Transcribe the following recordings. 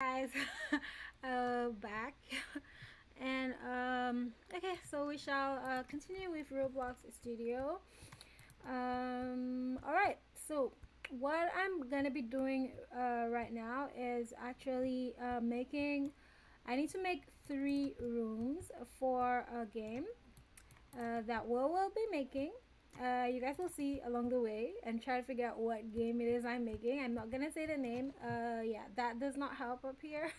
Guys, back. And okay, so we shall continue with Roblox Studio. All right, so what I'm gonna be doing right now is actually making. I need to make 3 rooms for a game that we'll be making. You guys will see along the way and try to figure out what game it is I'm making. I'm not gonna say the name. Yeah, that does not help up here.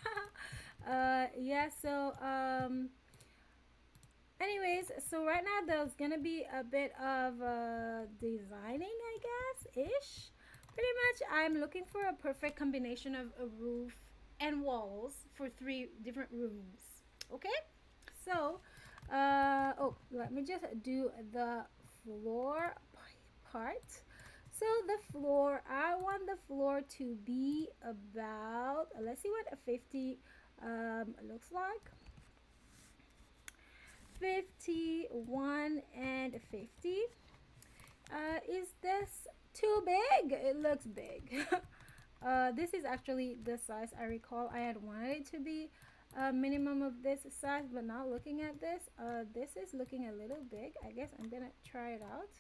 Yeah, so anyways, so right now there's gonna be a bit of designing, I guess, ish. Pretty much, I'm looking for a perfect combination of a roof and walls for 3 different rooms. Okay, so oh, let me just do the floor part. So the floor, I want the floor to be about, let's see what a 50 looks like. 51 and 50. Is this too big? It looks big. This is actually the size I recall I had wanted it to be a minimum of this size, but now looking at this, this is looking a little big. I guess I'm gonna try it out.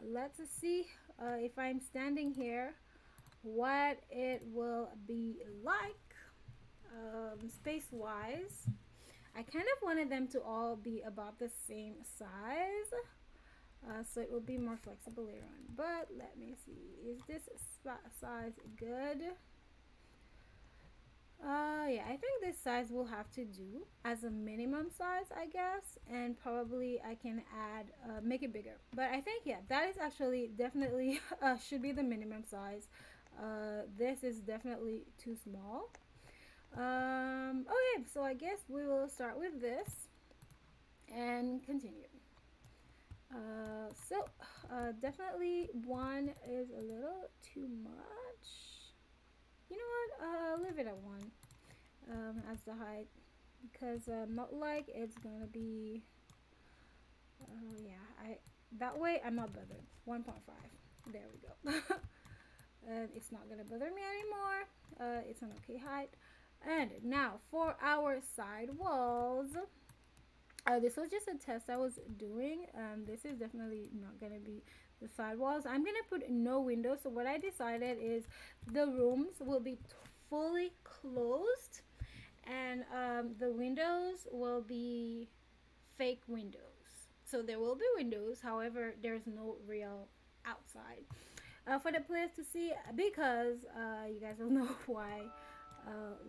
Let's see if I'm standing here what it will be like space wise. I kind of wanted them to all be about the same size, so it will be more flexible later on. But let me see, is this size good? Yeah, I think this size will have to do as a minimum size, I guess, and probably I can add, make it bigger. But I think, yeah, that is actually definitely should be the minimum size. This is definitely too small. Okay, so I guess we will start with this and continue. Definitely one is a little too much. You know what? Leave it at 1 as the height because not like it's gonna be. Yeah, I that way I'm not bothered. 1.5. There we go. And it's not gonna bother me anymore. It's an okay height. And now for our side walls. This was just a test I was doing. This is definitely not gonna be the side walls. I'm gonna put no windows. So what I decided is the rooms will be fully closed, and the windows will be fake windows. So there will be windows, however, there's no real outside for the players to see because you guys will know why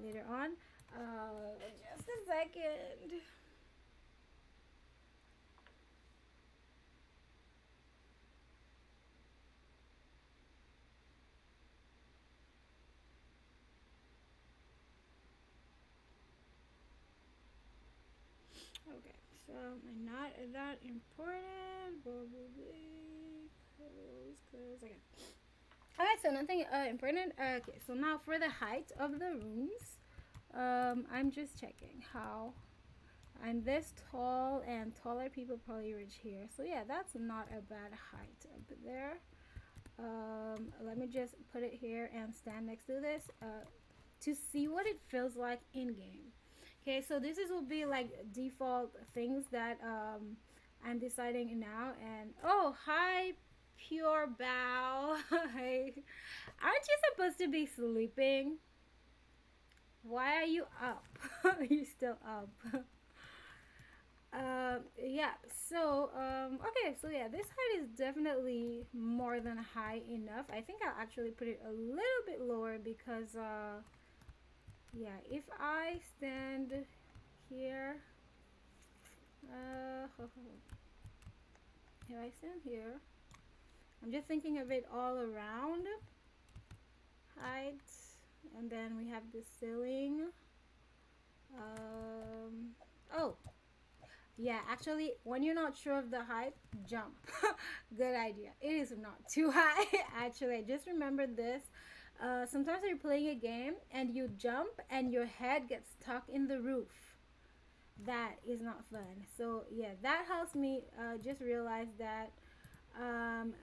later on. Just a second. Okay, so not that important. Probably close. Okay. Alright, so nothing important. Okay, so now for the height of the rooms, I'm just checking how I'm this tall, and taller people probably reach here. So yeah, that's not a bad height up there. Let me just put it here and stand next to this to see what it feels like in game. Okay, so this is will be like default things that I'm deciding now. And oh, hi, pure bow. Hey, aren't you supposed to be sleeping? Why are you up? You still up? Yeah, so okay, so yeah, this height is definitely more than high enough. I think I'll actually put it a little bit lower because yeah, if I stand here, if I stand here, I'm just thinking of it all around height, and then we have the ceiling. Oh, yeah, actually, when you're not sure of the height, jump. Good idea. It is not too high. Actually, I just remembered this. Sometimes you're playing a game and you jump and your head gets stuck in the roof. That is not fun. So yeah, that helps me just realize that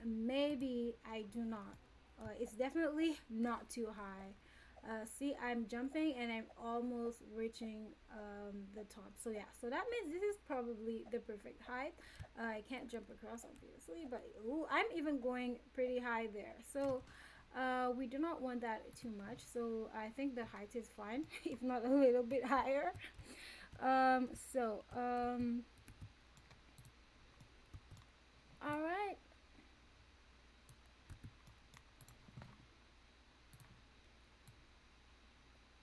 maybe I do not. It's definitely not too high. See, I'm jumping and I'm almost reaching the top. So yeah, so that means this is probably the perfect height. I can't jump across obviously, but ooh, I'm even going pretty high there. So we do not want that too much. So I think the height is fine, if not a little bit higher. Um, so um, all right.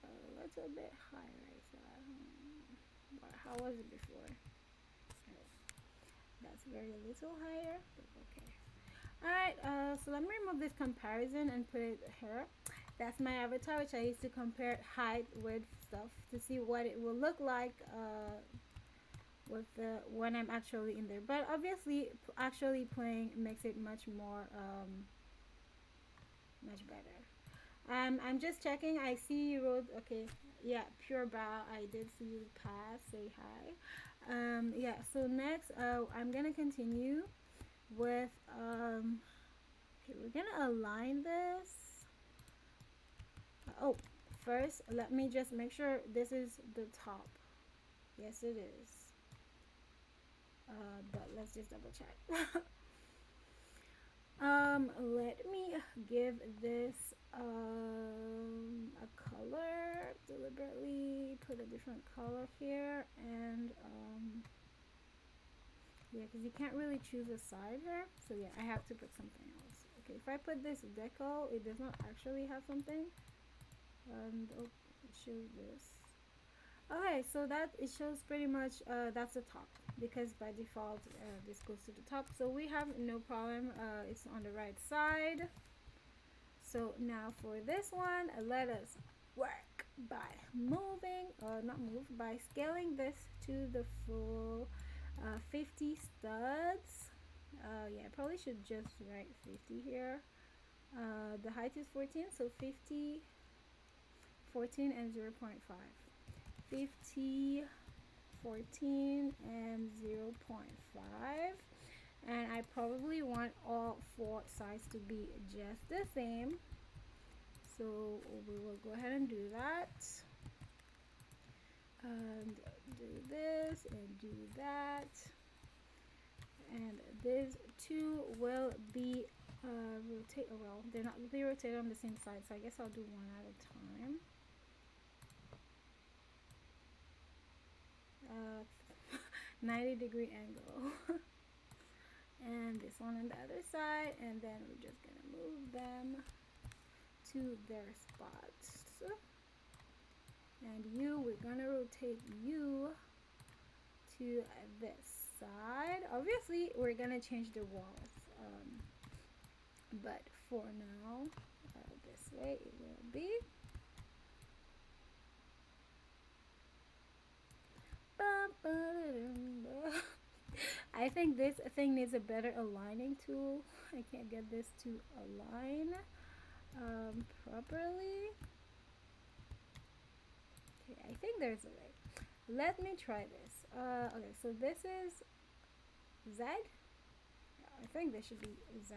A little bit higher. So how was it before? That's very little higher, but okay. Alright, so let me remove this comparison and put it here. That's my avatar, which I used to compare height with stuff to see what it will look like with the when I'm actually in there. But obviously, actually playing makes it much more, much better. I'm just checking. I see you wrote, okay, yeah, pure bow. I did see you pass. Say hi. Yeah. So next, I'm gonna continue with okay, we're gonna align this. Oh, first let me just make sure this is the top. Yes, it is. But let's just double check. Let me give this a color. Deliberately put a different color here, and yeah, because you can't really choose a side here. So yeah, I have to put something else. Okay, if I put this deco, it does not actually have something. And oh, it shows this. Okay, so that it shows pretty much that's the top, because by default this goes to the top, so we have no problem. It's on the right side. So now for this one, let us work by moving, or not move, by scaling this to the full 50 studs. Yeah, I probably should just write 50 here. The height is 14, so 50, 14 and 0 0.5. 50, 14 and 0 0.5, and I probably want all four sides to be just the same, so we will go ahead and do that, and do this and do that, and these two will be rotate, well, they're not be rotated on the same side, so I guess I'll do one at a time. 90-degree angle. And this one on the other side, and then we're just gonna move them to their spots. And you, we're gonna rotate you to this side. Obviously we're gonna change the walls, but for now this way it will be. I think this thing needs a better aligning tool. I can't get this to align properly. Okay, I think there's a way. Let me try this. Okay, so this is Z. Yeah, I think this should be Z.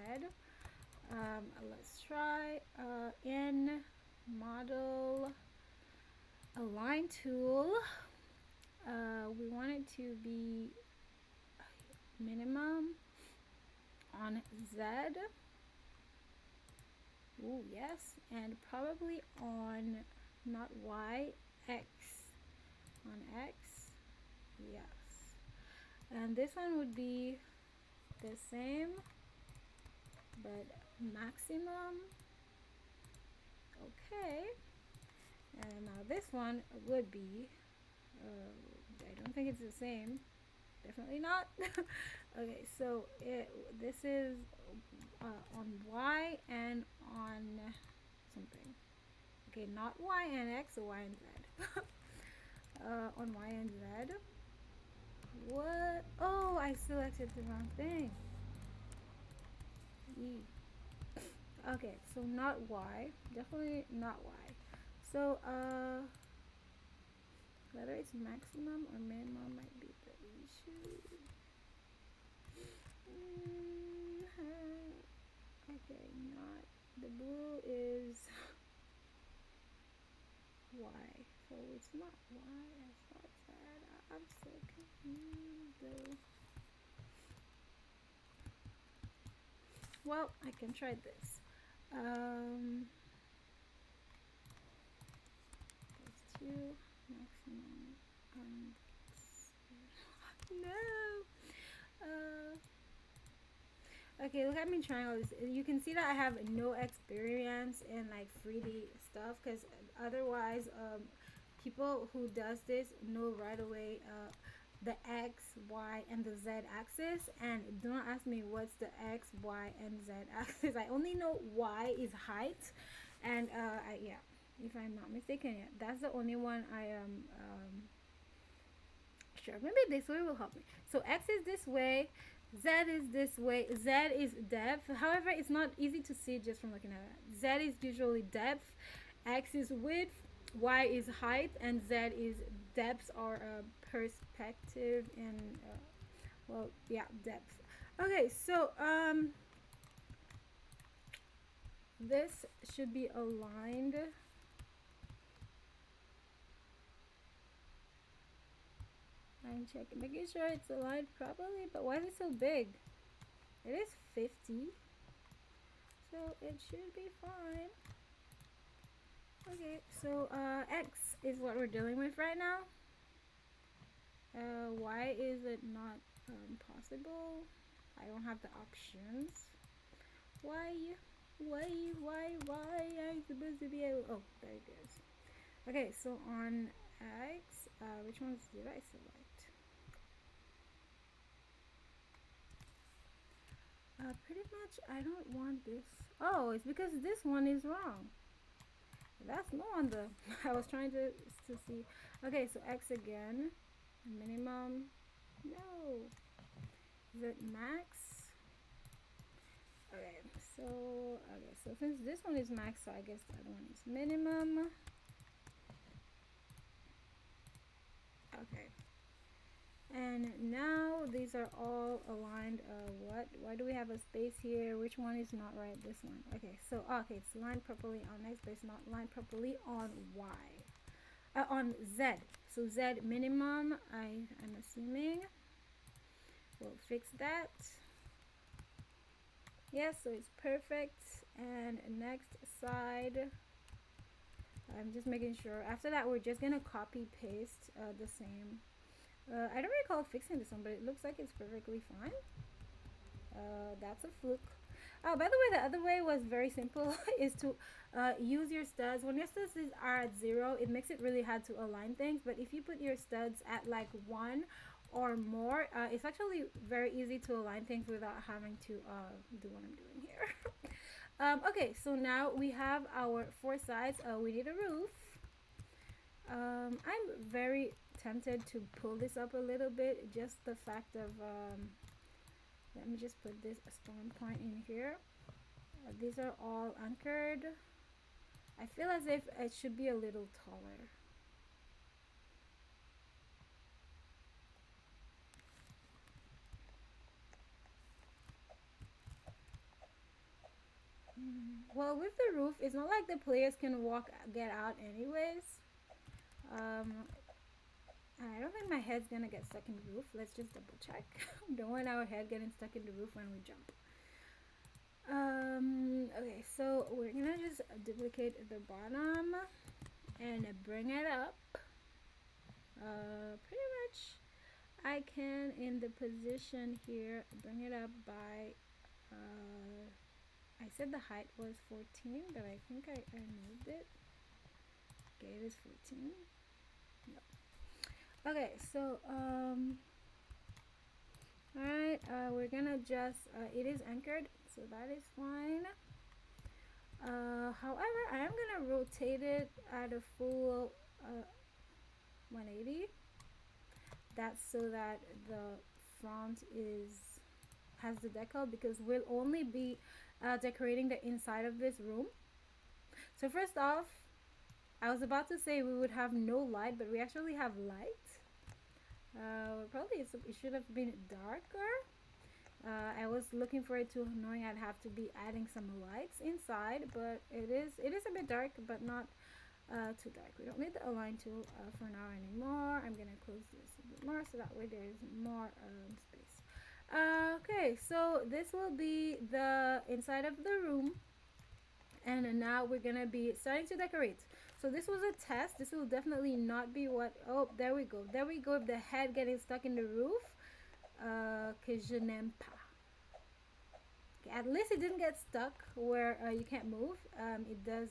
Let's try in model align tool. We want it to be minimum on Z. Ooh, yes, and probably on not Y, X. On X, yes. And this one would be the same, but maximum. Okay. And now this one would be, I don't think it's the same. Definitely not. Okay, so this is on Y and on something. Okay, not Y and X, so Y and Z. On Y and Z. What? Oh, I selected the wrong thing. E. Okay, so not Y. Definitely not Y. So, whether it's maximum or minimum might be the issue. Okay, not. The blue is Y. So it's not Y, it's not Z. I'm so confused though. Well, I can try this. Those two maximum and no. Okay, look at me trying all this. You can see that I have no experience in like 3D stuff because otherwise, people who does this know right away the X, Y, and the Z axis. And don't ask me what's the X, Y, and Z axis. I only know Y is height, and yeah, if I'm not mistaken, yeah, that's the only one I am sure. Maybe this way will help me. So X is this way, Z is this way, Z is depth. However, it's not easy to see just from looking at it. Z is usually depth, X is width, Y is height, and Z is depth or perspective and well, yeah, depth. Okay, so this should be aligned. I'm checking, making sure it's aligned properly. But why is it so big? It is 50, so it should be fine. Okay, so X is what we're dealing with right now. Why is it not possible? I don't have the options. Why? Why? I'm supposed to be able. Oh, there it goes. Okay, so on X, which ones did I select? Pretty much, I don't want this. Oh, it's because this one is wrong. That's no wonder. I was trying to see. Okay, so X again. Minimum. No. Is it max? Okay, so since this one is max, so I guess the other one is minimum. Okay. And now these are all aligned. Why do we have a space here? Which one is not right? This one. Okay, so okay, it's lined properly on X, but it's not lined properly on Y. On Z. So Z minimum, I'm assuming. We'll fix that. Yes, so it's perfect. And next side, I'm just making sure. After that, we're just gonna copy paste the same. I don't recall fixing this one, but it looks like it's perfectly fine. That's a fluke. Oh, by the way, the other way was very simple. Is to use your studs. When your studs are at 0, it makes it really hard to align things. But if you put your studs at like 1 or more, it's actually very easy to align things without having to do what I'm doing here. Okay, so now we have our 4 sides. We need a roof. I'm very tempted to pull this up a little bit. Just the fact of let me just put this spawn point in here. These are all anchored. I feel as if it should be a little taller. Well, with the roof, it's not like the players can get out anyways. I don't think my head's gonna get stuck in the roof. Let's just double check. Don't want our head getting stuck in the roof when we jump. Okay, so we're gonna just duplicate the bottom and bring it up. Pretty much I can, in the position here, bring it up by I said the height was 14, but I think I moved it. Okay, it is 14. Yep. Okay, so alright, we're gonna just it is anchored, so that is fine. However, I am gonna rotate it at a full 180. That's so that the front has the decal, because we'll only be decorating the inside of this room. So first off, I was about to say we would have no light, but we actually have light. Probably it should have been darker. I was looking for it to knowing I'd have to be adding some lights inside, but it is a bit dark, but not too dark. We don't need the align tool for now anymore. I'm gonna close this a bit more so that way there's more space. Okay, so this will be the inside of the room, and now we're gonna be starting to decorate. So this was a test. This will definitely not be what, oh, there we go, there we go, if the head getting stuck in the roof, que je n'aime pas. Okay, at least it didn't get stuck where you can't move. It does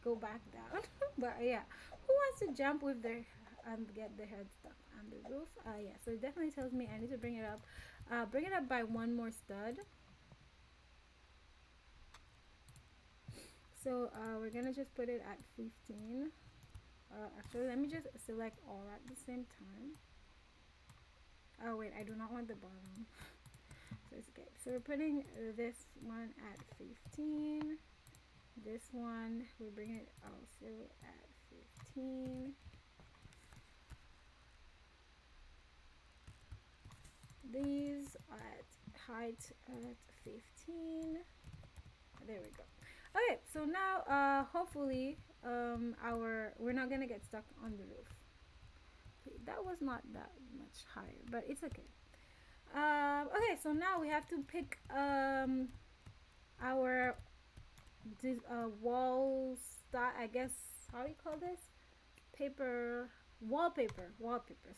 go back down. But yeah, who wants to jump with their and get their head stuck on the roof? Yeah, so it definitely tells me I need to bring it up. Bring it up by one more stud. So we're gonna just put it at 15. Actually, let me just select all at the same time. Oh wait, I do not want the bottom. So it's okay. So we're putting this one at 15. This one, we bring it also at 15. These at height at 15. There we go. Okay, so now hopefully we're not gonna get stuck on the roof. Okay, that was not that much higher, but it's okay. Okay, so now we have to pick our wall style, I guess. How do you call this? Paper, wallpaper.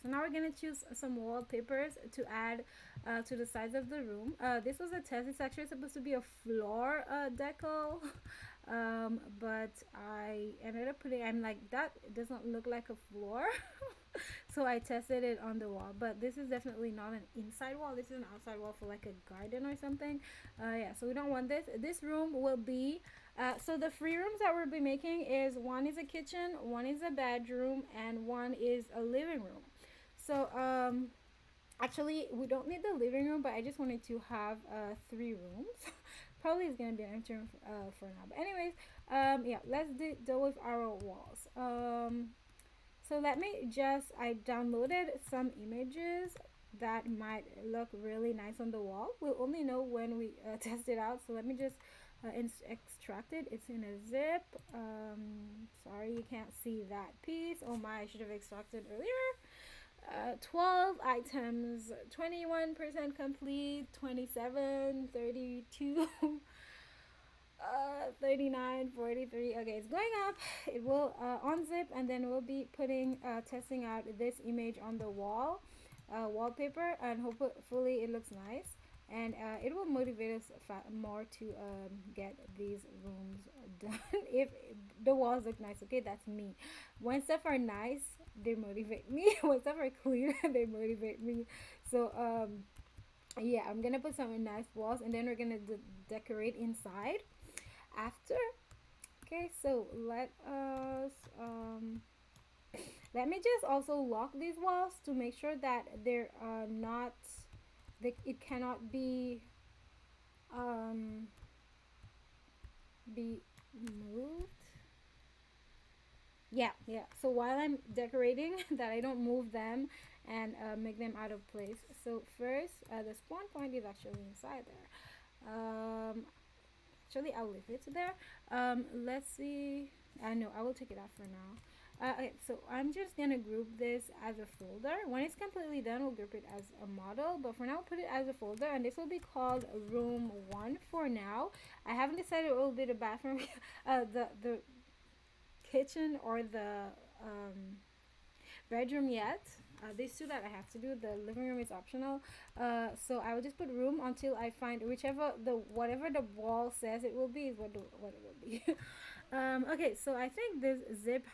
So now we're gonna choose some wallpapers to add to the sides of the room. This was a test. It's actually supposed to be a floor deco, but I ended up putting, I'm like, that doesn't look like a floor. So I tested it on the wall, but this is definitely not an inside wall. This is an outside wall for like a garden or something. Yeah, so we don't want this. This room will be so the free rooms that we'll be making is, one is a kitchen, one is a bedroom, and one is a living room. So actually we don't need the living room, but I just wanted to have 3 rooms. Probably is gonna be an empty room for now. But anyways, yeah, let's deal with our walls. So let me just, I downloaded some images that might look really nice on the wall. We'll only know when we test it out. So let me just extract it. It's in a zip. Sorry, you can't see that piece. Oh my, I should have extracted earlier. 12 items, 21% complete, 27, 32. 39, 43. Okay, it's going up. It will unzip, and then we'll be putting testing out this image on the wall wallpaper, and hopefully it looks nice, and it will motivate us more to get these rooms done. If the walls look nice, okay, that's me. When stuff are nice, they motivate me. When stuff are clear, they motivate me. So yeah, I'm gonna put some nice walls, and then we're gonna decorate inside after. Okay, so let me just also lock these walls to make sure that they're not, it cannot be moved. Yeah, so while I'm decorating that I don't move them and make them out of place. So first, the spawn point is actually inside there. Actually, I'll leave it there. Let's see. I know I will take it out for now. Okay, so I'm just gonna group this as a folder. When it's completely done, we'll group it as a model, but for now, put it as a folder, and this will be called room 1 for now. I haven't decided what will be the bathroom, the kitchen, or the bedroom yet. These two that I have to do. The living room is optional. So I will just put room until I find whatever the wall says it will be is what it will be. Okay, so I think this zip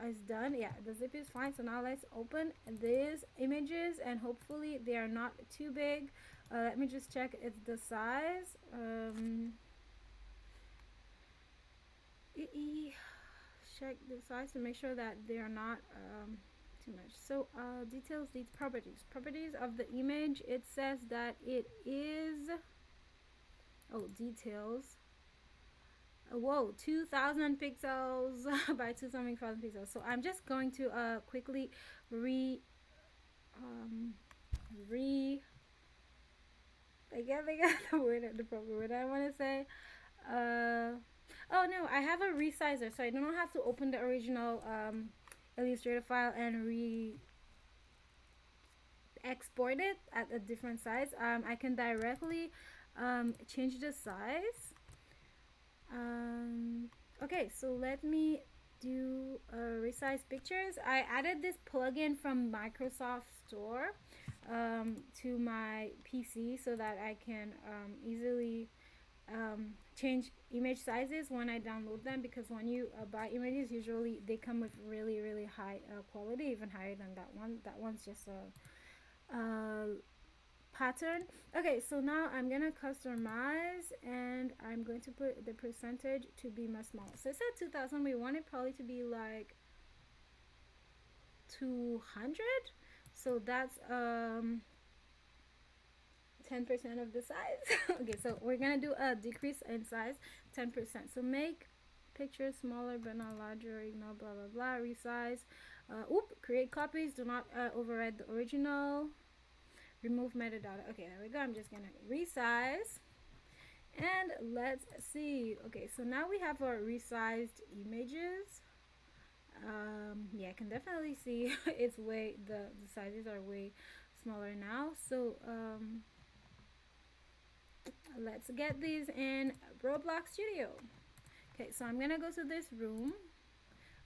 is done. Yeah, the zip is fine. So now let's open these images, and hopefully they are not too big. Let me just check it's the size. Check the size to make sure that they are not too much. So details, these properties of the image. It says that it is, oh, details, whoa, 2000 pixels by 2000 pixels. So I'm just going to quickly I got the word, the proper word I want to say. Oh no, I have a resizer, so I don't have to open the original Illustrator file and export it at a different size. I can directly change the size. Okay, so let me do resize pictures. I added this plugin from Microsoft Store to my PC so that I can easily change image sizes when I download them, because when you buy images, usually they come with really high quality, even higher than that one. That one's just a pattern. Okay, so now I'm gonna customize, and I'm going to put the percentage to be my small. So it said 2000. We want it probably to be like 200. So that's 10% of the size. Okay, so we're gonna do a decrease in size, 10%. So make pictures smaller but not larger, ignore blah blah blah, resize, create copies, do not override the original, remove metadata. Okay, there we go. I'm just gonna resize, and let's see. Okay, so now we have our resized images. Yeah, I can definitely see it's way the sizes are way smaller now. So let's get these in Roblox Studio. Okay, so I'm gonna go to this room.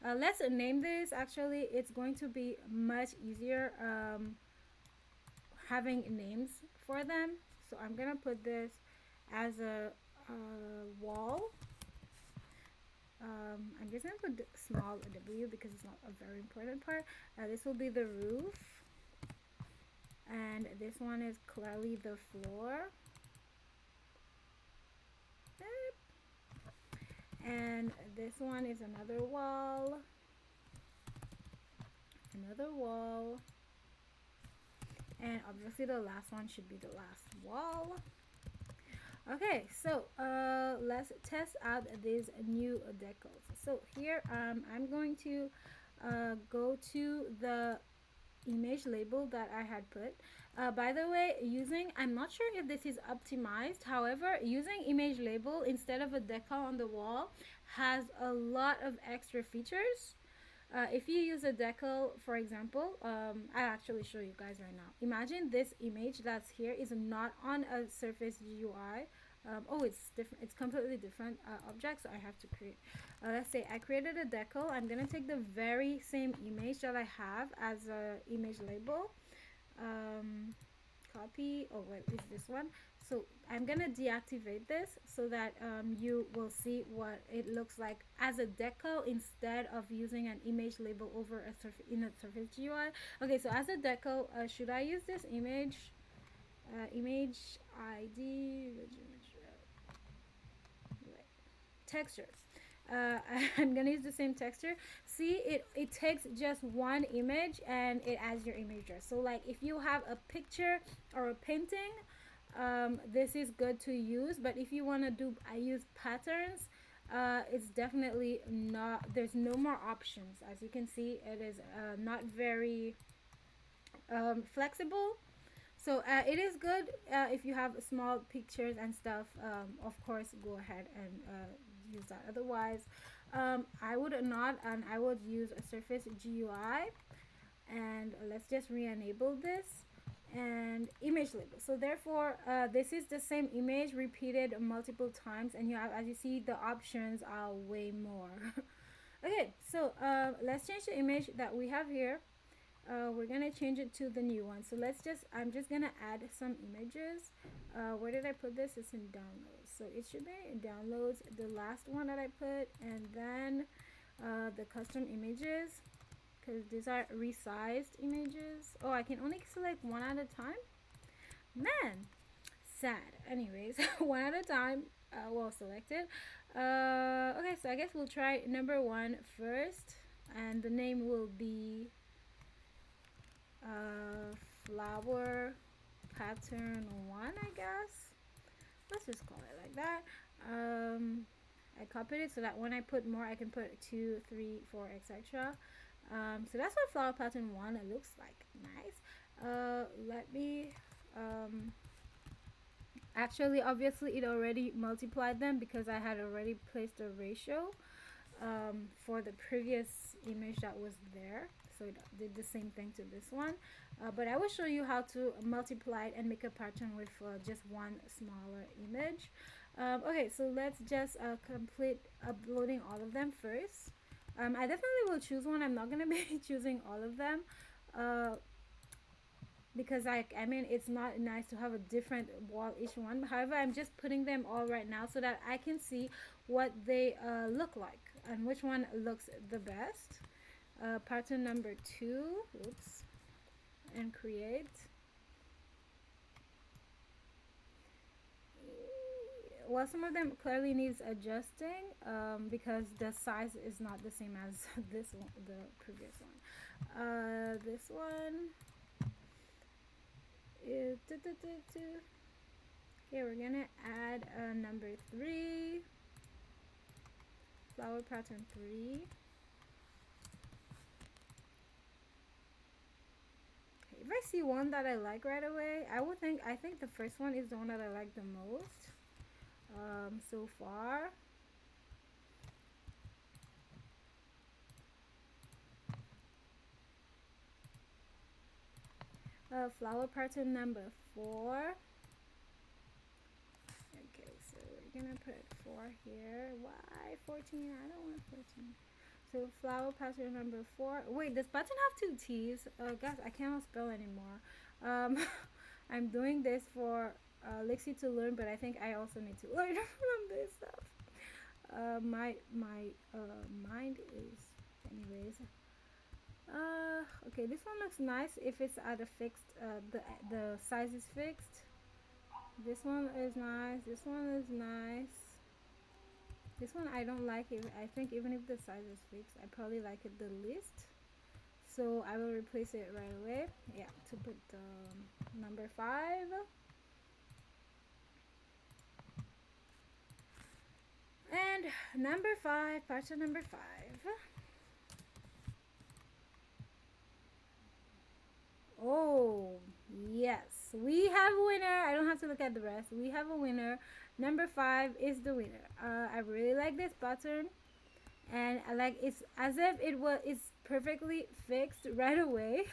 Let's name this. Actually, it's going to be much easier having names for them. So I'm gonna put this as a wall. I'm just gonna put small W because it's not a very important part. This will be the roof, and this one is clearly the floor. And this one is another wall, and obviously the last one should be the last wall. Okay, so let's test out these new decals. So here I'm going to go to the image label that I had put. By the way, I'm not sure if this is optimized, however, using image label instead of a decal on the wall has a lot of extra features. If you use a decal, for example, I'll actually show you guys right now. Imagine this image that's here is not on a Surface GUI. It's different. It's completely different object, so I have to create. Let's say I created a decal. I'm gonna take the very same image that I have as a image label. Copy. Oh wait, is this one? So I'm gonna deactivate this so that you will see what it looks like as a decal instead of using an image label over in a Surface GUI. Okay, so as a decal, should I use this image? Image ID textures. I'm gonna use the same texture. See, it takes just one image and it adds your image there. So like if you have a picture or a painting, this is good to use. But if you want to use patterns, it's definitely not. There's no more options. As you can see, it is not very flexible. So it is good if you have small pictures and stuff. Of course, go ahead and use that. Otherwise, I would not, and I would use a Surface GUI. And let's just re-enable this and image label. So therefore, this is the same image repeated multiple times, and you have, as you see, the options are way more. Okay, so let's change the image that we have here. We're gonna change it to the new one. So I'm just gonna add some images. Where did I put this? It's in downloads. So it should be in downloads, the last one that I put, and then the custom images, because these are resized images. Oh, I can only select one at a time? Man, sad. Anyways, one at a time. Well selected. Okay, so I guess we'll try number 1 first, and the name will be flower pattern 1, I guess. Let's just call it like that. I copied it so that when I put more, I can put 2, 3, 4, etc. So that's what flower pattern 1 it looks like. Nice. Let me Actually, obviously, it already multiplied them because I had already placed a ratio for the previous image that was there. So it did the same thing to this one. But I will show you how to multiply it and make a pattern with just one smaller image. Okay, so let's just complete uploading all of them first. I definitely will choose one. I'm not going to be choosing all of them. Uh, because I mean it's not nice to have a different wall each one. However, I'm just putting them all right now so that I can see what they look like and which one looks the best. Pattern number 2, oops, and create. Well, some of them clearly needs adjusting because the size is not the same as this one, the previous one. This one is okay, we're gonna add number 3, flower pattern 3. Okay, if I see one that I like right away, I think the first one is the one that I like the most so far. Flower pattern number 4. Okay, so we're gonna put 4 here. Why 14? I don't want 14. So flower pattern number 4. Wait, does pattern have 2 T's? Guys, I cannot spell anymore. I'm doing this for Lexi to learn, but I think I also need to learn from this stuff. My mind is, anyways. Okay, this one looks nice if it's at a fixed. The size is fixed. This one is nice. This one is nice. This one I don't like it. I think even if the size is fixed, I probably like it the least. So I will replace it right away. Yeah, to put number 5. And number 5, pattern number 5. Oh, yes. We have a winner. I don't have to look at the rest. We have a winner. Number 5 is the winner. I really like this pattern. And I like it's as if it's perfectly fixed right away.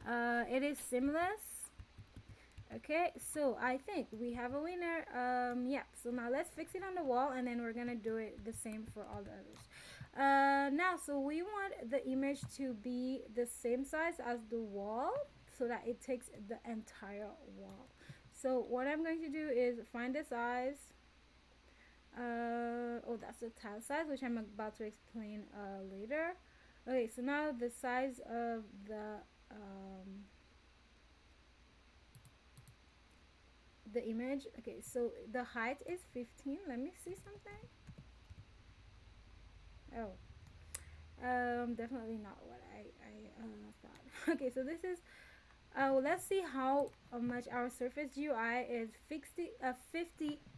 It is seamless. Okay, so I think we have a winner. Yeah, so now let's fix it on the wall and then we're gonna do it the same for all the others. Now, so we want the image to be the same size as the wall so that it takes the entire wall. So what I'm going to do is find the size. Oh, that's the tile size, which I'm about to explain later. Okay, so now the size of the image. Okay, so the height is 15. Let me see something. Oh, definitely not what I thought. Okay, so this is let's see how much our surface GUI is 50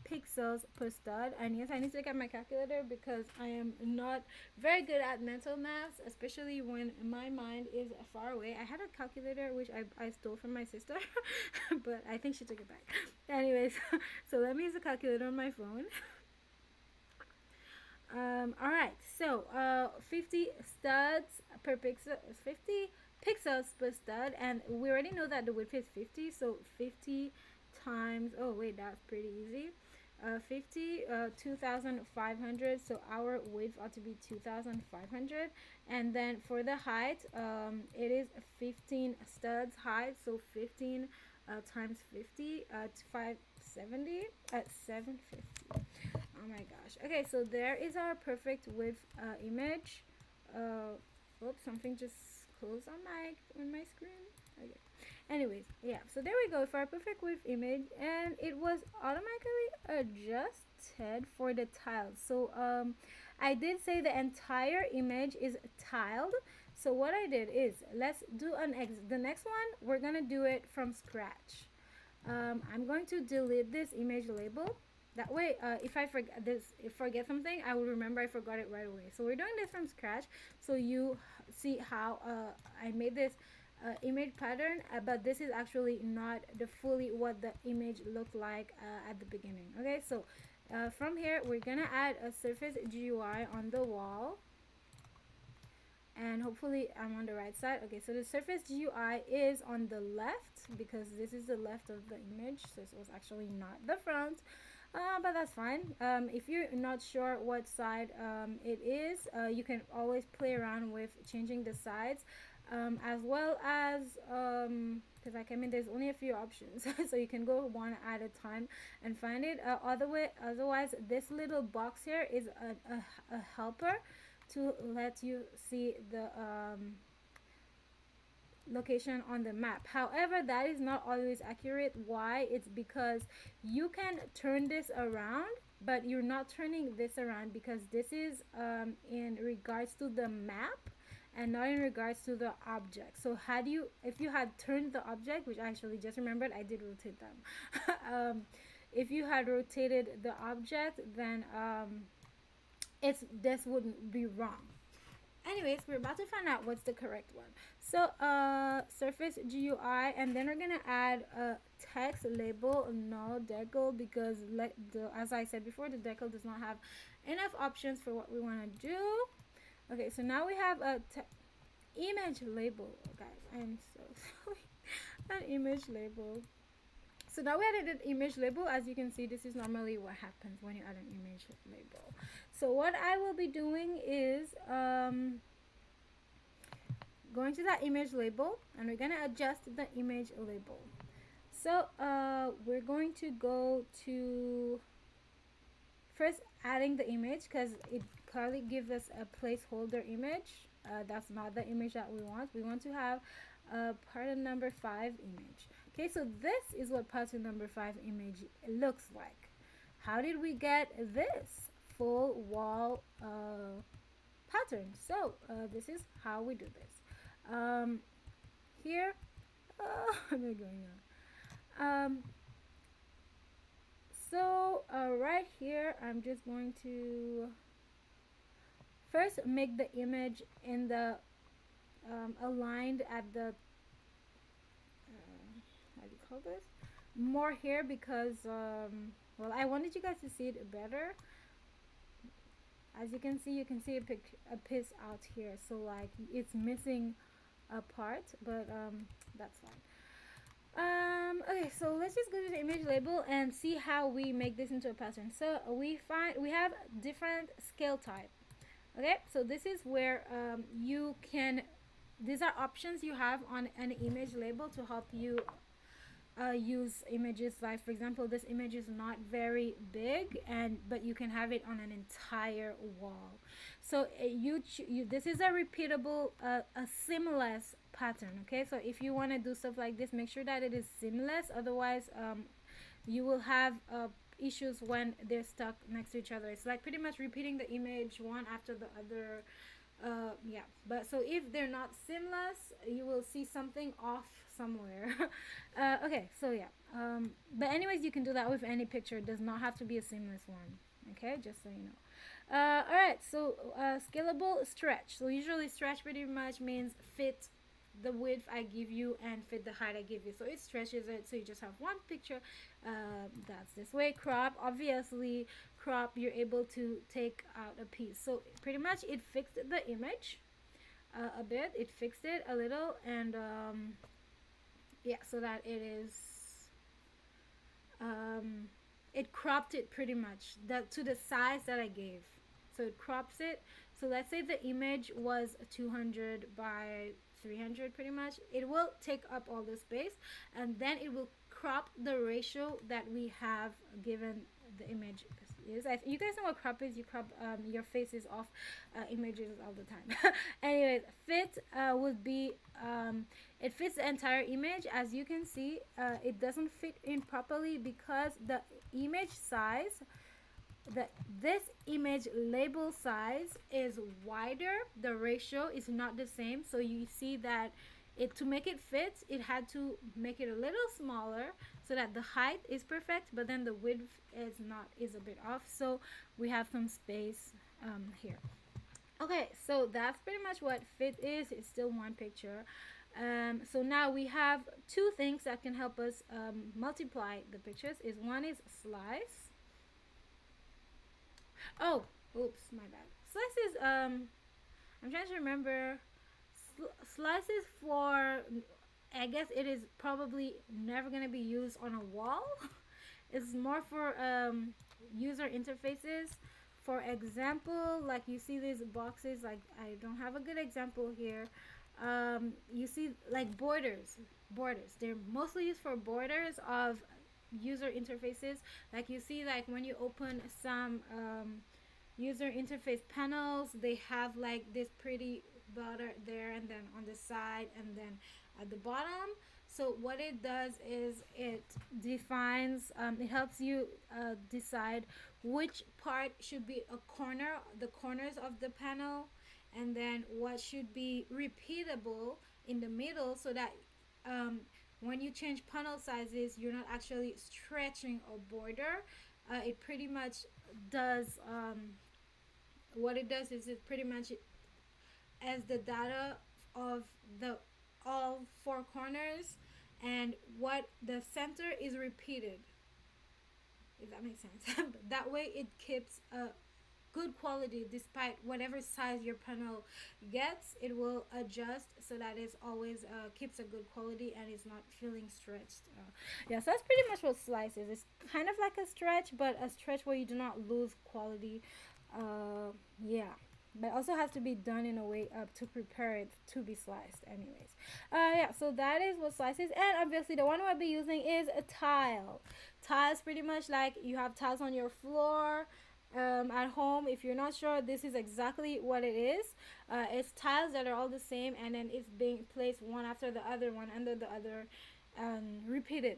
pixels per stud. And yes, I need to look at my calculator because I am not very good at mental math, especially when my mind is far away. I had a calculator which I stole from my sister, but I think she took it back. Anyways, so let me use a calculator on my phone. All right, so 50 studs per pixel, 50 pixels per stud, and we already know that the width is 50, so 50 times, oh wait, that's pretty easy. 50 2,500, so our width ought to be 2,500. And then for the height, it is 15 studs height, so 15 times 50 570 at 750. Oh my gosh. Okay, so there is our perfect width image. Oops, something just closed on my screen. Okay. Anyways, yeah, so there we go for our perfect width image, and it was automatically adjusted for the tiles. So I did say the entire image is tiled. So what I did is, let's do the next one we're gonna do it from scratch. I'm going to delete this image label. That way, if I forget something, I will remember I forgot it right away. So we're doing this from scratch. So you see how I made this image pattern, but this is actually not the fully what the image looked like at the beginning. Okay, so from here we're gonna add a surface GUI on the wall, and hopefully I'm on the right side. Okay, so the surface GUI is on the left because this is the left of the image, so it was actually not the front. But that's fine. If you're not sure what side it is, you can always play around with changing the sides, as well as because like I mean there's only a few options so you can go one at a time and find it. Otherwise this little box here is a helper to let you see the location on the map. However, that is not always accurate. Why? It's because you can turn this around, but you're not turning this around because this is in regards to the map and not in regards to the object. So had you, if you had turned the object, which I actually just remembered, I did rotate them. If you had rotated the object, then this wouldn't be wrong. Anyways, we're about to find out what's the correct one. So surface GUI, and then we're gonna add a text label, no decal, because as I said before, the decal does not have enough options for what we want to do. Okay, so now we have a image label. Guys, I'm so sorry. An image label. So now we added an image label. As you can see, this is normally what happens when you add an image label. So what I will be doing is going to that image label, and we're going to adjust the image label. So we're going to go to first adding the image because it clearly gives us a placeholder image. That's not the image that we want. We want to have a pattern number 5 image. Okay, so this is what pattern number 5 image looks like. How did we get this full wall pattern? So this is how we do this. Here, I'm not going on. So right here, I'm just going to first make the image in the aligned at the how do you call this, more here, because well, I wanted you guys to see it better. As you can see a piece out here, so like it's missing a part, but that's fine. Okay, so let's just go to the image label and see how we make this into a pattern. So we have different scale type. Okay, so this is where you can, these are options you have on an image label to help you use images. Like for example, this image is not very big, but you can have it on an entire wall. So this is a repeatable a seamless pattern. Okay, so if you want to do stuff like this, make sure that it is seamless. Otherwise you will have issues when they're stuck next to each other. It's like pretty much repeating the image one after the other. Yeah, but so if they're not seamless, you will see something off somewhere. Okay, so yeah, but anyways, you can do that with any picture. It does not have to be a seamless one. Okay, just so you know. All right, so scalable stretch. So usually stretch pretty much means fit the width I give you and fit the height I give you, so it stretches it, so you just have one picture that's this way. Crop, obviously crop, you're able to take out a piece, so pretty much it fixed the image a bit, it fixed it a little, and yeah, so that it is it cropped it pretty much to the size that I gave, so it crops it. So let's say the image was 200 by 300, pretty much it will take up all the space, and then it will crop the ratio that we have given the image is. You guys know what crop is. You crop your faces off images all the time. Anyways, fit would be it fits the entire image. As you can see, it doesn't fit in properly because the image size, this image label size is wider. The ratio is not the same, so you see that to make it fit, it had to make it a little smaller so that the height is perfect, but then the width is a bit off, so we have some space here. Okay, so that's pretty much what fit is. It's still one picture. So now we have two things that can help us multiply the pictures. Is one is slice. Oh, oops, my bad. Slices. I'm trying to remember. Slices for. I guess it is probably never gonna be used on a wall. It's more for user interfaces. For example, like you see these boxes. Like I don't have a good example here. You see like borders. They're mostly used for borders of user interfaces. Like you see, like when you open some user interface panels, they have like this pretty border there, and then on the side, and then at the bottom. So what it does is it defines, it helps you decide which part should be a corner, the corners of the panel, and then what should be repeatable in the middle, so that um, when you change panel sizes, you're not actually stretching a border. It pretty much does, what it does is it pretty much as the data of the all four corners, and what the center is repeated, if that makes sense. But that way it keeps a good quality despite whatever size your panel gets. It will adjust so that it always keeps a good quality and is not feeling stretched. Yeah, so that's pretty much what slice is. It's kind of like a stretch, but a stretch where you do not lose quality. Yeah, but also has to be done in a way to prepare it to be sliced anyways. Yeah, so that is what slice is. And obviously the one we'll be using is a tile. Tiles, pretty much like you have tiles on your floor at home. If you're not sure, this is exactly what it is. It's tiles that are all the same, and then it's being placed one after the other, one under the other, repeated.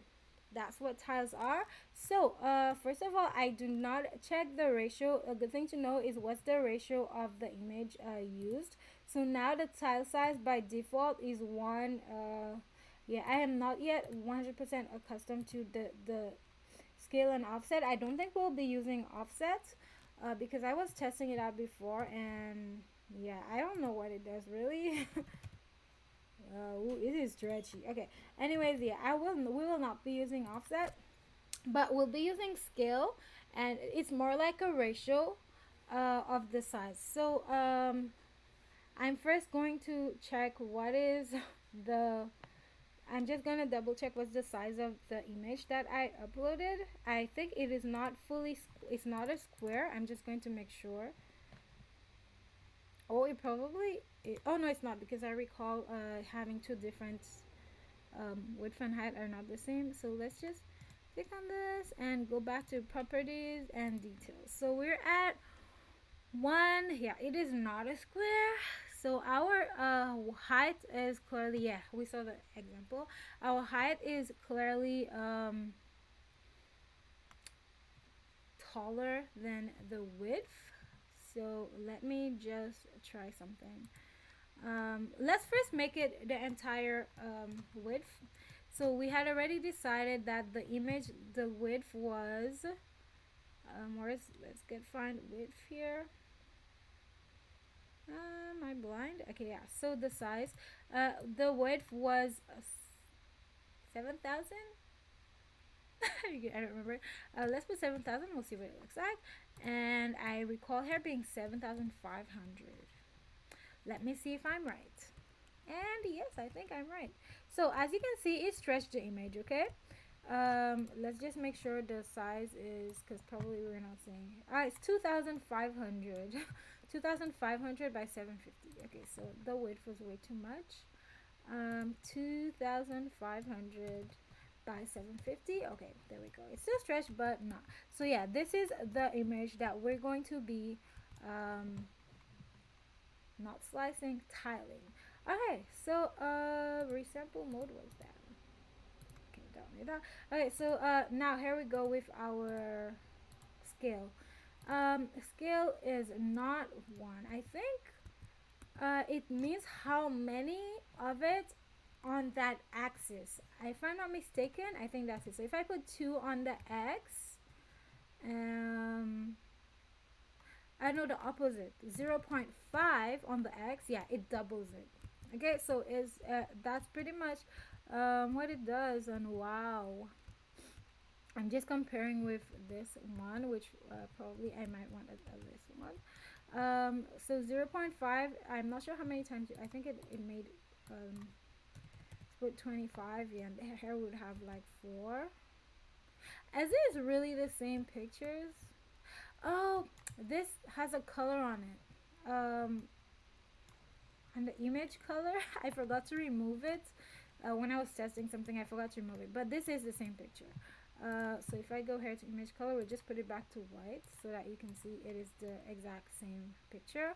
That's what tiles are. So first of all, I do not check the ratio. A good thing to know is what's the ratio of the image used. So now the tile size by default is 1. Yeah, I am not yet 100% accustomed to the scale and offset. I don't think we'll be using offset because I was testing it out before, and yeah, I don't know what it does really. Ooh, it is stretchy. Okay. Anyways, yeah, we will not be using offset, but we'll be using scale, and it's more like a ratio of the size. So I'm first going to check what is the. I'm just gonna double check what's the size of the image that I uploaded. I think it is not fully. It's not a square. I'm just going to make sure. Oh, it probably. Oh no, it's not, because I recall having two different width and height are not the same. So let's just click on this and go back to properties and details. So we're at 1. Yeah, it is not a square. So our height is clearly, yeah, we saw the example. Our height is clearly taller than the width. So let me just try something. Let's first make it the entire width. So we had already decided that the image, the width was, let's get find width here. Am I blind? Okay, yeah. So the size, the width was 7,000. I don't remember. Let's put 7,000. We'll see what it looks like. And I recall here being 7,500. Let me see if I'm right. And yes, I think I'm right. So as you can see, it stretched the image. Okay. Let's just make sure the size is, because probably we're not seeing it. It's 2,500. 2,500 by 750. Okay, so the width was way too much. 2,500 by 750. Okay, there we go. It's still stretched, but not. So yeah, this is the image that we're going to be not slicing, tiling. Okay, so resample mode was that. Okay, down it. Okay, so now here we go with our scale. Scale is not 1. I think it means how many of it on that axis. If I'm not mistaken, I think that's it. So if I put 2 on the x, I know the opposite. 0.5 on the x, yeah, it doubles it. Okay, so is that's pretty much what it does. And wow, I'm just comparing with this one, which probably I might want this one. So 0.5, I'm not sure how many times, I think it made with 25, yeah, and the hair would have like 4. As it is really the same pictures. Oh, this has a color on it. And the image color, I forgot to remove it. When I was testing something, I forgot to remove it. But this is the same picture. So if I go here to image color, we'll just put it back to white so that you can see it is the exact same picture.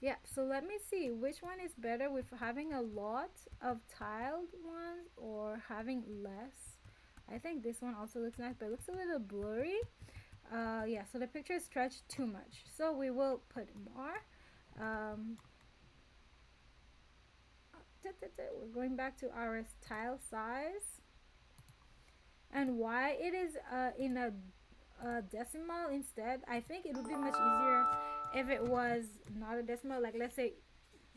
Yeah, so let me see which one is better with having a lot of tiled ones or having less. I think this one also looks nice, but it looks a little blurry. Yeah, so the picture is stretched too much. So we will put more. Um, we're going back to our tile size. And why it is in a decimal instead, I think it would be much easier if it was not a decimal. Like let's say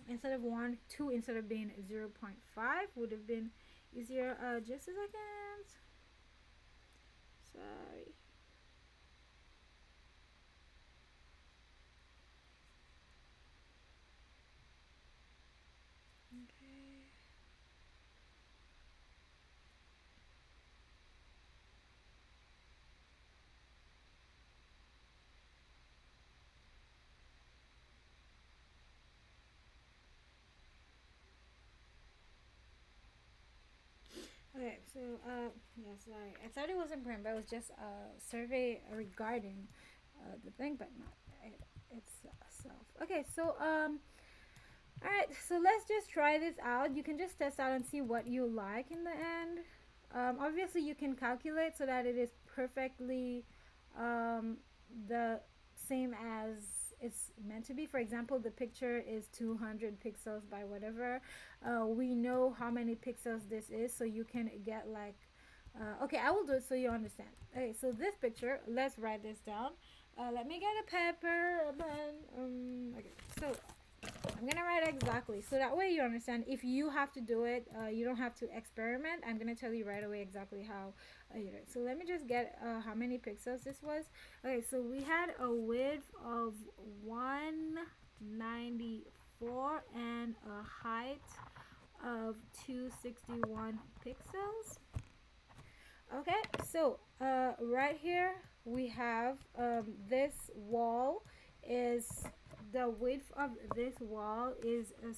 instead of 1, 2 instead of being 0.5 would have been easier. Just a second. Sorry. Okay. Okay, so yeah, sorry. I thought it was important, but it was just a survey regarding the thing, but not it itself. Okay, so all right, so let's just try this out. You can just test out and see what you like in the end. Obviously, you can calculate so that it is perfectly um, the same as it's meant to be. For example, the picture is 200 pixels by whatever. We know how many pixels this is, so you can get like okay, I will do it so you understand. Okay, so this picture, let's write this down. Let me get a paper and then okay, so I'm gonna write exactly so that way you understand. If you have to do it, you don't have to experiment. I'm gonna tell you right away exactly how you do it. So let me just get how many pixels this was. Okay, so we had a width of 194 and a height of 261 pixels. Okay, so right here we have this wall is the width of this wall is a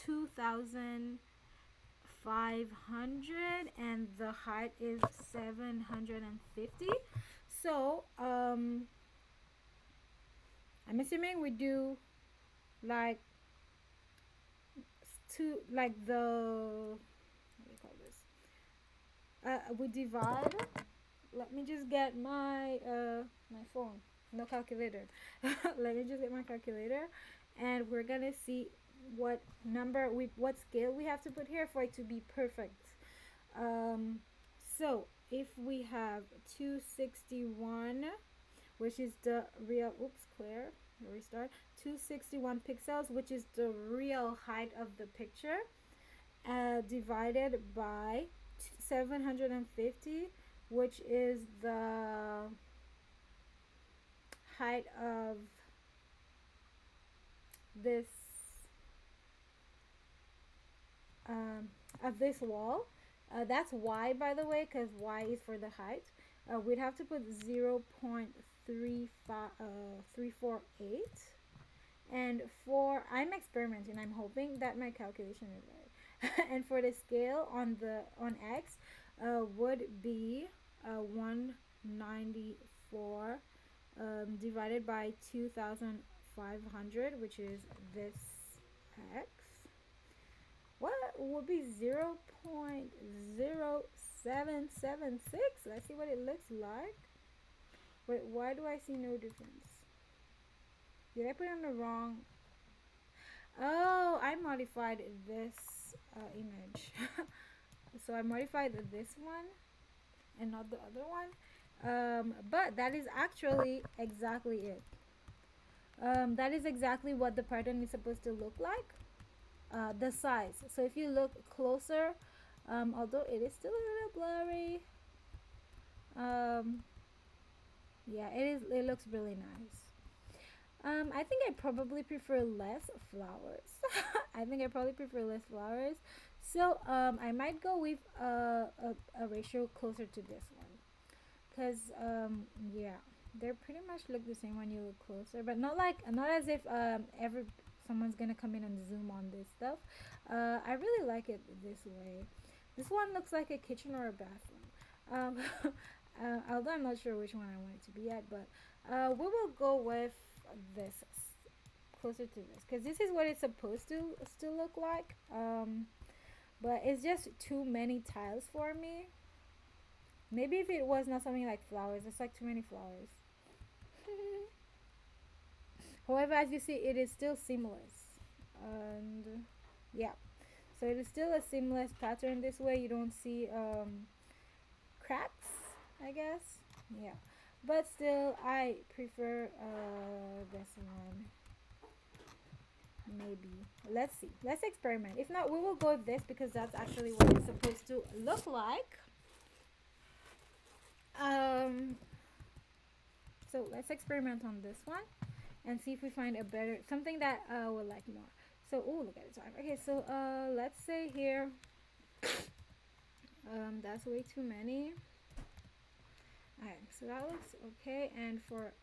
2,500 and the height is 750. So I'm assuming we do like like the what do you call this? We divide. Let me just get my phone. No calculator. Let me just get my calculator, and we're gonna see what what scale we have to put here for it to be perfect. Um, so if we have 261, which is the real, oops, clear, restart, 261 pixels, which is the real height of the picture, divided by 750, which is the height this um, of this wall. That's y, by the way, because y is for the height. We'd have to put 0.348. And for, I'm experimenting, I'm hoping that my calculation is right. And for the scale on x would be 194 divided by 2,500, which is this x. What would be 0.0776? Let's see what it looks like. Wait, why do I see no difference? Did I put it on the wrong? Oh, I modified this image. So I modified this one and not the other one. But that is actually exactly it. That is exactly what the pattern is supposed to look like. The size. So if you look closer, although it is still a little blurry, um, yeah, it is. It looks really nice. I think I probably prefer less flowers. I think I probably prefer less flowers. So I might go with a ratio closer to this one, cause yeah, they're pretty much look the same when you look closer, but not as if ever someone's gonna come in and zoom on this stuff. I really like it this way. This one looks like a kitchen or a bathroom. Although I'm not sure which one I want it to be at, but we will go with this closer to this because this is what it's supposed to still look like. But it's just too many tiles for me. Maybe if it was not something like flowers, it's like too many flowers. However, as you see, it is still seamless. And yeah, so it is still a seamless pattern this way. You don't see cracks, I guess. Yeah, but still, I prefer this one. Maybe. Let's see. Let's experiment. If not, we will go with this because that's actually what it's supposed to look like. Um, so let's experiment on this one and see if we find a better something that we'll like more. So oh, look at the time. Okay, so let's say here that's way too many. Alright, so that looks okay. And for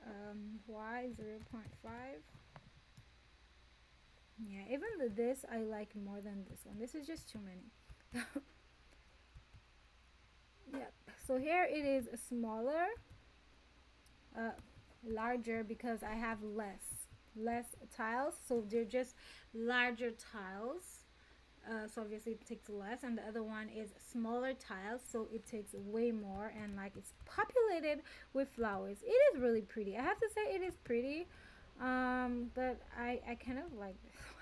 y 0.5, yeah, even this I like more than this one. This is just too many. Yep, so here it is smaller, uh, larger because I have less tiles, so they're just larger tiles. So obviously it takes less, and the other one is smaller tiles, so it takes way more, and like it's populated with flowers. It is really pretty. I have to say it is pretty, but I kind of like this one.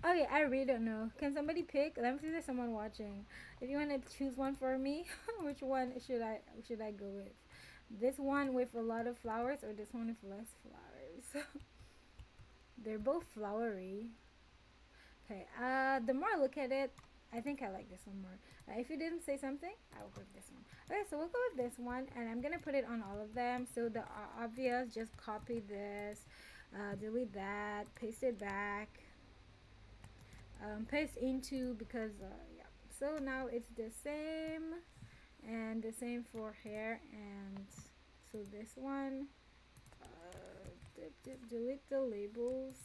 Okay, I really don't know. Can somebody pick? Let me see if there's someone watching. If you want to choose one for me, which one should I go with? This one with a lot of flowers or this one with less flowers? They're both flowery. Okay, the more I look at it, I think I like this one more. If you didn't say something, I will go with this one. Okay, so we'll go with this one, and I'm gonna put it on all of them. So the obvious, just copy this, delete that, paste it back, paste into because yeah. So now it's the same, and the same for hair, and so this one, delete the labels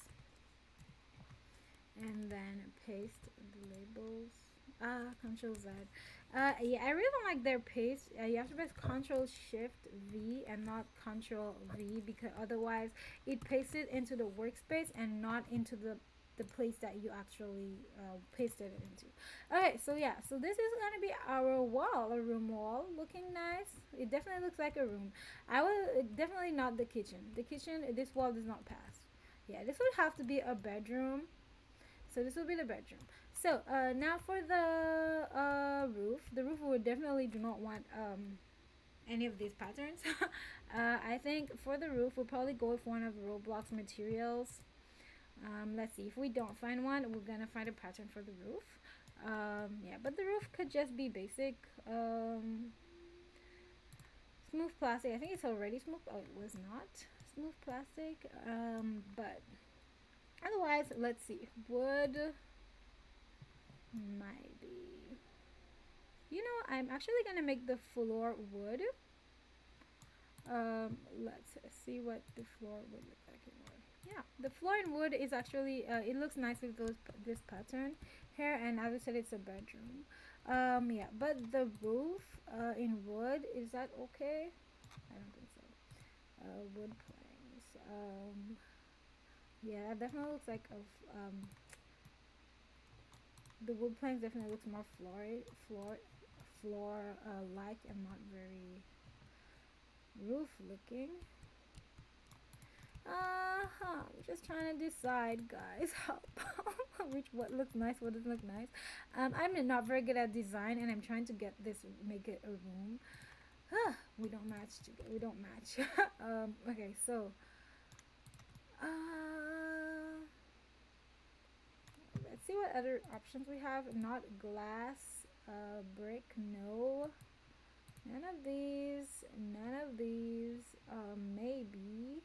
and then paste the labels. Control Z. Yeah, I really don't like their paste. You have to press Control Shift V and not Control V because otherwise it pastes it into the workspace and not into the place that you actually pasted it into. Okay, so yeah, so this is gonna be our wall, a room wall, looking nice. It definitely looks like a room. I will definitely not the kitchen. The kitchen, this wall does not pass. Yeah, this would have to be a bedroom. So this will be the bedroom. So now for the roof. The roof we definitely do not want any of these patterns. I think for the roof we'll probably go with one of Roblox materials. Let's see, if we don't find one, we're gonna find a pattern for the roof. Yeah, but the roof could just be basic. Smooth plastic. I think it's already smooth. Oh, it was not smooth plastic. But otherwise, let's see. Wood might be. You know, I'm actually gonna make the floor wood. Let's see what the floor would look like in wood. Yeah, the floor in wood is actually it looks nice with this pattern here, and as I said, it's a bedroom. Yeah, but the roof in wood, is that okay? I don't think so. Wood planks. Yeah, that definitely looks like a the wood planks definitely looks more floor like and not very roof looking. I'm just trying to decide, guys. What looks nice, what doesn't look nice. I'm not very good at design, and I'm trying to get this, make it a room. We don't match. We don't match. Okay, so Uh, let's see what other options we have. Not glass, brick, no. None of these, none of these. Maybe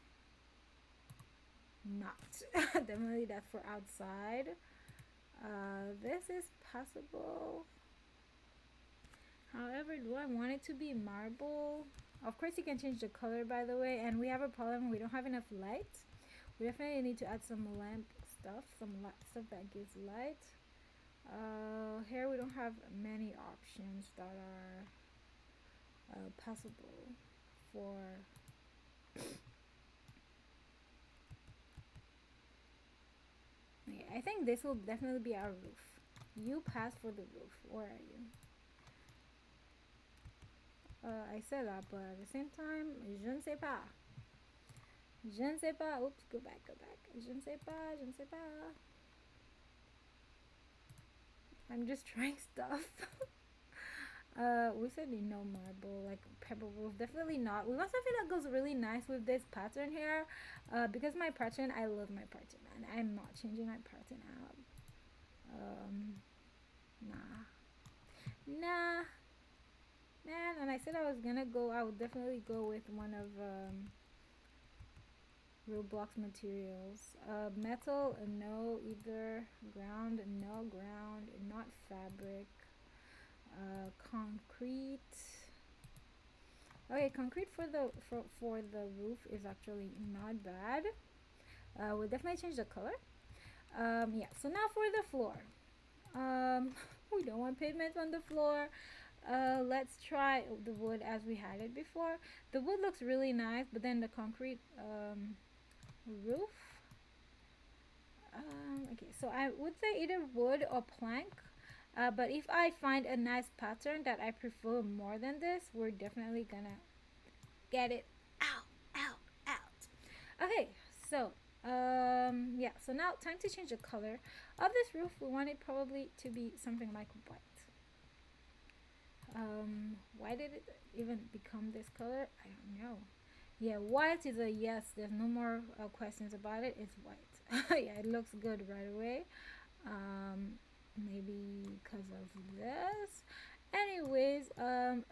not. Definitely that's for outside. This is possible. However, do I want it to be marble? Of course, you can change the color, by the way. And we have a problem. We don't have enough light. We definitely need to add some lamp stuff, some stuff that gives light. Here we don't have many options that are possible for. Yeah, I think this will definitely be our roof. You pass for the roof. Where are you? I said that, but at the same time, je ne sais pas. Je ne sais pas. Oops, go back, go back. Je ne sais pas, je ne sais pas. I'm just trying stuff. We said no marble, like pebble roof. Definitely not. We want something that goes really nice with this pattern here. Because my pattern, I love my pattern, and I'm not changing my pattern out. Nah. Nah. Man, and I said I was gonna go, I would definitely go with one of Roblox materials. Metal, no either. Ground, no ground. Not fabric. Concrete. Okay, concrete for the roof is actually not bad. We'll definitely change the color. Yeah, so now for the floor. We don't want pavement on the floor. Let's try the wood as we had it before. The wood looks really nice, but then the concrete roof. Okay, so I would say either wood or plank. But if I find a nice pattern that I prefer more than this, we're definitely gonna get it out. Okay, so yeah, so now time to change the color of this roof. We want it probably to be something like white. Why did it even become this color? I don't know. Yeah, white is a yes. There's no more questions about it. It's white. Yeah, it looks good right away. Maybe because of this. Anyways,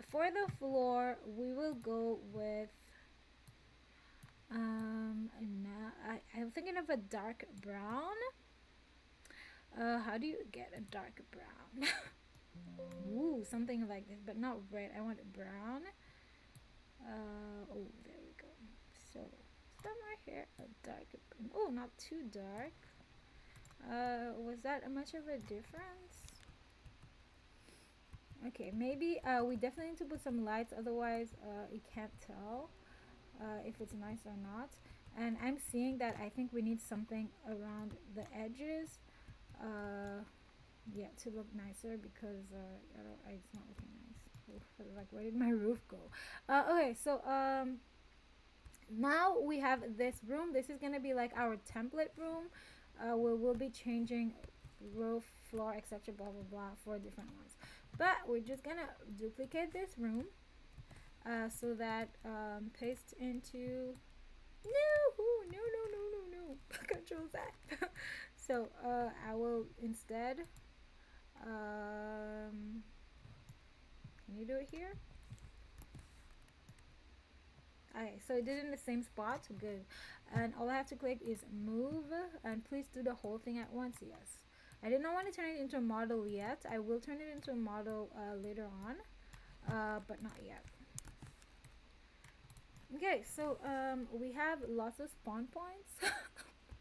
for the floor, we will go with now I'm thinking of a dark brown. How do you get a dark brown? Ooh, something like this, but not red. I want brown. Oh, there we go. So somewhere here, a dark. Oh, not too dark. Was that much of a difference? Okay, maybe we definitely need to put some lights, otherwise you can't tell if it's nice or not. And I'm seeing that I think we need something around the edges. Yeah, to look nicer, because it's not looking nice. Oof, like, where did my roof go? Okay, so now we have this room. This is gonna be like our template room, where we'll be changing roof, floor, etc., blah blah blah, for different ones. But we're just gonna duplicate this room, so that paste into no control that. So I will instead can you do it here? Okay, so it did it in the same spot. Good. And all I have to click is move, and please do the whole thing at once. Yes, I did not want to turn it into a model yet. I will turn it into a model later on, but not yet. Okay, so we have lots of spawn points.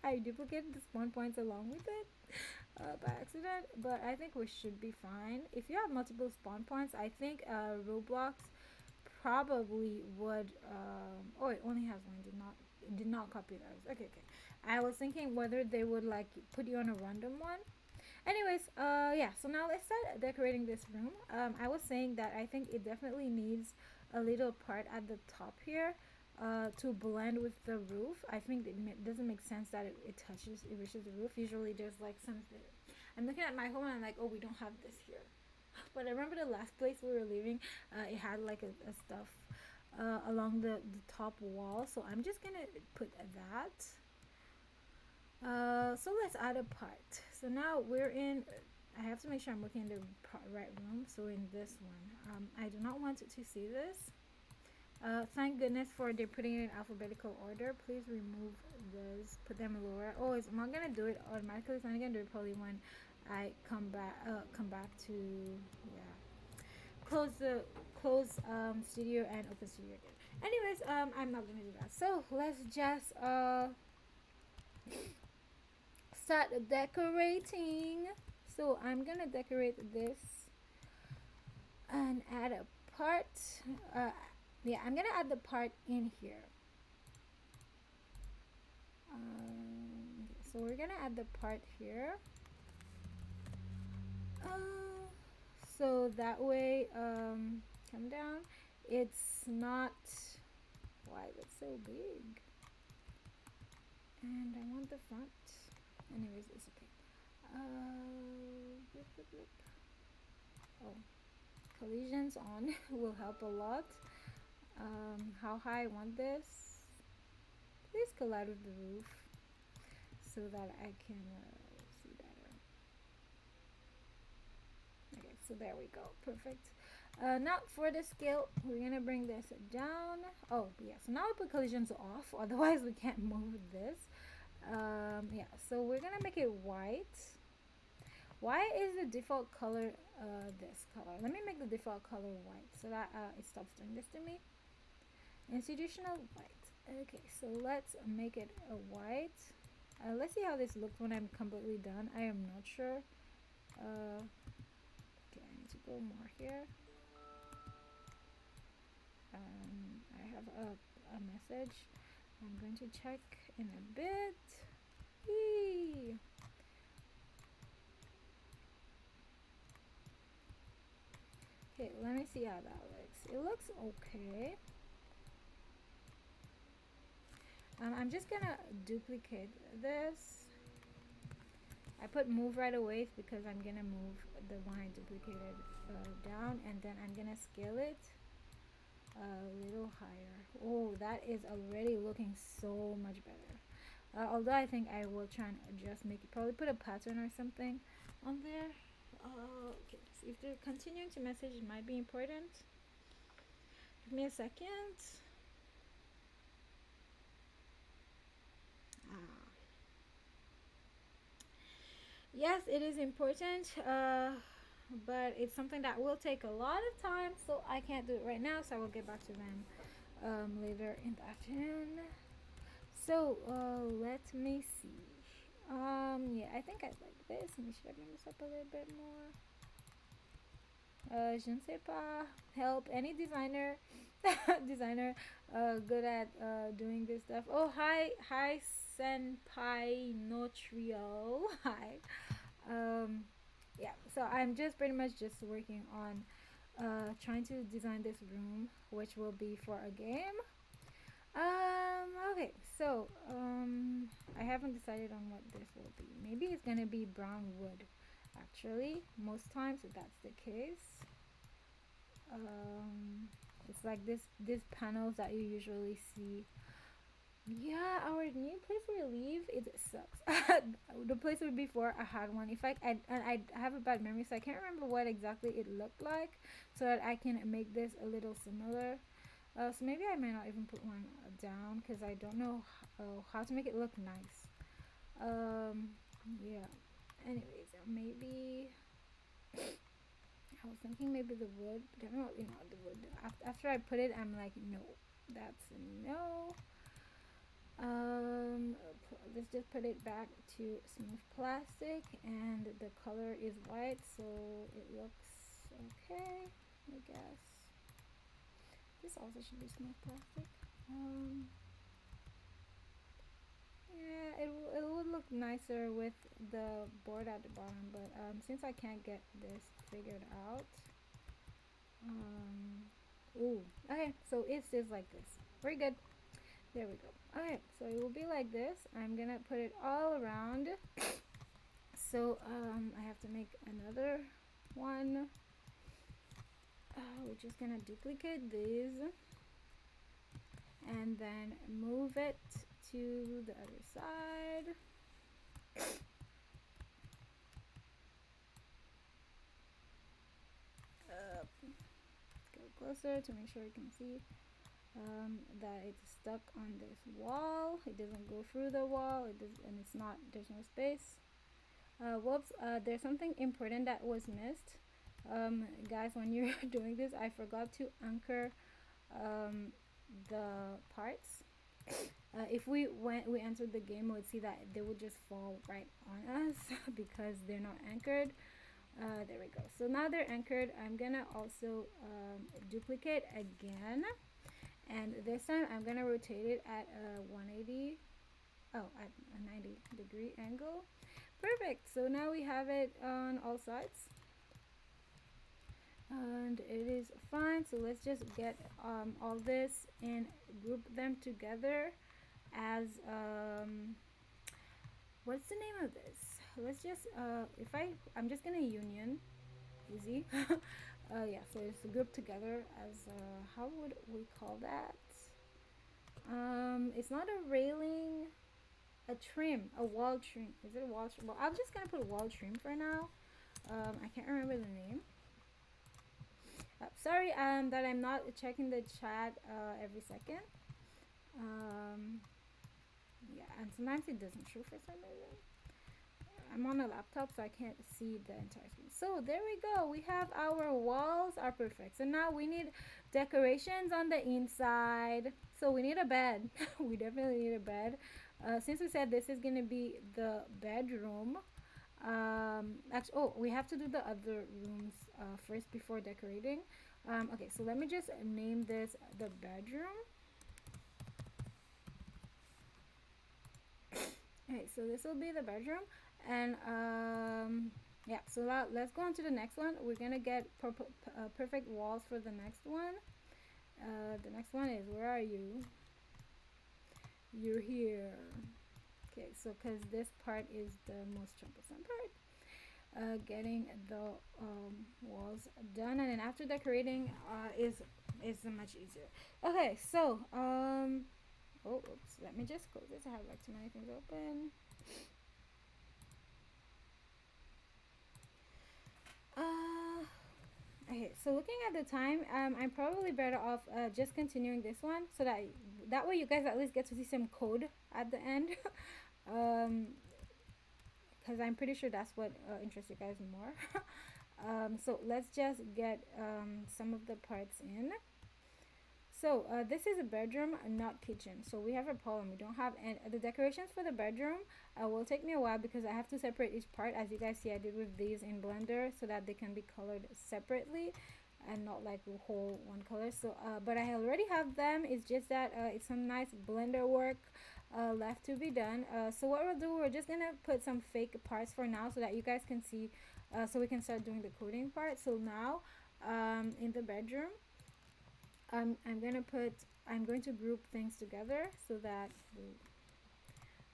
I duplicated the spawn points along with it by accident, but I think we should be fine. If you have multiple spawn points, I think Roblox probably would oh, it only has one. Did not copy those. Okay, I was thinking whether they would like put you on a random one. Anyways, yeah, so now let's start decorating this room. I was saying that I think it definitely needs a little part at the top here to blend with the roof. I think it doesn't make sense that it reaches the roof. Usually there's like something. I'm looking at my home and I'm like, oh, we don't have this here. But I remember the last place we were living, it had like a stuff along the top wall. So I'm just gonna put that. So let's add a part. So now we're in, I have to make sure I'm looking in the right room. So in this one, I do not want to see this. Thank goodness for they're putting it in alphabetical order. Please remove those, put them lower. Oh, I'm not gonna do it automatically. It's only gonna do it probably when I come back to, yeah, close studio and open studio again. Anyways, I'm not gonna do that. So let's just start decorating. So I'm gonna decorate this and add a part. Uh, yeah, I'm gonna add the part in here. So we're gonna add the part here. So that way, come down. It's not. Why is it so big? And I want the front. Anyways, it's okay. Blip, blip, blip. Oh, collisions on will help a lot. How high I want this? Please collide with the roof so that I can see better. Okay, so there we go. Perfect. Now for the scale, we're gonna bring this down. Oh yeah, so now I put collisions off, otherwise we can't move this. Yeah, so we're gonna make it white. Why is the default color this color? Let me make the default color white so that it stops doing this to me. Institutional white. Okay, so let's make it a white. Let's see how this looks when I'm completely done. I am not sure. Okay, I need to go more here. I have a message. I'm going to check in a bit. Yee. Okay, let me see how that looks. It looks okay. I'm just gonna duplicate this. I put move right away because I'm gonna move the one I duplicated down, and then I'm gonna scale it a little higher. Oh, that is already looking so much better. Although I think I will try and adjust, make it, probably put a pattern or something on there. Okay, so if they're continuing to message, it might be important. Give me a second. Yes, it is important, but it's something that will take a lot of time, so I can't do it right now, so I will get back to them later in the afternoon. So let me see. Yeah, I think I like this. Let me, should I bring this up a little bit more? Je ne sais pas. Help any designer good at doing this stuff. Oh, hi senpai no trio. Hi. Yeah, so I'm just pretty much just working on trying to design this room, which will be for a game. Okay, so I haven't decided on what this will be. Maybe it's gonna be brown wood. Actually, most times that's the case. It's like this panels that you usually see. Yeah, our new place we live, it sucks. The place we before I had one. If I have a bad memory, so I can't remember what exactly it looked like, so that I can make this a little similar. So maybe I might not even put one down because I don't know how to make it look nice. Yeah. Anyways, maybe I was thinking maybe the wood, but definitely not the wood. After I put it, I'm like, no, that's a no. Let's just put it back to smooth plastic, and the color is white, so it looks okay, I guess. This also should be smooth plastic. Yeah, it would look nicer with the board at the bottom, but since I can't get this figured out, ooh, okay, so it's just like this. Very good. There we go. Okay, so it will be like this. I'm gonna put it all around. So I have to make another one. We're just gonna duplicate these and then move it to the other side. Go closer to make sure you can see that it's stuck on this wall. It doesn't go through the wall. It does, and it's not. There's no space. Whoops. There's something important that was missed. Guys, when you're doing this, I forgot to anchor the parts. If we entered the game, we would see that they would just fall right on us because they're not anchored. There we go. So now they're anchored. I'm gonna also duplicate again, and this time I'm gonna rotate it at a 180. Oh, at a 90-degree angle. Perfect. So now we have it on all sides, and it is fine. So let's just get all this and group them together as what's the name of this? Let's just I'm just gonna union, easy. Yeah, so it's grouped together as how would we call that? It's not a railing, a trim, a wall trim. Is it a wall trim? Well, I'm just gonna put wall trim for now. I can't remember the name. Sorry that I'm not checking the chat every second. Yeah, and sometimes it doesn't show for some reason. I'm on a laptop, so I can't see the entire screen. So there we go. We have our walls are perfect. So now we need decorations on the inside. So we need a bed. We definitely need a bed. Since we said this is going to be the bedroom, actually, oh, we have to do the other rooms first before decorating. Okay, so let me just name this the bedroom. Okay, so this will be the bedroom, and yeah, so let's go on to the next one. We're gonna get perfect walls for the next one. The next one is, where are you? You're here. Okay, so because this part is the most troublesome part, getting the walls done, and then after decorating is much easier. Okay, so oh, oops, let me just close this. I have like too many things open. Okay, so looking at the time, I'm probably better off just continuing this one, so that way you guys at least get to see some code at the end. Because I'm pretty sure that's what interests you guys more. So let's just get some of the parts in. So this is a bedroom, not kitchen. So we have a problem. We don't have any the decorations for the bedroom. Will take me a while because I have to separate each part. As you guys see, I did with these in Blender so that they can be colored separately and not like a whole one color. So but I already have them. It's just that it's some nice Blender work left to be done. So what we'll do, we're just gonna put some fake parts for now so that you guys can see, so we can start doing the coding part. So now in the bedroom, I'm going to group things together so that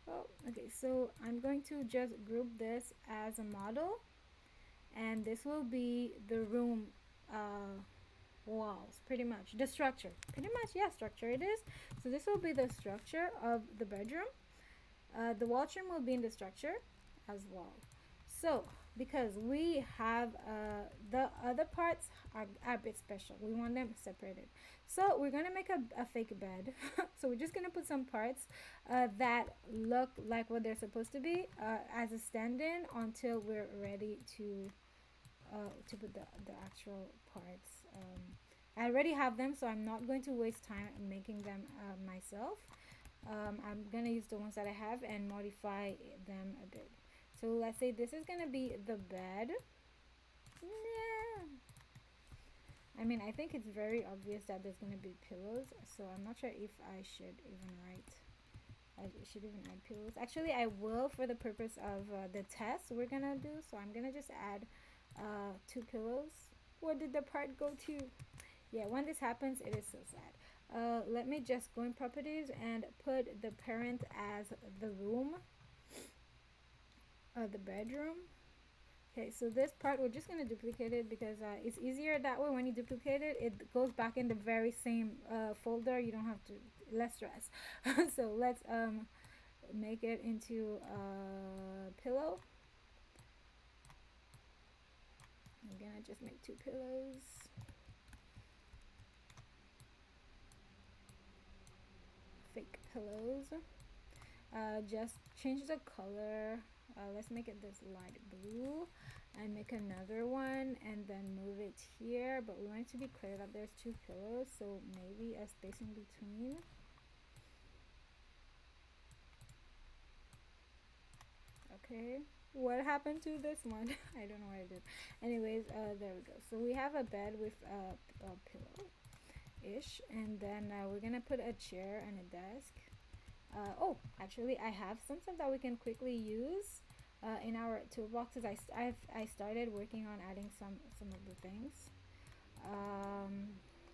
oh, okay, so I'm going to just group this as a model, and this will be the room walls, pretty much the structure, pretty much, yeah, structure it is. So this will be the structure of the bedroom. The wall trim will be in the structure as well. So because we have the other parts are a bit special, we want them separated, so we're gonna make a fake bed. So we're just gonna put some parts that look like what they're supposed to be as a stand-in until we're ready to put the actual parts. I already have them, so I'm not going to waste time making them myself. I'm gonna use the ones that I have and modify them a bit. So let's say this is gonna be the bed. Yeah. I mean, I think it's very obvious that there's gonna be pillows, so I'm not sure if I should even add pillows. Actually, I will for the purpose of the test we're gonna do. So I'm gonna just add 2 pillows. Where did the part go to? Yeah, when this happens, it is so sad. Let me just go in properties and put the parent as the room. The bedroom. Okay, so this part we're just going to duplicate it because it's easier that way. When you duplicate it, it goes back in the very same folder. You don't have to, less stress. So let's make it into a pillow. I'm gonna just make 2 pillows. Fake pillows. Just change the color. Let's make it this light blue and make another one and then move it here, but we want it to be clear that there's 2 pillows, so maybe a space in between. Okay, what happened to this one? I don't know what I did. Anyways, there we go. So we have a bed with a pillow ish, and then we're gonna put a chair and a desk. Oh, actually, I have some stuff that we can quickly use in our toolboxes. I started working on adding some of the things.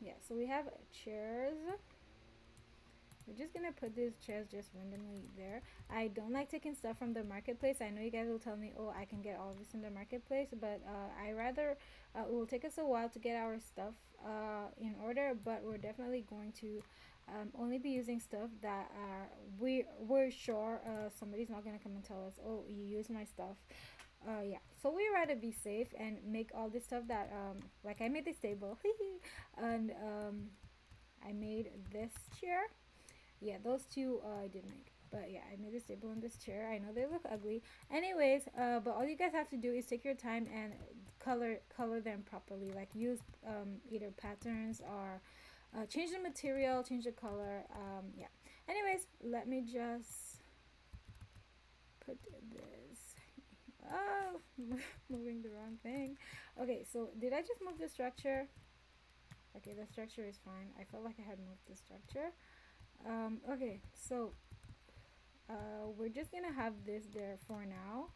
Yeah, so we have chairs. We're just gonna put these chairs just randomly there. I don't like taking stuff from the marketplace. I know you guys will tell me, oh, I can get all this in the marketplace, but I rather it will take us a while to get our stuff in order, but we're definitely going to only be using stuff that we're sure somebody's not gonna come and tell us, oh, you used my stuff. Yeah, so we rather be safe and make all this stuff that like I made this table and I made this chair. Yeah, those two I did make, but yeah, I made this table and this chair. I know they look ugly. Anyways, but all you guys have to do is take your time and color them properly, like use either patterns or change the material, change the color. Yeah, anyways, let me just put this. Oh, moving the wrong thing. Okay, so did I just move the structure? Okay, the structure is fine. I felt like I had moved the structure. Okay, so we're just gonna have this there for now,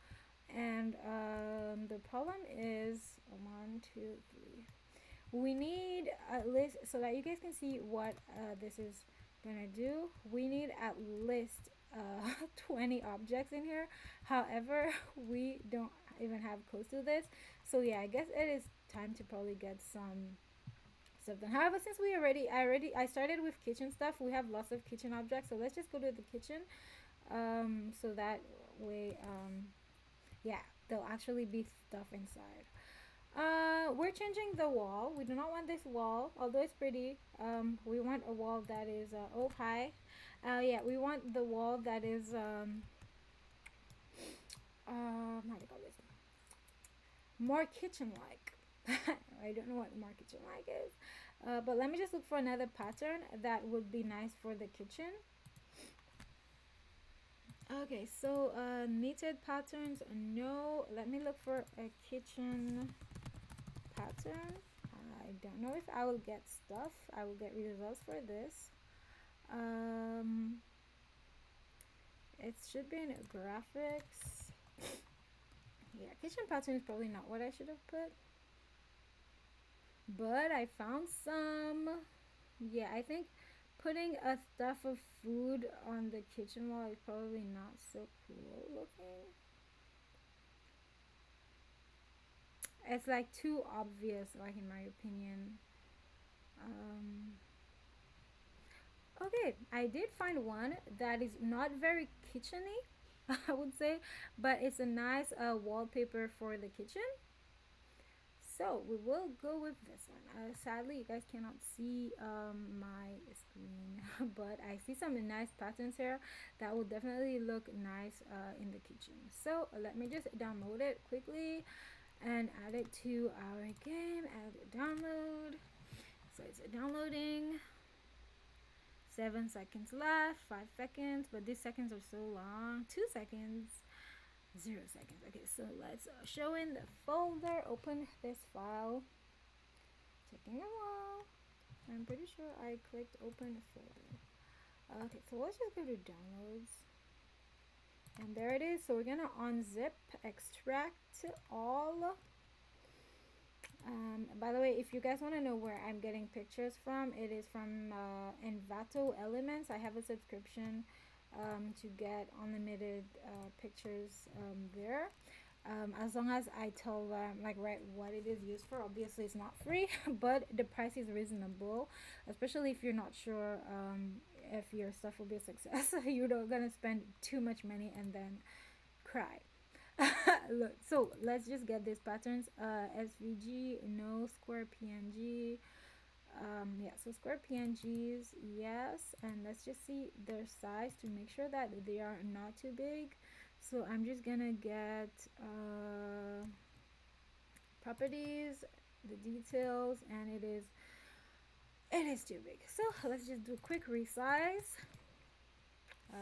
and the problem is 1, 2, 3. We need at least, so that you guys can see what this is gonna do, we need at least 20 objects in here. However, we don't even have close to this, so yeah, I guess it is time to probably get some stuff done. However, since I started with kitchen stuff, we have lots of kitchen objects, so let's just go to the kitchen, so that way yeah, there'll actually be stuff inside. We're changing the wall. We do not want this wall, although it's pretty. We want a wall that is oh, hi. Yeah, we want the wall that is how do you call this, more kitchen like. I don't know what more kitchen like is, but let me just look for another pattern that would be nice for the kitchen. Okay, so knitted patterns, no. Let me look for a kitchen pattern. I don't know if I will get stuff. I will get results for this. It should be in graphics. Yeah, kitchen pattern is probably not what I should have put, but I found some. Yeah, I think putting a stuff of food on the kitchen wall is probably not so cool looking. It's like too obvious, like in my opinion. Okay, I did find one that is not very kitcheny, I would say, but it's a nice wallpaper for the kitchen. So we will go with this one. Sadly, you guys cannot see my screen, but I see some nice patterns here that will definitely look nice in the kitchen. So let me just download it quickly and add it to our game. Add it, download. So it's downloading. 7 seconds left, 5 seconds, but these seconds are so long. 2 seconds, 0 seconds. Okay, so let's show in the folder. Open this file. Taking a while. I'm pretty sure I clicked open a folder. Okay, so let's just go to downloads. And there it is. So we're gonna unzip, extract all. By the way, if you guys want to know where I'm getting pictures from, it is from Envato Elements. I have a subscription to get unlimited pictures there. As long as I tell them like right what it is used for. Obviously it's not free, but the price is reasonable, especially if you're not sure if your stuff will be a success. You're not gonna spend too much money and then cry. Look, so let's just get these patterns. SVG, no. Square PNG, yeah, so square PNGs, yes. And let's just see their size to make sure that they are not too big. So I'm just gonna get properties, the details, and it is too big. So let's just do a quick resize.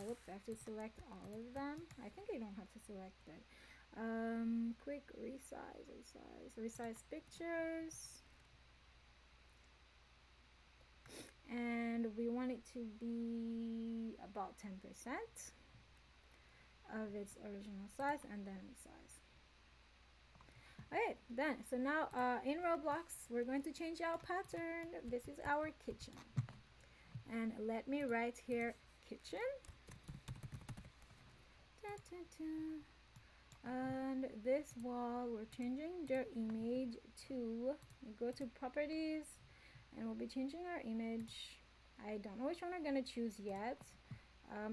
Whoops, I have to select all of them. I think I don't have to select that. Quick resize pictures, and we want it to be about 10% of its original size, and then resize. Okay, done. So now in Roblox, we're going to change our pattern. This is our kitchen, and let me write here kitchen. Da, da, da. And this wall, we're changing their image to, we go to properties, and we'll be changing our image. I don't know which one I'm gonna choose yet.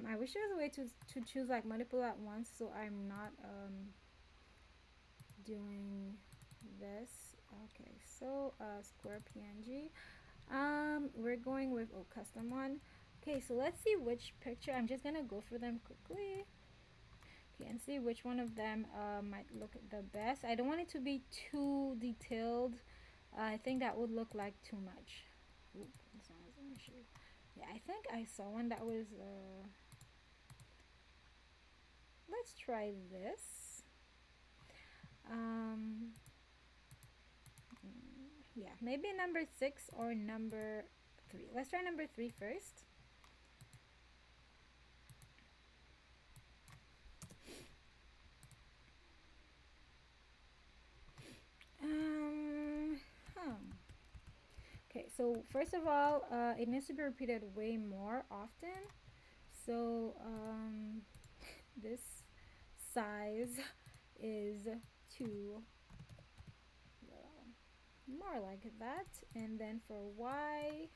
I wish there was a way to choose like multiple at once, so I'm not doing this. Okay, so square PNG. We're going with custom one. Okay, so let's see which picture. I'm just gonna go for them quickly. Okay, and see which one of them might look the best. I don't want it to be too detailed. I think that would look like too much. Ooh, this one is an issue. Yeah, I think I saw one that was let's try this. Yeah, maybe number 6 or number 3. Let's try number 3 first. Okay, so first of all, it needs to be repeated way more often. So this size is too more like that. And then for y,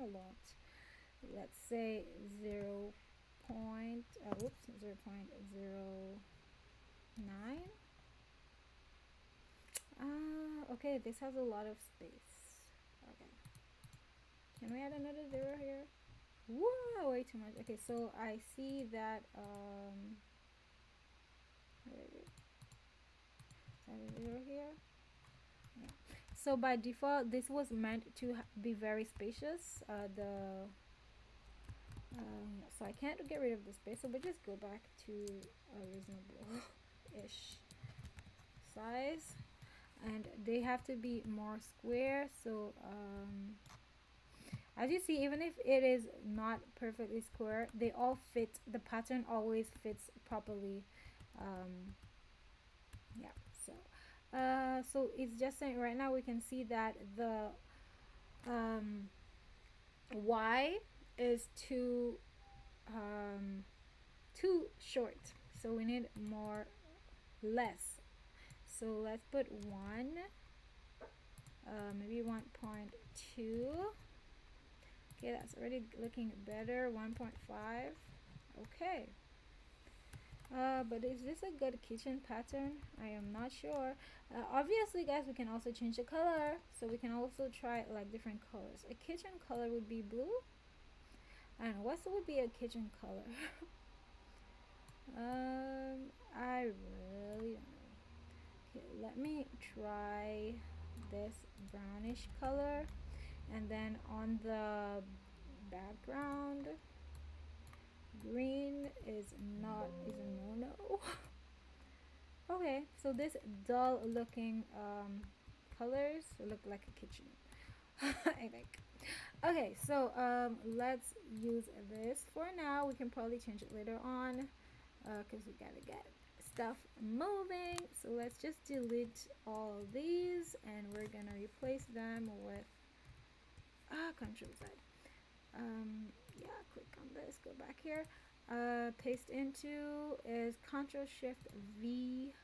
a lot. Let's say 0. 0.09. Okay, this has a lot of space. Okay, can we add another 0 here? Whoa, way too much. Okay, so I see that where is it? Is that a 0 here? Yeah. So by default, this was meant to be very spacious. So I can't get rid of the space, so we'll just go back to a reasonable-ish size. And they have to be more square. So as you see, even if it is not perfectly square, they all fit. The pattern always fits properly. Yeah. So it's just saying right now we can see that the y is too short, so we need less. So let's put 1, maybe 1.2. Okay, that's already looking better. 1.5. Okay. But is this a good kitchen pattern? I am not sure. Obviously, guys, we can also change the color, so we can also try like different colors. A kitchen color would be blue. I don't know, what would be a kitchen color? I really don't know. Okay, let me try this brownish color, and then on the background, green is a no-no. Okay, so this dull looking colors look like a kitchen. I think. Okay, so let's use this for now. We can probably change it later on because we gotta get stuff moving. So let's just delete all these, and we're gonna replace them with Control Z. Yeah, click on this, go back here. Paste into is Control Shift V,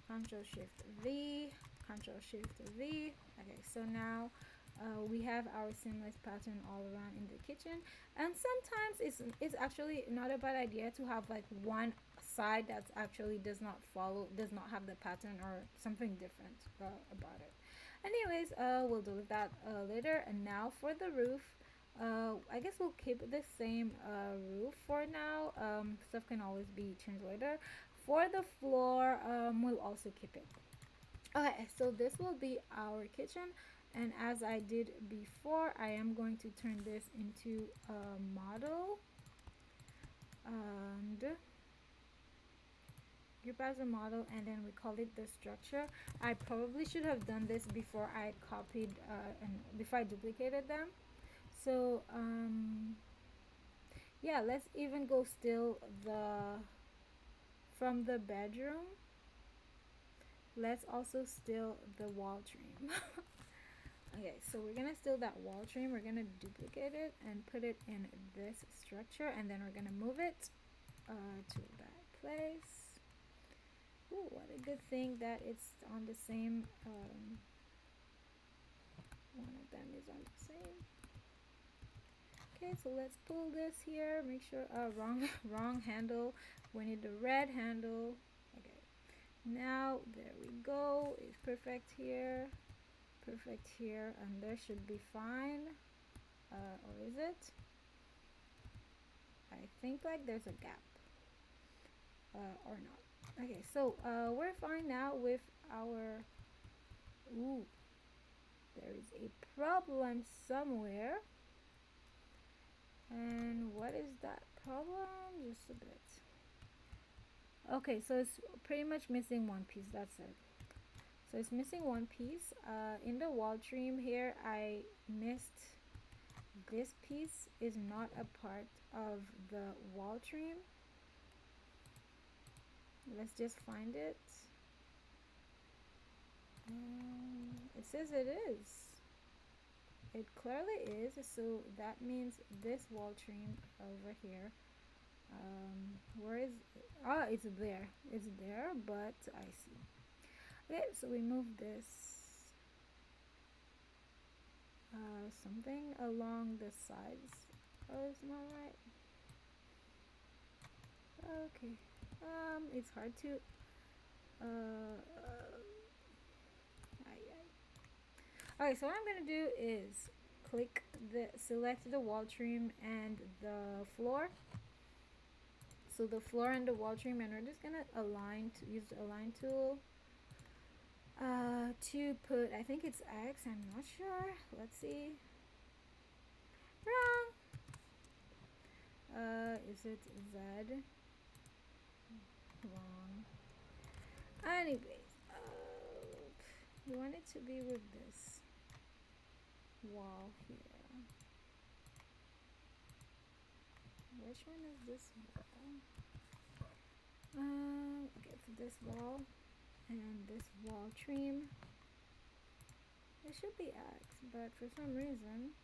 Control Shift V, Control Shift V. Okay, so now We have our seamless pattern all around in the kitchen, and sometimes it's actually not a bad idea to have like one side that's actually does not have the pattern or something different about it. Anyways, we'll do that later. And now for the roof, I guess we'll keep the same roof for now. Stuff can always be changed later. For the floor, we'll also keep it. Okay, so this will be our kitchen, and as I did before, I am going to turn this into a model and group as a model, and then we call it the structure. I probably should have done this before I copied and before I duplicated them. So yeah, let's even go still the from the bedroom. Let's also steal the wall trim. Okay, so we're gonna steal that wall trim, we're gonna duplicate it and put it in this structure, and then we're gonna move it to that place. Ooh, what a good thing that it's on the same one of them is on the same. Okay, so let's pull this here, make sure wrong handle, we need the red handle. Okay, now there we go, it's perfect here, and there should be fine. Or is it? I think like there's a gap or not. Okay, so we're fine now with our ooh, there is a problem somewhere, and what is that problem? Just a bit. Okay, so it's pretty much missing one piece, that's it. So it's missing one piece. In the wall trim here, I missed this piece is not a part of the wall trim. Let's just find it. It says it is. It clearly is. So that means this wall trim over here. Where is it? Ah, it's there. It's there, but I see. Okay, so we move this something along the sides. Oh, it's not right. Okay. It's hard to okay, so what I'm gonna do is select the wall trim and the floor. So the floor and the wall trim, and we're just gonna use the align tool to put, I think it's X, I'm not sure. Let's see. Wrong. Is it Z? Wrong. Anyways, we want it to be with this wall here. Which one is this wall? Okay, for this wall and this wall trim, it should be X, but for some reason,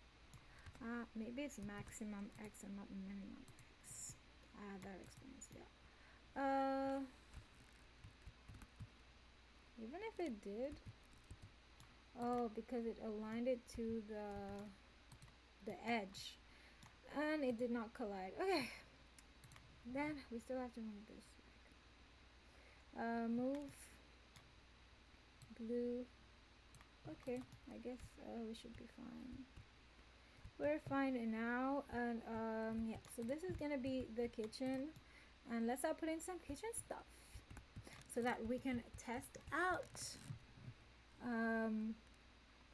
maybe it's maximum X and not minimum X. That explains, yeah. Even if it did, oh, because it aligned it to the edge, and it did not collide. Okay, then we still have to move this. Move blue. Okay, I guess we should be fine. We're fine now, and yeah. So this is gonna be the kitchen, and let's put in some kitchen stuff so that we can test out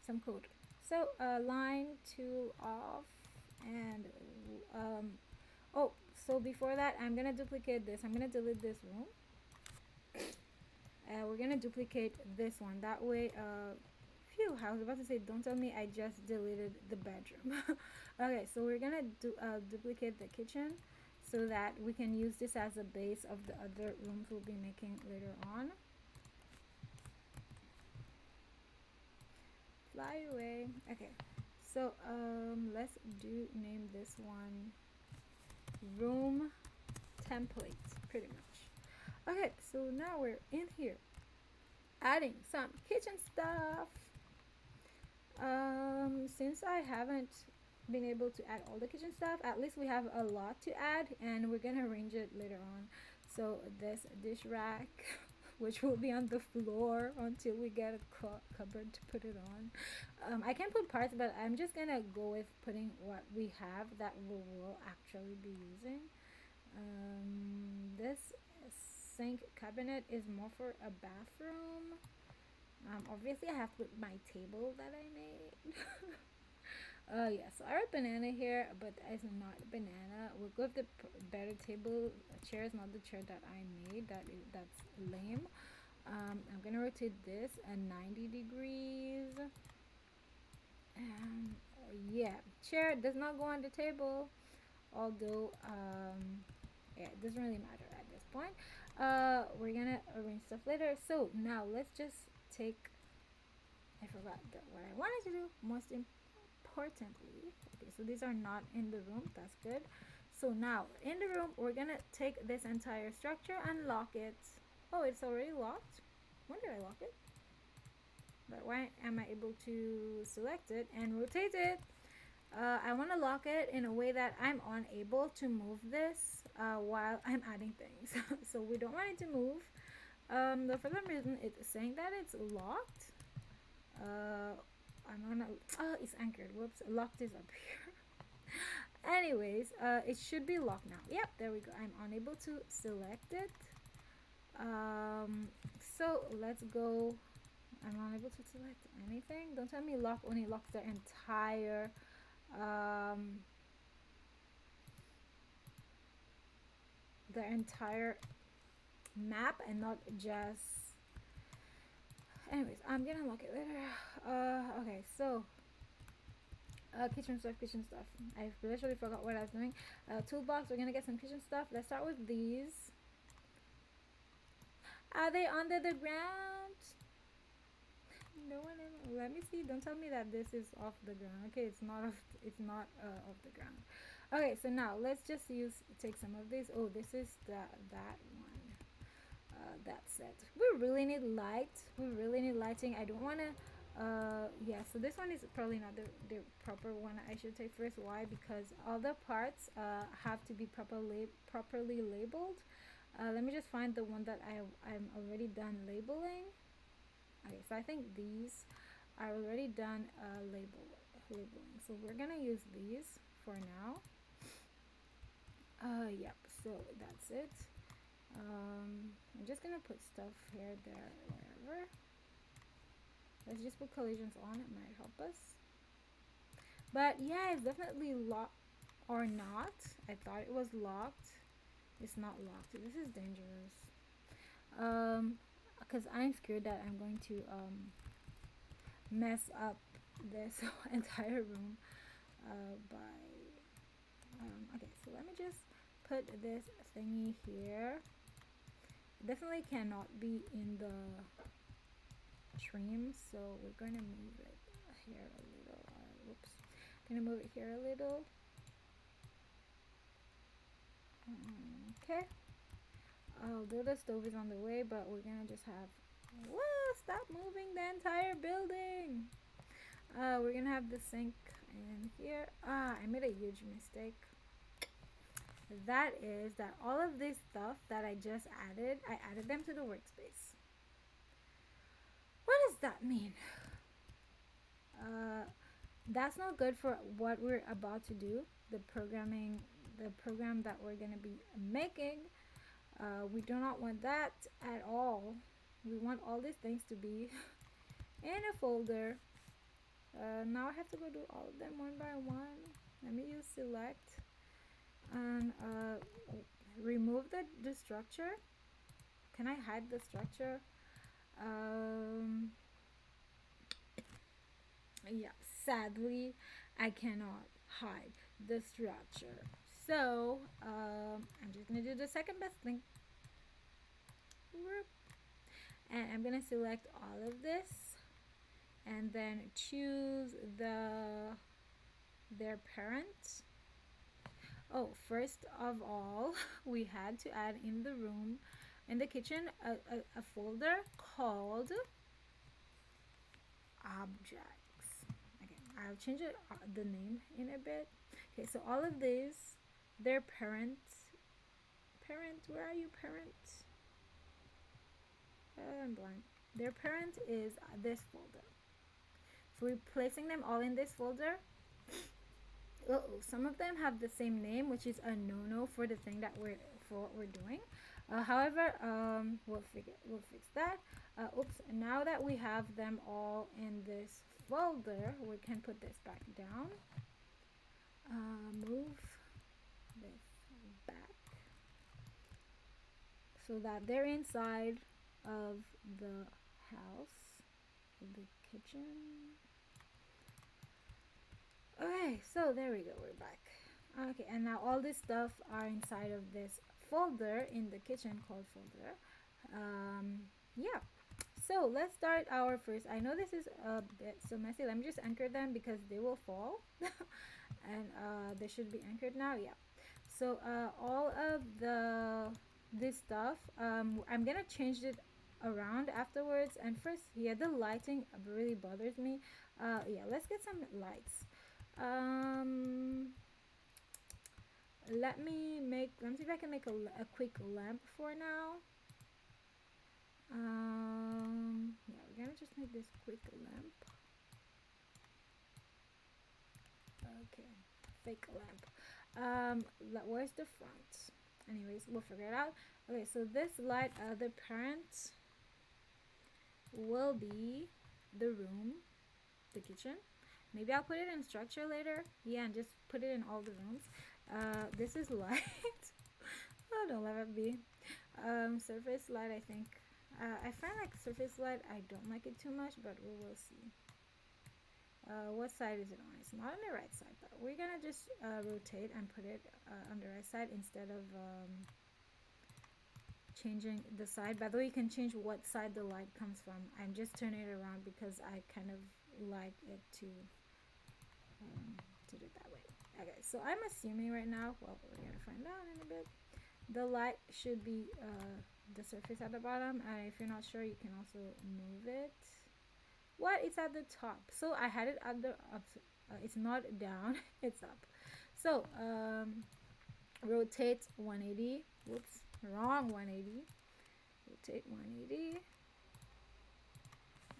some code. So line tool off, and oh, so before that, I'm gonna duplicate this. I'm gonna delete this room. We're gonna duplicate this one. That way, phew, I was about to say, don't tell me I just deleted the bedroom. Okay, so we're gonna duplicate the kitchen so that we can use this as a base of the other rooms we'll be making later on. Fly away. Okay, so let's name this one room template, pretty much. Okay, so now we're in here adding some kitchen stuff. Since I haven't been able to add all the kitchen stuff, at least we have a lot to add, and we're gonna arrange it later on. So this dish rack, which will be on the floor until we get a cupboard to put it on. I can put parts, but I'm just gonna go with putting what we have that we will actually be using. This sink cabinet is more for a bathroom. Obviously I have to put my table that I made. Yeah, so I wrote banana here, but it's not banana. We'll go with the better table. Chair is not the chair that I made. That's lame. I'm gonna rotate this at 90 degrees. Yeah, chair does not go on the table, although yeah, it doesn't really matter at this point. We're gonna arrange stuff later. So now let's just take, I forgot what I wanted to do most importantly. Okay, so these are not in the room, that's good. So now in the room we're gonna take this entire structure and lock it. Oh, it's already locked. When did I lock it? But why am I able to select it and rotate it? I want to lock it in a way that I'm unable to move this while I'm adding things. So we don't want it to move. But for some reason it's saying that it's locked. I'm gonna, oh, it's anchored. Whoops, locked is up here. Anyways, it should be locked now. Yep, there we go. I'm unable to select it. So let's go. I'm unable to select anything. Don't tell me lock only locks the entire map and not just, anyways, I'm gonna lock it later. Okay, so kitchen stuff. I literally forgot what I was doing. Toolbox, we're gonna get some kitchen stuff. Let's start with these. Are they under the ground? No one ever, let me see. Don't tell me that this is off the ground. Okay, it's not off the ground. Okay, so now let's just take some of these. Oh, this is that one. That's it. We really need light. We really need lighting. I don't want to yeah, so this one is probably not the proper one I should take first. Why? Because all the parts have to be properly labeled. Let me just find the one that I'm already done labeling. Okay, so I think these are already done labeling. So we're gonna use these for now. Yep, so that's it. I'm just gonna put stuff here, there, wherever. Let's just put collisions on, it might help us. But yeah, it's definitely locked or not. I thought it was locked. It's not locked. This is dangerous. Because I'm scared that I'm going to mess up this entire room by okay, so let me just put this thingy here. It definitely cannot be in the trim, so we're going to move it here a little. Whoops, gonna move it here a little. Okay, although the stove is on the way, but we're gonna just have, whoa, stop moving the entire building. We're gonna have the sink in here. I made a huge mistake. That is that all of this stuff that I just added, I added them to the workspace. What does that mean? That's not good for what we're about to do, the program that we're gonna be making. We do not want that at all. We want all these things to be in a folder. Now I have to go do all of them one by one. Let me use select and remove the structure. Can I hide the structure? Yeah, sadly I cannot hide the structure. So I'm just gonna do the second best thing, and I'm gonna select all of this and then choose their parent. Oh, first of all, we had to add in the room, in the kitchen, a folder called objects. I'll change it, the name in a bit. Okay, so all of these, their parent, where are you, parent? I'm blind. Their parent is this folder. So we're placing them all in this folder. Some of them have the same name, which is a no-no for the thing that for what we're doing. However, we'll fix that. Oops! Now that we have them all in this folder, we can put this back down. Move this back so that they're inside of the house, the kitchen. Okay, so there we go, we're back. Okay, and now all this stuff are inside of this folder in the kitchen called folder. Yeah, so let's start our first. I know this is a bit so messy. Let me just anchor them because they will fall. And they should be anchored now. Yeah, so all of this stuff, I'm gonna change it around afterwards. And first, yeah, the lighting really bothers me. Yeah, let's get some lights. Let me see if I can make a quick lamp for now. Yeah, we're gonna just make this quick lamp. Okay, fake lamp. Where's the front? Anyways, we'll figure it out. Okay, so this light, the parent will be the room, the kitchen. Maybe I'll put it in structure later. Yeah, and just put it in all the rooms. This is light. Oh, don't let it be. Surface light, I think. I find like surface light, I don't like it too much, but we will see. What side is it on? It's not on the right side, but we're gonna just rotate and put it on the right side instead of changing the side. By the way, you can change what side the light comes from. I'm just turning it around because I kind of like it to do it that way. Okay, so I'm assuming right now, well, we're gonna find out in a bit, the light should be the surface at the bottom, and if you're not sure, you can also move it. What? It's at the top. So I had it at the up. It's not down. It's up. So rotate 180. Whoops, wrong 180. Rotate 180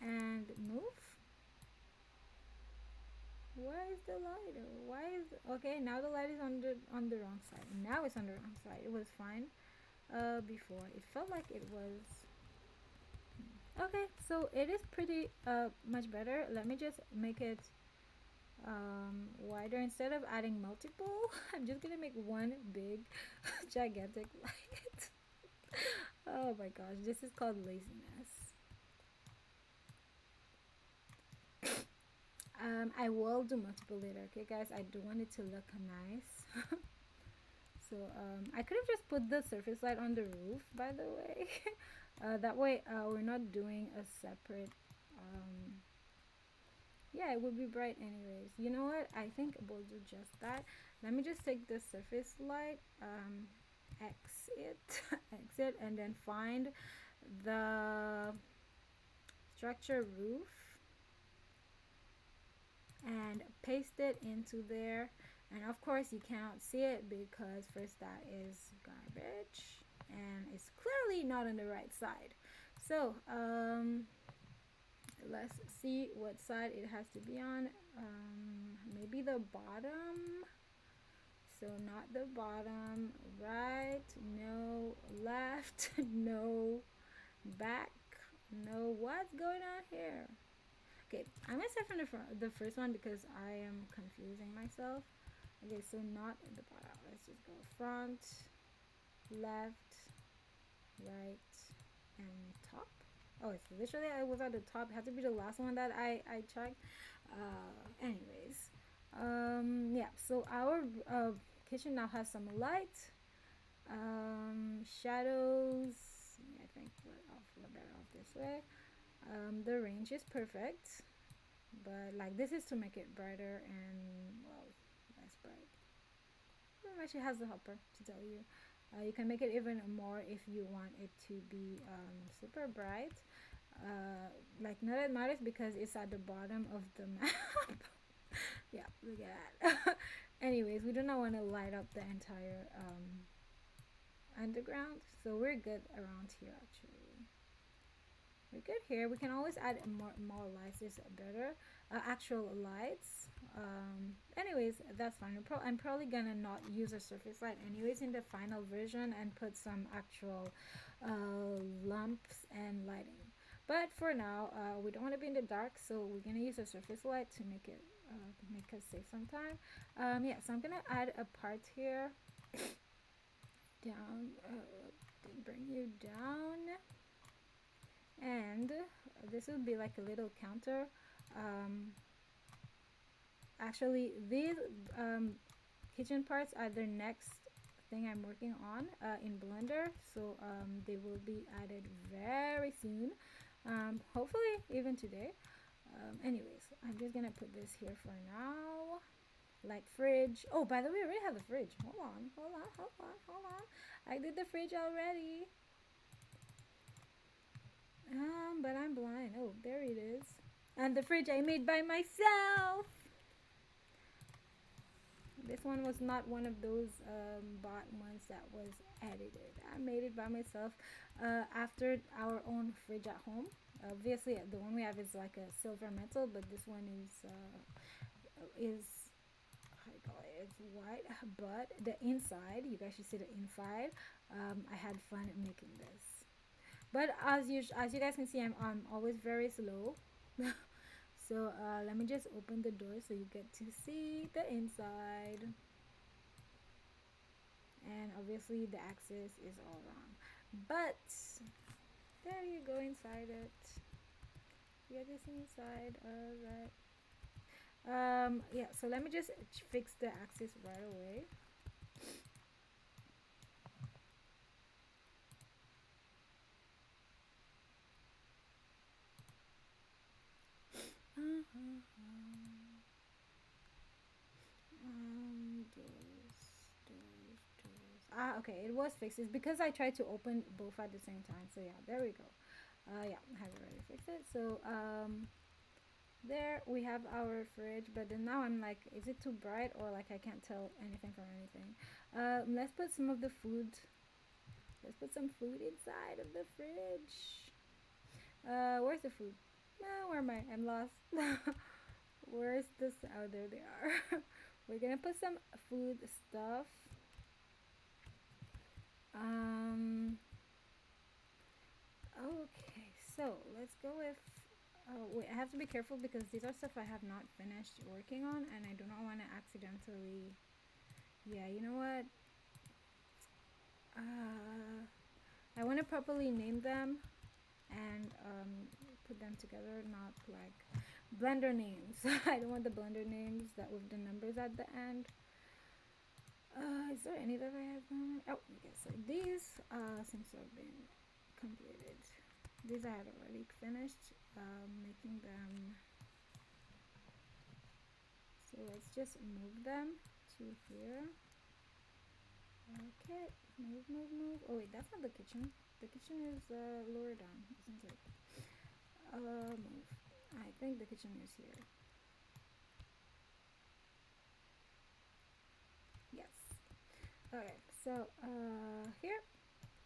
and move. Where is the light? Why is okay? Now the light is on the wrong side. Now it's on the wrong side. It was fine before. It felt like it was. Okay, so it is pretty much better. Let me just make it wider. Instead of adding multiple, I'm just gonna make one big gigantic light. Oh my gosh, this is called laziness. I will do multiple later, okay guys? I do want it to look nice. So I could have just put the surface light on the roof, by the way. That way we're not doing a separate yeah, it would be bright anyways. You know what, I think we'll do just that. Let me just take the surface light, exit, and then find the structure roof and paste it into there. And of course you cannot see it because first that is garbage and it's clearly not on the right side. So let's see what side it has to be on. Maybe the bottom. So not the bottom. Right, no. Left, no. Back, no. What's going on here? Okay, I'm gonna start from the first one because I am confusing myself. Okay, so not at the bottom. Let's just go front, left, right, and top. Oh, it's literally I was at the top. It had to be the last one that I checked. Anyways, yeah. So our kitchen now has some light, shadows. I think we're better off this way. The range is perfect, but like this is to make it brighter and well less bright. Actually has the helper to tell you. You can make it even more if you want it to be super bright. Like not it matters because it's at the bottom of the map. Yeah, look at that. Anyways, we do not want to light up the entire underground, so we're good around here actually. We're good here. We can always add more lights. Is better. Actual lights. Anyways, that's fine. I'm probably gonna not use a surface light anyways in the final version and put some actual lamps and lighting. But for now, we don't want to be in the dark, so we're gonna use a surface light to make it make us save some time. Yeah, so I'm gonna add a part here down. Bring you down, and this would be like a little counter. Um, Actually, these kitchen parts are the next thing I'm working on in Blender, so they will be added very soon. Hopefully even today. Anyways, I'm just gonna put this here for now. Like fridge. Oh, by the way, I already have the fridge. Hold on, hold on, hold on, hold on. I did the fridge already. But I'm blind. Oh, there it is. And the fridge I made by myself. This one was not one of those bought ones that was edited. I made it by myself after our own fridge at home. Obviously, the one we have is like a silver metal, but this one is how do you call it? It's white, but the inside, you guys should see the inside. I had fun making this. But as you guys can see, I'm always very slow. So let me just open the door so you get to see the inside. And obviously the axis is all wrong. But there you go inside it. You get this inside. Alright. Yeah, so let me just fix the axis right away. Okay, it was fixed. It's because I tried to open both at the same time. So yeah, there we go. Yeah, I have already fixed it. So there we have our fridge, but then now I'm like, is it too bright or like I can't tell anything from anything? Let's put some of the food. Let's put some food inside of the fridge. Where's the food? Where am I? I'm lost. Where's this? Oh, there they are. We're gonna put some food stuff. Okay, so let's go with. Oh wait, I have to be careful because these are stuff I have not finished working on, and I do not want to accidentally. Yeah, you know what? I want to properly name them and put them together, not like blender names. I don't want the blender names that with the numbers at the end. Is there any that I have done? Oh, okay, so these seems to have been completed. These I had already finished making them. So let's just move them to here. Okay, move, move, move. Oh wait, that's not the kitchen. The kitchen is lower down, isn't it? Move. I think the kitchen is here. Yes. Alright, so here,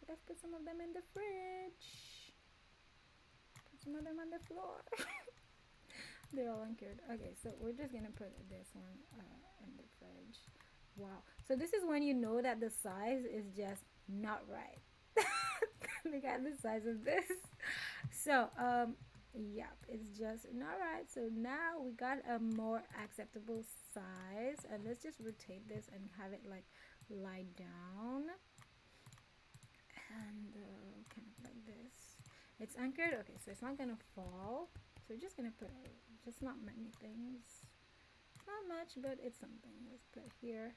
let's put some of them in the fridge. Put some of them on the floor. They're all uncured. Okay, so we're just gonna put this one in the fridge. Wow. So this is when you know that the size is just not right. Look at the size of this. So yep, it's just not right. So now we got a more acceptable size, and let's just rotate this and have it like lie down and kind of like this. It's anchored. Okay, so it's not gonna fall. So we're just gonna put just not many things. Not much, but it's something. Let's put here.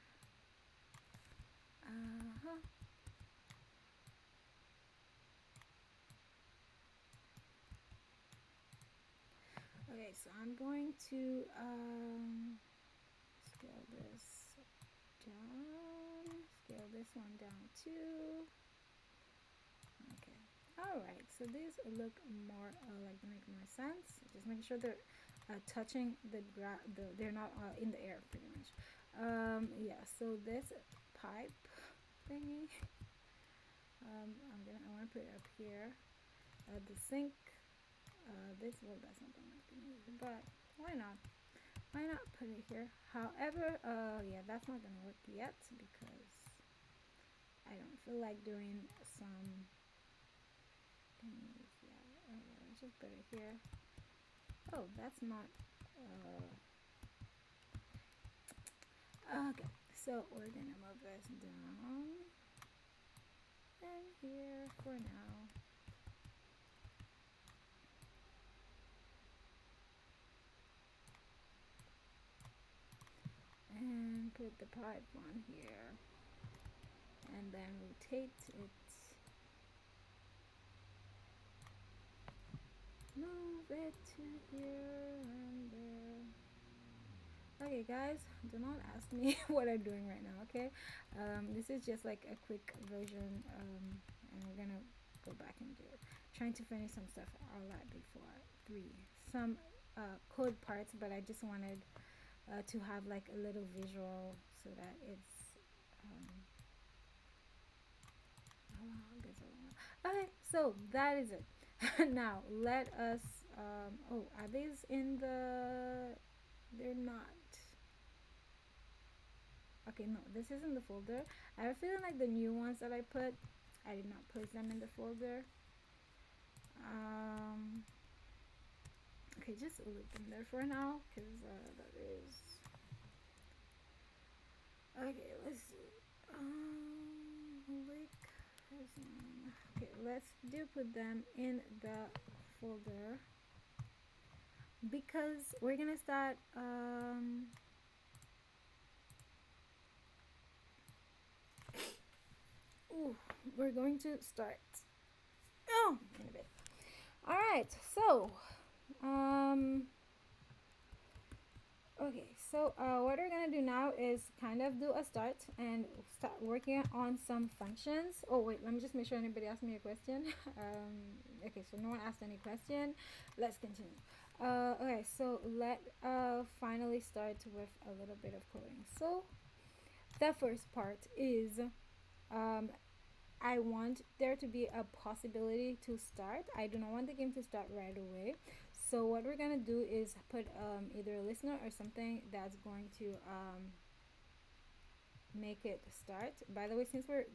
Okay, so I'm going to scale this down. Scale this one down too. Okay. All right. So these look more like they make more sense. Just making sure they're touching they're not in the air pretty much. Yeah, so this pipe thingy, I want to put it up here. The sink, well, that's not gonna be needed, but why not? Why not put it here? However, yeah, that's not gonna work yet because I don't feel like doing some thingies. Yeah, let's just put it here. Oh, that's not. Okay, so we're gonna move this down and here for now. And put the pipe on here and then rotate it. Move it to here and there. Okay guys, do not ask me what I'm doing right now, okay? This is just like a quick version, and we're gonna go back and do it. Trying to finish some stuff a lot before 3. Some code parts, but I just wanted to have like a little visual so that it's okay, so that is it. Now let us oh, are these in the, they're not. Okay, no, this isn't the folder. I have a feeling like the new ones that I put, I did not put them in the folder. Okay, just leave them there for now because that is okay. Let's see. Okay, let's do put them in the folder because we're gonna start ooh, we're going to start in a bit. All right, so okay, so what we're gonna do now is kind of do a start and start working on some functions. Oh wait, let me just make sure anybody asked me a question. Okay, so no one asked any question. Let's continue. Okay, so let finally start with a little bit of coding. So the first part is I want there to be a possibility to start. I do not want the game to start right away. So what we're gonna do is put either a listener or something that's going to make it start. By the way, since we're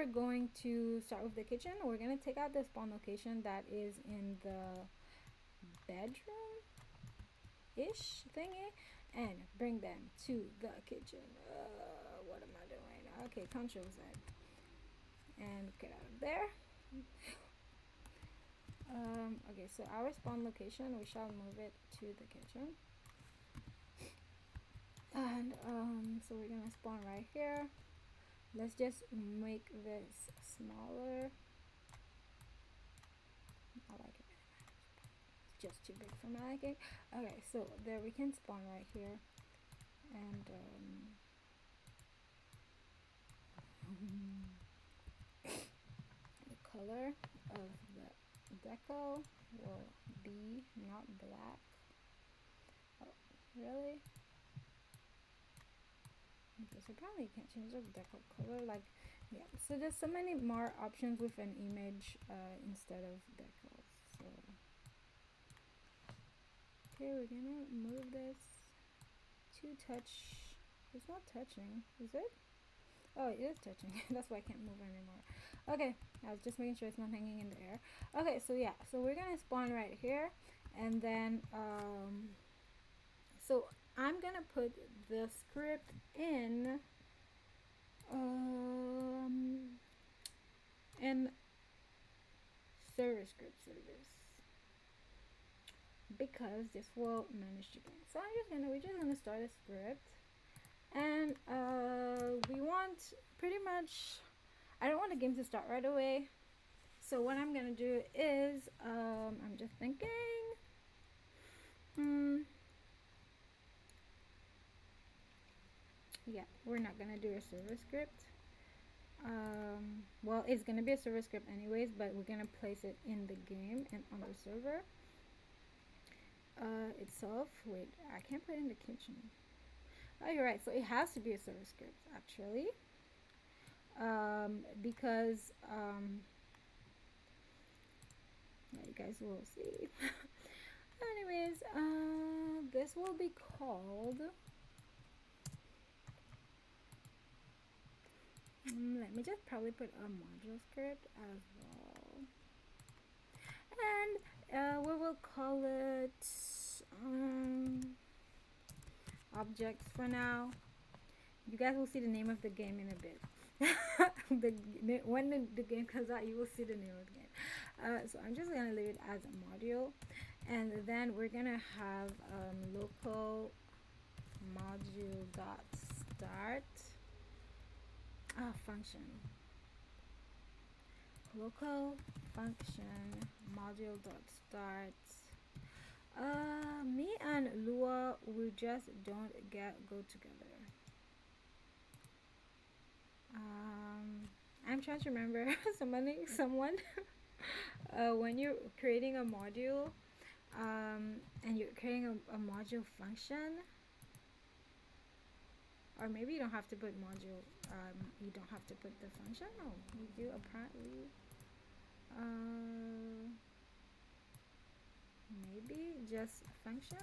going to start with the kitchen, we're gonna take out the spawn location that is in the bedroom ish thingy and bring them to the kitchen. What am I doing? Okay, Control Z and get out of there. Okay, so our spawn location, we shall move it to the kitchen. And so we're gonna spawn right here. Let's just make this smaller. I like it. It's just too big for my liking. Okay, so there we can spawn right here. And the color of the deco will be not black. Oh, really? Okay, so apparently you can't change the deco color. Like, yeah. So there's so many more options with an image instead of deco. So okay, we're gonna move this to touch. It's not touching, is it? Oh, it is touching. That's why I can't move anymore. Okay, I was just making sure it's not hanging in the air. Okay, so yeah, so we're gonna spawn right here, and then so I'm gonna put the script in server script service because this will manage the game. So we're just gonna start a script, and we want pretty much, I don't want the game to start right away. So what I'm gonna do is I'm just thinking yeah, we're not gonna do a server script. Well, it's gonna be a server script anyways, but we're gonna place it in the game and on the server. itself. Wait, I can't put it in the kitchen. Oh, you're right. So it has to be a server script actually, because yeah, you guys will see. Anyways, this will be called. Let me just probably put a module script as well, and we will call it objects for now. You guys will see the name of the game in a bit. When the game comes out, you will see the name of the game. So I'm just gonna leave it as a module, and then we're gonna have local module dot start function. Local function module dot start. Me and Lua, we just don't go together. I'm trying to remember someone. When you're creating a module, and you're creating a module function, or maybe you don't have to put module. You don't have to put the function. No, you do apparently. Maybe just function.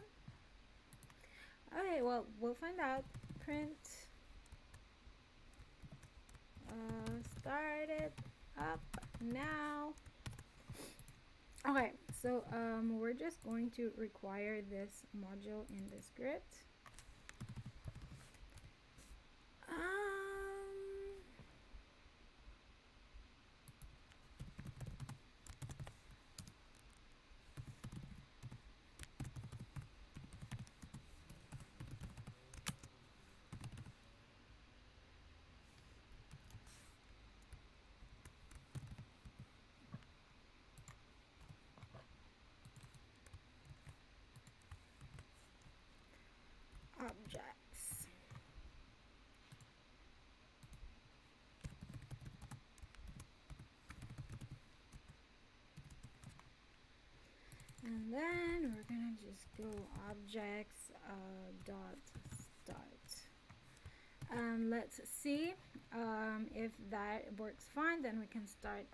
Okay, well, we'll find out. Print. Start it up now. Okay, so we're just going to require this module in the script. Objects. And then we're gonna just go objects dot start. Let's see if that works fine. Then we can start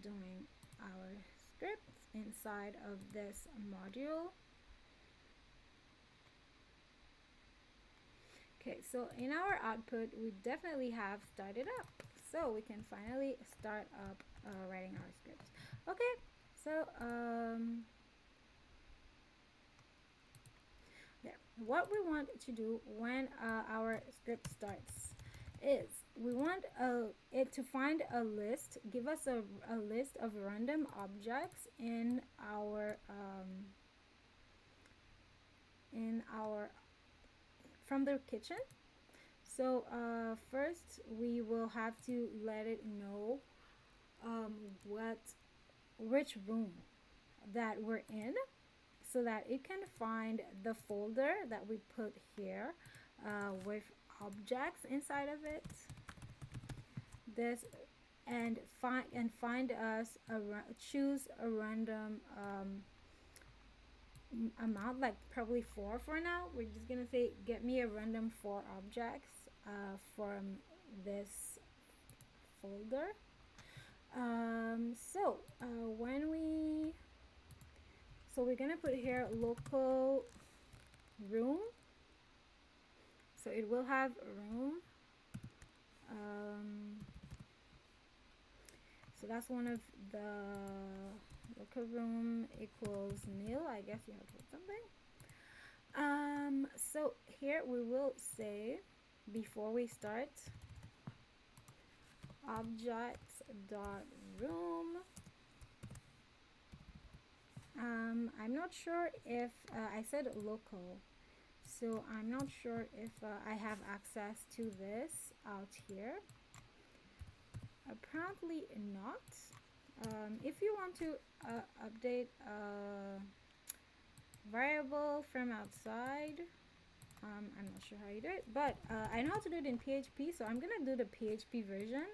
doing our scripts inside of this module. Okay, so in our output, we definitely have started up. So we can finally start up writing our scripts. Okay, so there. What we want to do when our script starts is we want it to find a list, give us a list of random objects in our from the kitchen. So first we will have to let it know which room that we're in, so that it can find the folder that we put here with objects inside of it. This and find us choose a random amount, like probably 4 for now. We're just gonna say get me a random 4 objects from this folder. So we're gonna put here local room, so it will have room. So that's one of the local room equals nil. I guess you have to put something. So here we will say, before we start, objects dot room. I'm not sure if I said local, so I'm not sure if I have access to this out here. Apparently not. If you want to update a variable from outside, I'm not sure how you do it, but I know how to do it in PHP, so I'm gonna do the PHP version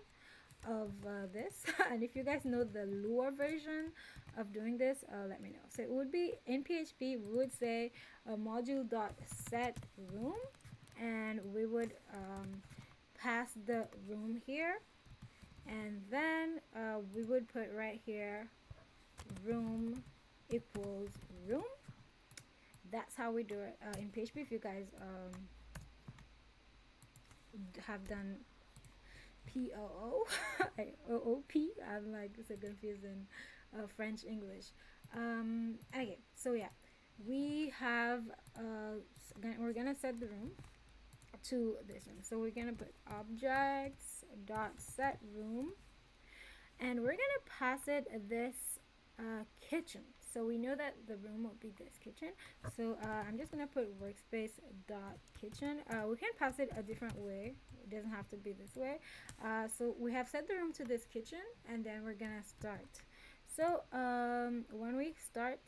of this. And if you guys know the Lua version of doing this, let me know. So it would be in PHP, we would say module dot set room, and we would pass the room here, and then we would put right here room equals room. That's how we do it in PHP. If you guys have done POO, OOP, I'm like so confused in French English. Okay, so yeah, we have we're gonna set the room to this room. So we're gonna put objects dot set room, and we're gonna pass it this kitchen. So we know that the room will be this kitchen. So I'm just gonna put workspace dot kitchen. We can pass it a different way. It doesn't have to be this way. So we have set the room to this kitchen, and then we're gonna start. So when we start,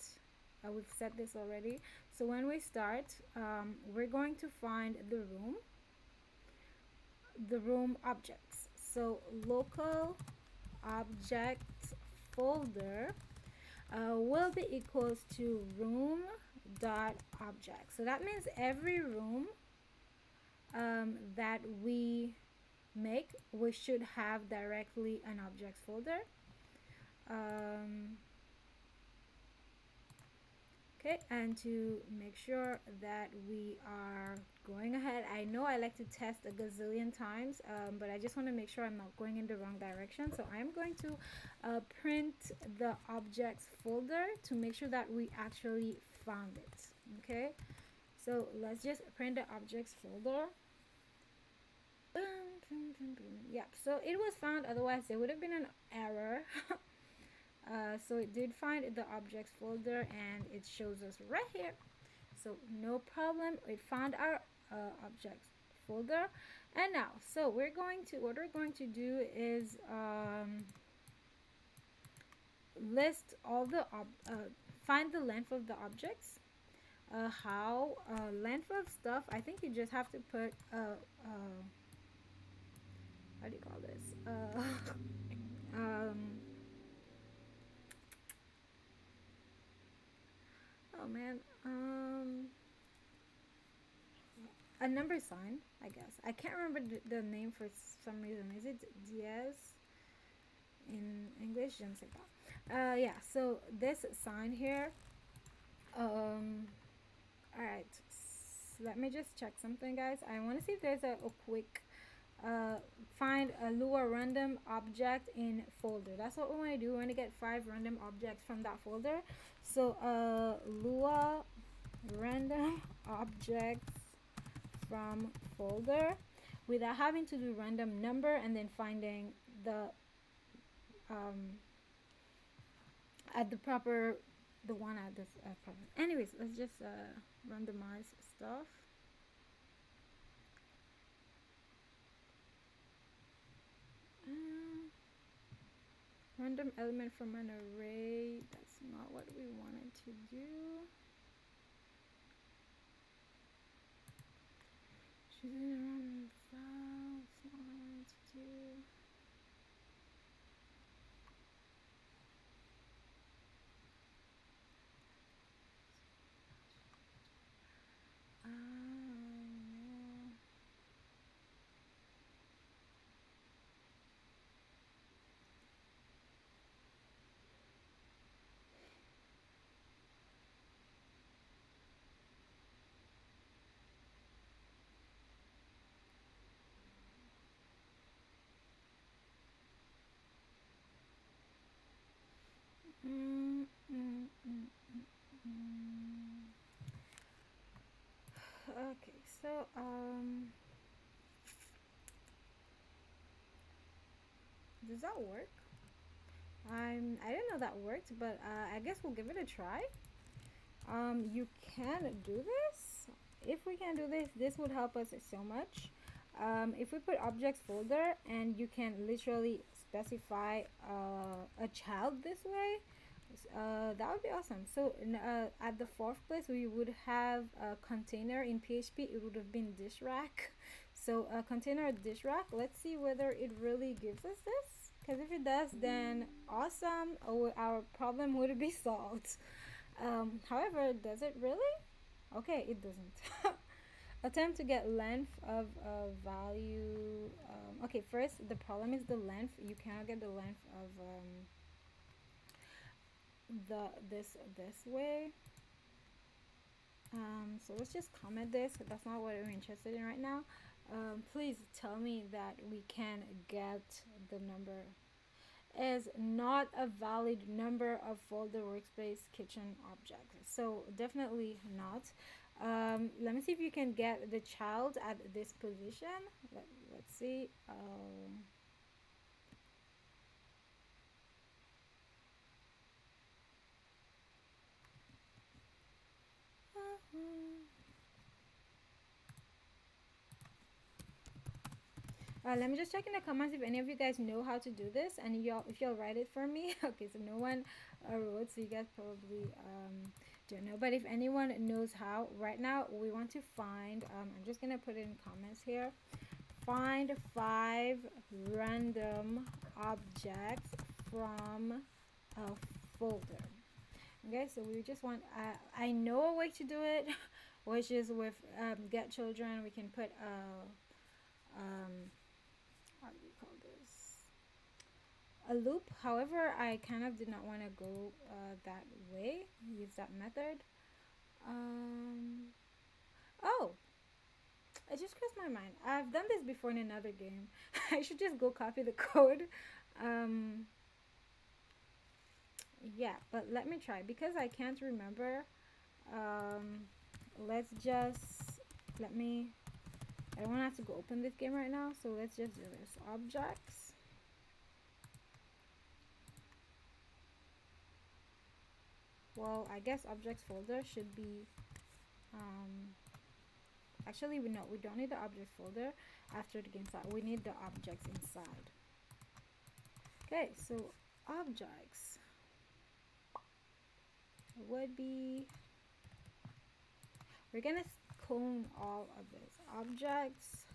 we've set this already. So when we start, we're going to find the room objects. So local object folder will be equals to room dot object. So that means every room that we make, we should have directly an objects folder. Okay, and to make sure that we are going ahead, I know I like to test a gazillion times, but I just want to make sure I'm not going in the wrong direction. So I'm going to print the objects folder to make sure that we actually found it. Okay, so let's just print the objects folder. Yep, so it was found, otherwise there would have been an error. So it did find the objects folder, and it shows us right here. So no problem, it found our objects folder. And now, so what we're going to do is list all the find the length of the objects. How length of stuff, I think you just have to put how do you call this, oh man, a number sign, I guess. I can't remember the name for some reason. Is it dièse in English? Je ne sais pas. Yeah, so this sign here. Alright, let me just check something, guys. I want to see if there's a quick find a Lua random object in folder. That's what we want to do. We want to get 5 random objects from that folder. So Lua random objects from folder, without having to do random number and then finding the at the proper the one at this proper. Anyways, let's just randomize stuff. Random element from an array. That's not what we wanted to do. Choosing a random file. That's not what I wanted to do. Okay, so does that work? I didn't know that worked, but I guess we'll give it a try. You can do this. If we can do this, this would help us so much. If we put objects folder, and you can literally specify a child this way, that would be awesome. So at the 4th place, we would have a container. In PHP it would have been dish rack. So a container dish rack, let's see whether it really gives us this. Because if it does, then awesome. Oh, our problem would be solved. However, does it really? Okay, it doesn't. Attempt to get length of a value. Okay, first the problem is the length. You cannot get the length of this way. So let's just comment this. That's not what we're interested in right now. Please tell me that we can get the number is not a valid number of folder workspace kitchen objects. So definitely not. Let me see if you can get the child at this position. Let's see. Let me just check in the comments if any of you guys know how to do this, and if y'all write it for me. Okay, so no one wrote, so you guys probably don't know. But if anyone knows how, right now we want to find. I'm just gonna put it in comments here. Find 5 random objects from a folder. Okay, so we just want. I know a way to do it, which is with get children. We can put how do we call this, a loop. However, I kind of did not want to go that way, use that method. Oh, it just crossed my mind. I've done this before in another game. I should just go copy the code. um, yeah, but let me try because I can't remember. um, let's just let me I don't want to have to go open this game right now, so let's just do this. Objects. Well, I guess objects folder should be, actually we don't need the objects folder after the game start. We need the objects inside. Okay, so objects would be, we're gonna clone all of this. Objects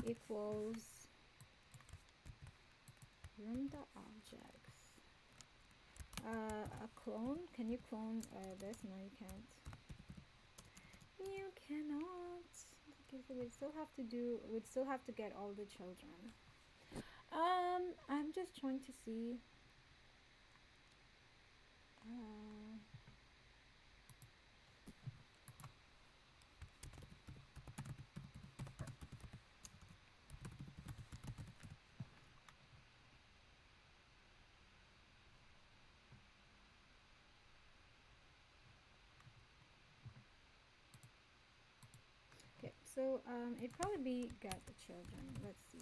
equals room.objects. A clone. Can you clone this? No, you can't. You cannot. Okay, so we'd still have to get all the children. I'm just trying to see. Okay, so it'd probably be get the children. Let's see.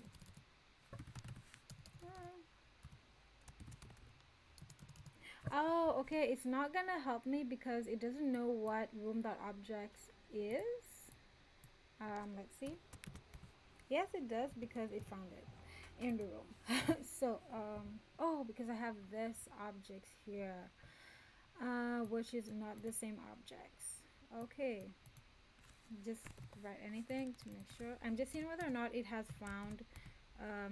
Oh, okay. It's not gonna help me because it doesn't know what room.objects is. Let's see. Yes, it does because it found it in the room. So, oh, because I have this objects here, which is not the same objects. Okay. Just write anything to make sure. I'm just seeing whether or not it has found,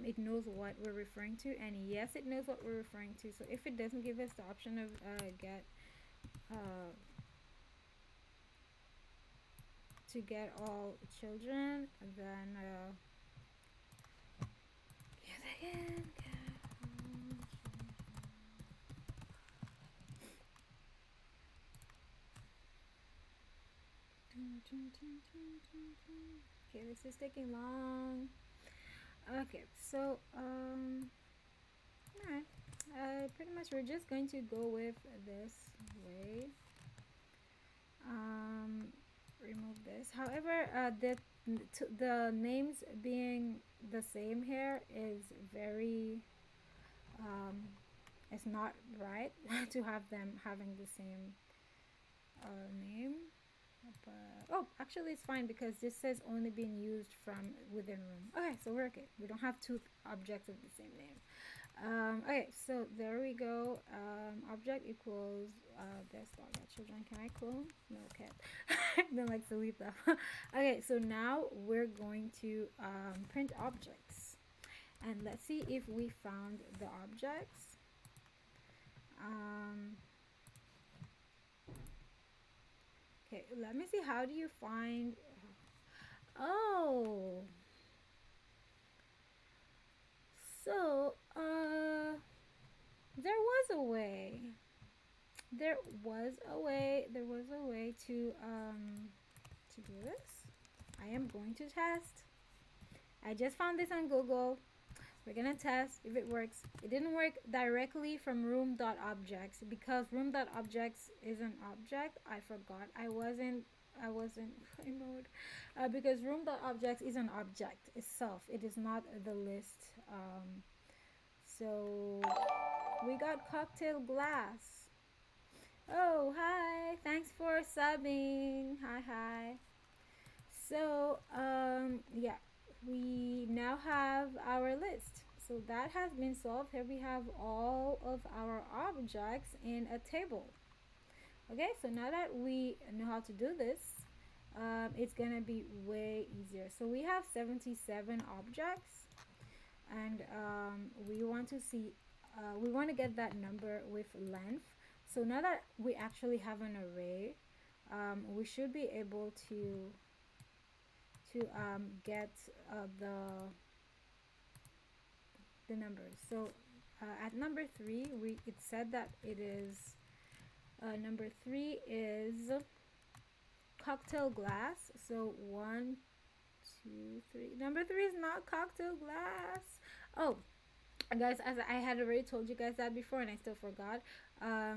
it knows what we're referring to, and yes, it knows what we're referring to. So if it doesn't give us the option of get to get all children, then yes, again. Okay, this is taking long. Okay, so alright, pretty much we're just going to go with this way. Remove this. However, the names being the same here is very it's not right to have them having the same name. But oh, actually it's fine because this says only being used from within room. Okay, so we're okay. We don't have 2 objects of the same name. Okay, so there we go. Object equals this dog got children. Can I clone? No, can't. Don't like to leave that. Okay, so now we're going to print objects. and let's see if we found the objects. Okay, let me see. How do you find? Oh, so there was a way. There was a way. There was a way to do this. I am going to test. I just found this on Google. We're gonna test if it works. It didn't work directly from room.objects because room.objects is an object. I forgot. I wasn't in mode. Because room.objects is an object itself. It is not the list. So we got cocktail glass. Oh, hi. Thanks for subbing. Hi, hi. So, yeah, we now have our list. So that has been solved. Here we have all of our objects in a table. Okay, so now that we know how to do this, it's gonna be way easier. So we have 77 objects, and we want to see, we want to get that number with length. So now that we actually have an array, we should be able to get the numbers. So at number 3, it said that it is number 3 is cocktail glass. So 1, 2, 3. Number 3 is not cocktail glass. Oh, guys, as I had already told you guys that before and I still forgot,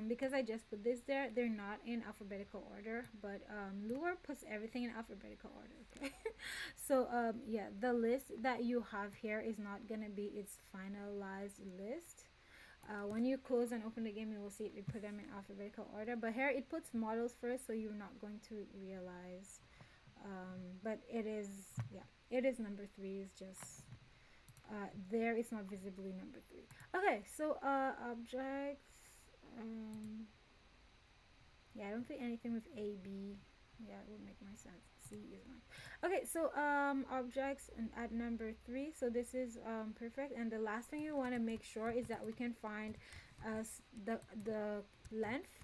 because I just put this there, they're not in alphabetical order, but Lure puts everything in alphabetical order. Okay. So yeah, the list that you have here is not gonna be its finalized list. When you close and open the game, you will see it put them in alphabetical order, but here it puts models first, so you're not going to realize, but it is, yeah, it is number 3 is just there, it's not visibly number 3. Okay, so objects, yeah, I don't think anything with A, B, yeah, it would make more sense. C is mine. Okay, so objects at number 3, so this is perfect, and the last thing you want to make sure is that we can find the length.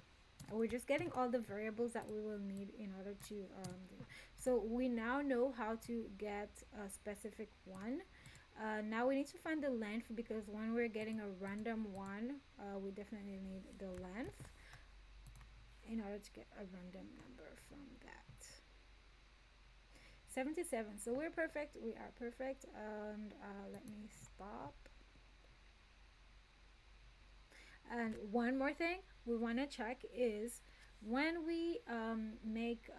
We're just getting all the variables that we will need in order to do. So we now know how to get a specific one. Now we need to find the length, because when we're getting a random one, we definitely need the length in order to get a random number from that. 77. So we're perfect. We are perfect. And let me stop. And one more thing we want to check is when we make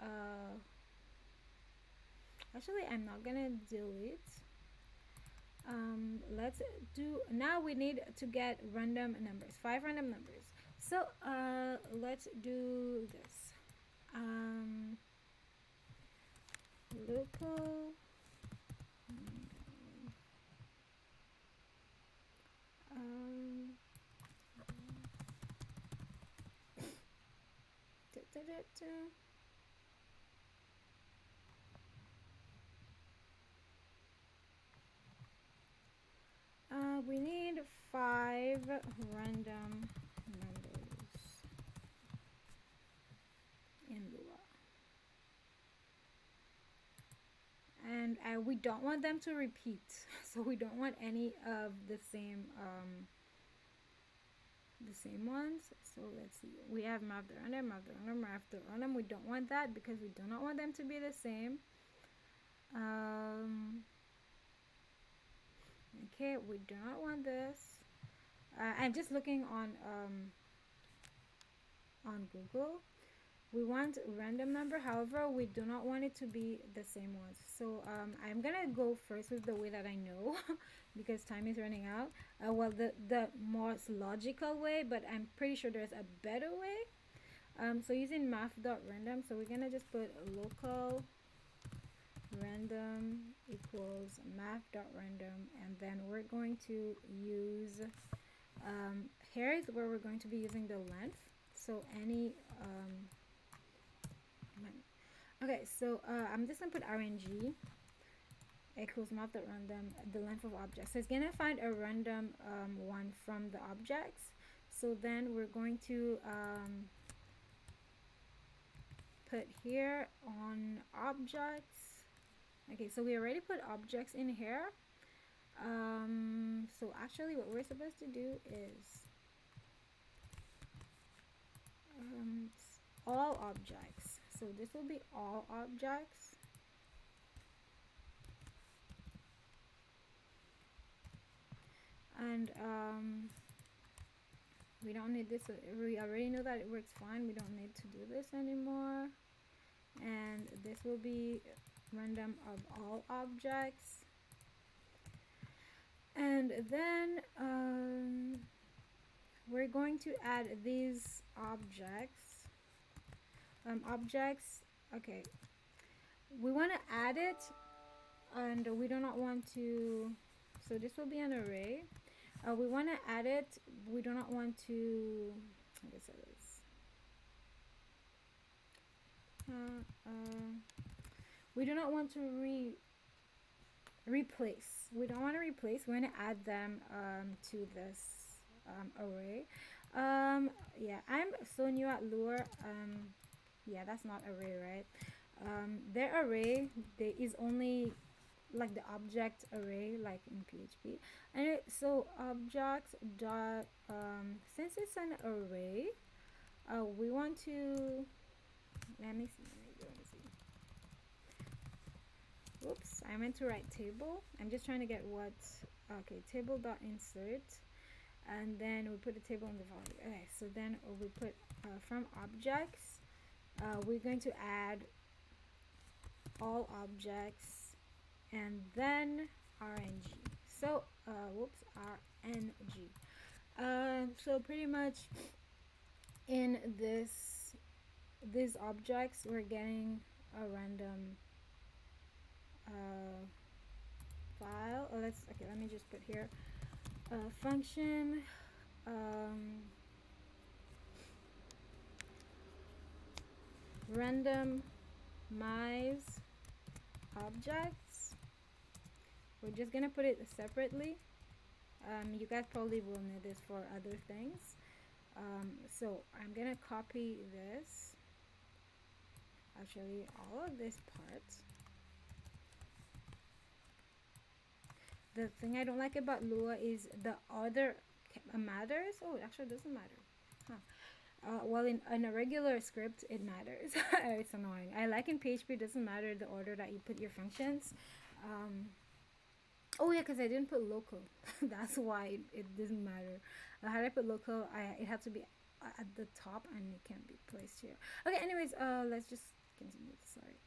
actually, I'm not gonna delete. Let's do, now we need to get random numbers, 5 random numbers. So let's do this. Local we need 5 random numbers in Lua. And we don't want them to repeat. So we don't want any of the same ones. So let's see. We have map the random, map the random, map the random. We don't want that because we do not want them to be the same. Okay, we do not want this. I'm just looking on Google. We want random number, however we do not want it to be the same ones. So I'm gonna go first with the way that I know because time is running out. Well, the most logical way, but I'm pretty sure there's a better way. So using math.random, so we're gonna just put local random equals math.random, and then we're going to use here is where we're going to be using the length. So any okay, so I'm just gonna put RNG, equals not the random, the length of objects. So it's gonna find a random one from the objects. So then we're going to put here on objects. Okay, so we already put objects in here. So actually what we're supposed to do is all objects. So this will be all objects. And we don't need this. We already know that it works fine. We don't need to do this anymore. And this will be random of all objects. And then we're going to add these objects. Okay, we want to add it, and we do not want to, so this will be an array. We want to add it, we do not want to, I guess it is. We do not want to replace. We don't want to replace. We want to add them to this array. Yeah, I'm so new at Lure. Yeah, that's not array, right? Their array is only like the object array, like in PHP. And so objects dot since it's an array, we want to, let me see. Whoops, I meant to write table. I'm just trying to get what. Okay, table dot insert, and then we put the table in the value. Okay, so then we put from objects, we're going to add all objects, and then RNG. So whoops, RNG. So pretty much in these objects we're getting a random file. Oh, okay, let me just put here function randomize objects. We're just gonna put it separately. You guys probably will need this for other things. So I'm gonna copy this, actually all of this part. The thing I don't like about Lua is the order matters. Oh, it actually doesn't matter. Huh. Well, in a regular script, it matters. It's annoying. I like in PHP, it doesn't matter the order that you put your functions. Oh yeah, because I didn't put local. That's why it doesn't matter. Had I put local, it had to be at the top, and it can't be placed here. Okay, anyways, let's just continue. Sorry.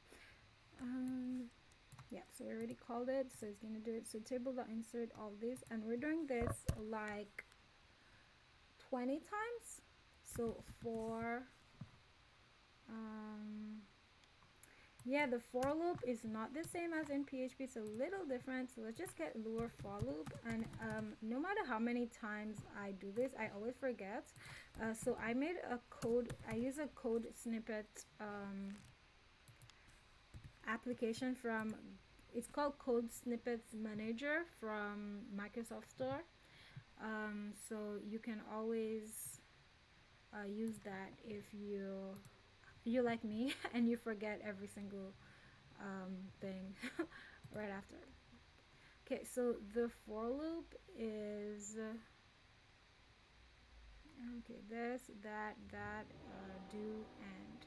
Yeah, so we already called it, so it's gonna do it. So table.insert all this, and we're doing this like 20 times. So for yeah, the for loop is not the same as in PHP. It's a little different. So let's just get Lure for loop, and no matter how many times I do this, I always forget. So I made a code. I use a code snippet application from, it's called Code Snippets Manager from Microsoft Store. So you can always use that if you like me and you forget every single thing right after. Okay, so the for loop is okay, this, that, do, and.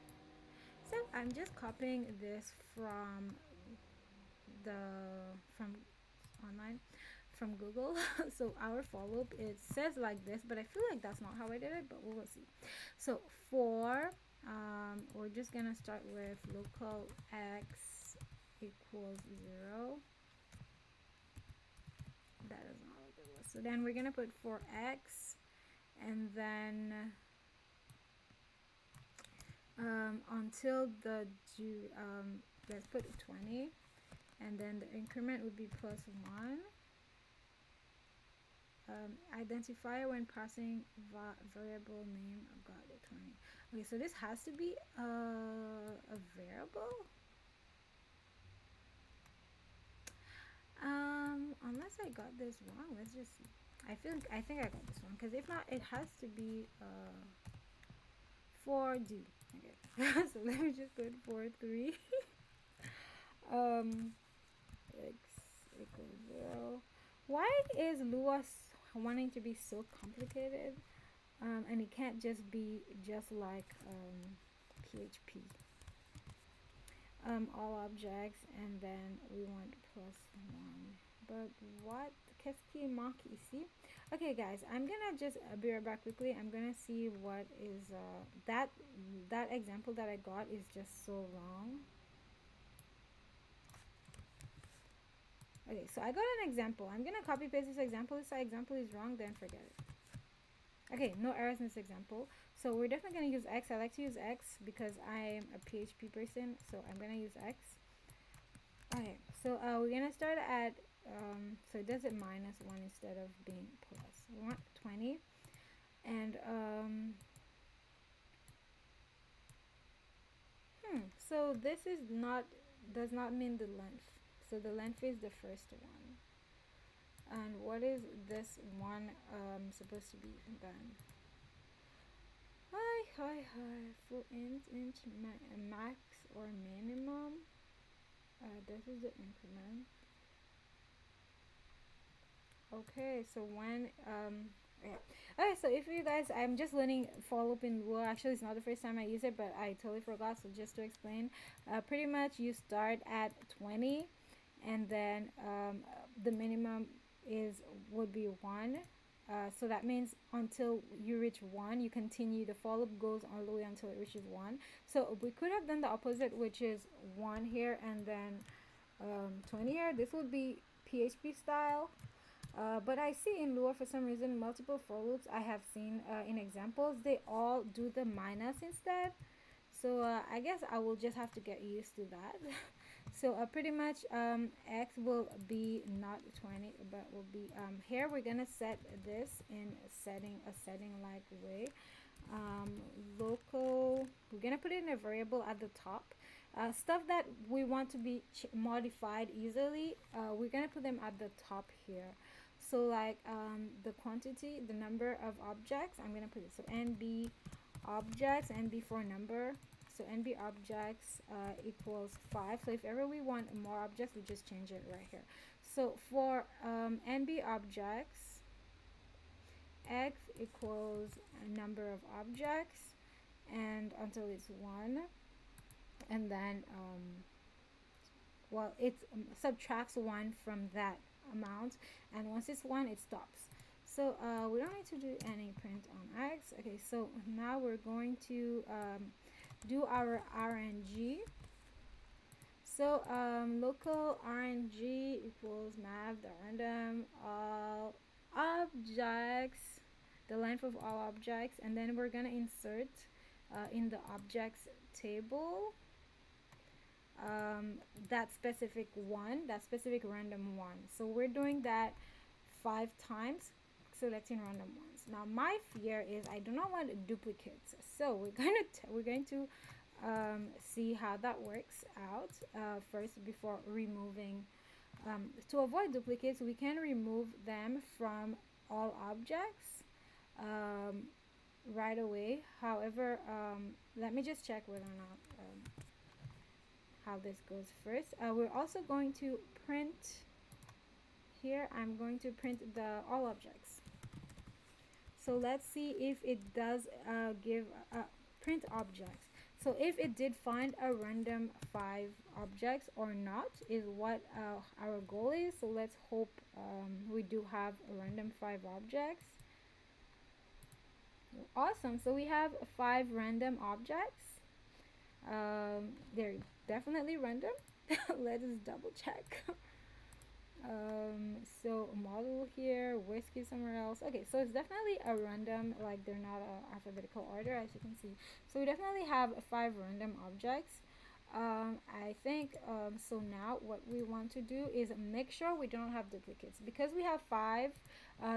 So I'm just copying this from online, from Google. So our for loop, it says like this, but I feel like that's not how I did it, but we will see. So for we're just gonna start with local x equals 0. That is not what it was. So then we're gonna put for x, and then until the let's put 20, and then the increment would be +1. Identifier when passing variable name. Oh god, 20. Okay, so this has to be a variable. I got this wrong. Let's just see. I think I got this one because if not, it has to be 4D. Okay, so let me just put 4 3. um, x equals 0. Why is Lua wanting to be so complicated? And it can't just be just like PHP. All objects, and then we want +1. But what? Qu'est-ce qui manque ici? Okay, guys, I'm gonna just be right back quickly. I'm gonna see what is that example that I got is just so wrong. Okay, so I got an example. I'm gonna copy paste this example. If this example is wrong, then forget it. Okay, no errors in this example. So we're definitely gonna use X. I like to use X because I am a PHP person, so I'm gonna use X. Okay, so we're gonna start at so it does it -1 instead of being plus. We want 20, and so this is not does not mean the length. So the length is the first one. And what is this one supposed to be then? Hi. Full int max or minimum. This is the increment. Okay, so when okay, so if you guys, I'm just learning for loop in Lua. Actually, it's not the first time I use it, but I totally forgot. So just to explain, pretty much you start at 20, and then the minimum would be 1. So that means until you reach 1, you continue. The for loop goes all the way until it reaches 1. So we could have done the opposite, which is 1 here and then 20 here. This would be PHP style. But I see in Lua for some reason multiple for loops I have seen in examples, they all do the minus instead. So I guess I will just have to get used to that. So pretty much X will be not 20, but will be here we're gonna set this in a setting like way. Local, we're gonna put it in a variable at the top. Stuff that we want to be modified easily, we're gonna put them at the top here. So like the quantity, the number of objects, I'm gonna put it, so nb objects, nb for number, so nb objects equals 5. So if ever we want more objects, we just change it right here. So for nb objects, x equals a number of objects and until it's 1, and then well, it subtracts 1 from that amount, and once it's 1, it stops. So we don't need to do any print on X. Okay, so now we're going to do our RNG. So local RNG equals math the random all objects, the length of all objects, and then we're gonna insert in the objects table that specific random one. So we're doing that 5 times, selecting random ones. Now my fear is I do not want duplicates, so we're going to see how that works out first before removing. To avoid duplicates, we can remove them from all objects right away. However, let me just check whether or not how this goes first. We're also going to print here. I'm going to print the all objects. So let's see if it does give print objects. So if it did find a random 5 objects or not is what our goal is. So let's hope we do have a random 5 objects. Awesome. So we have 5 random objects. They're definitely random. Let us double check. So model here, whiskey somewhere else. Okay, so it's definitely a random, like they're not a alphabetical order, as you can see. So we definitely have 5 random objects. I think so now what we want to do is make sure we don't have duplicates, because we have 5.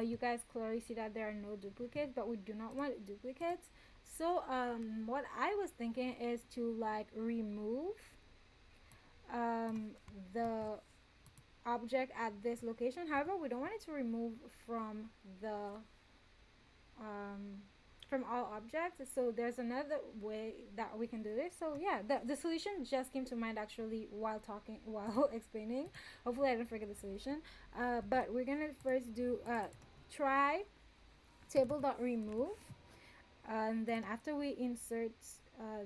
You guys clearly see that there are no duplicates, but we do not want duplicates. So what I was thinking is to like remove the object at this location. However, we don't want it to remove from the um, from all objects. So there's another way that we can do this. So yeah, the solution just came to mind actually while talking, while explaining. Hopefully I don't forget the solution. But we're gonna first do try table.remove, and then after we insert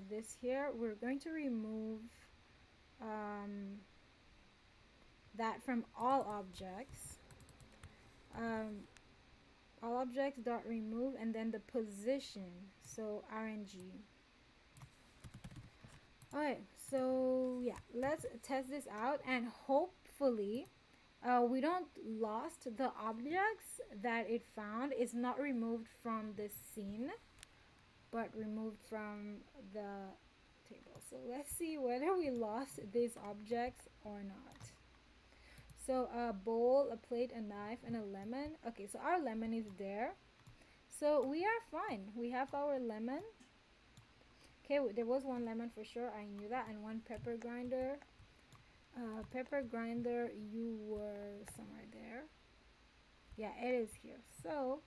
this here, we're going to remove um, that from all objects. Um, all objects dot remove, and then the position, so RNG. Okay, so yeah, let's test this out, and hopefully we don't lost the objects that it found. It's not removed from the scene, but removed from the table. So let's see whether we lost these objects or not. So a bowl, a plate, a knife, and a lemon. Okay, so our lemon is there. So we are fine. We have our lemon. Okay, there was one lemon for sure. I knew that. And one pepper grinder. Pepper grinder, you were somewhere there. Yeah, it is here. So,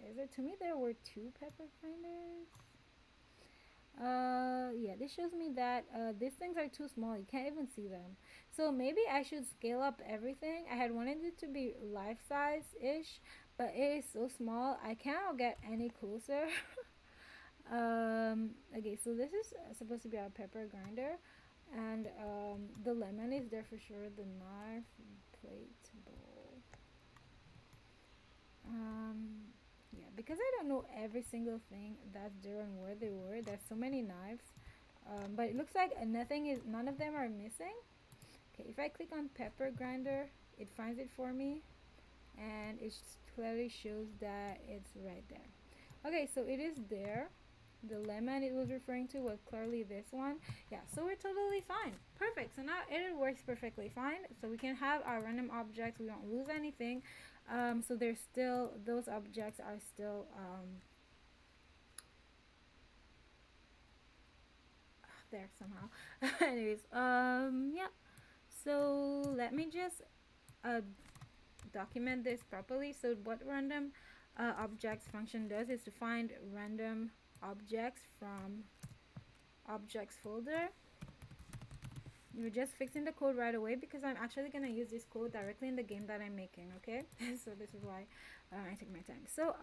is it? To me, there were two pepper grinders. Yeah, this shows me that these things are too small. You can't even see them. So maybe I should scale up everything. I had wanted it to be life size ish, but it is so small I cannot get any closer. Okay, so this is supposed to be our pepper grinder, and the lemon is there for sure. The knife, plate, bowl. Yeah, because I don't know every single thing that's there and where they were. There's so many knives, but it looks like none of them are missing. Okay, if I click on pepper grinder, it finds it for me, and it clearly shows that it's right there. Okay, so it is there. The lemon it was referring to was clearly this one. Yeah, so we're totally fine. Perfect. So now it works perfectly fine. So we can have our random objects. We don't lose anything. So there's still, those objects are still there somehow. Anyways, yeah. So let me just document this properly. So what random objects function does is to find random objects from objects folder. You're just fixing the code right away because I'm actually going to use this code directly in the game that I'm making, okay? So this is why I take my time. So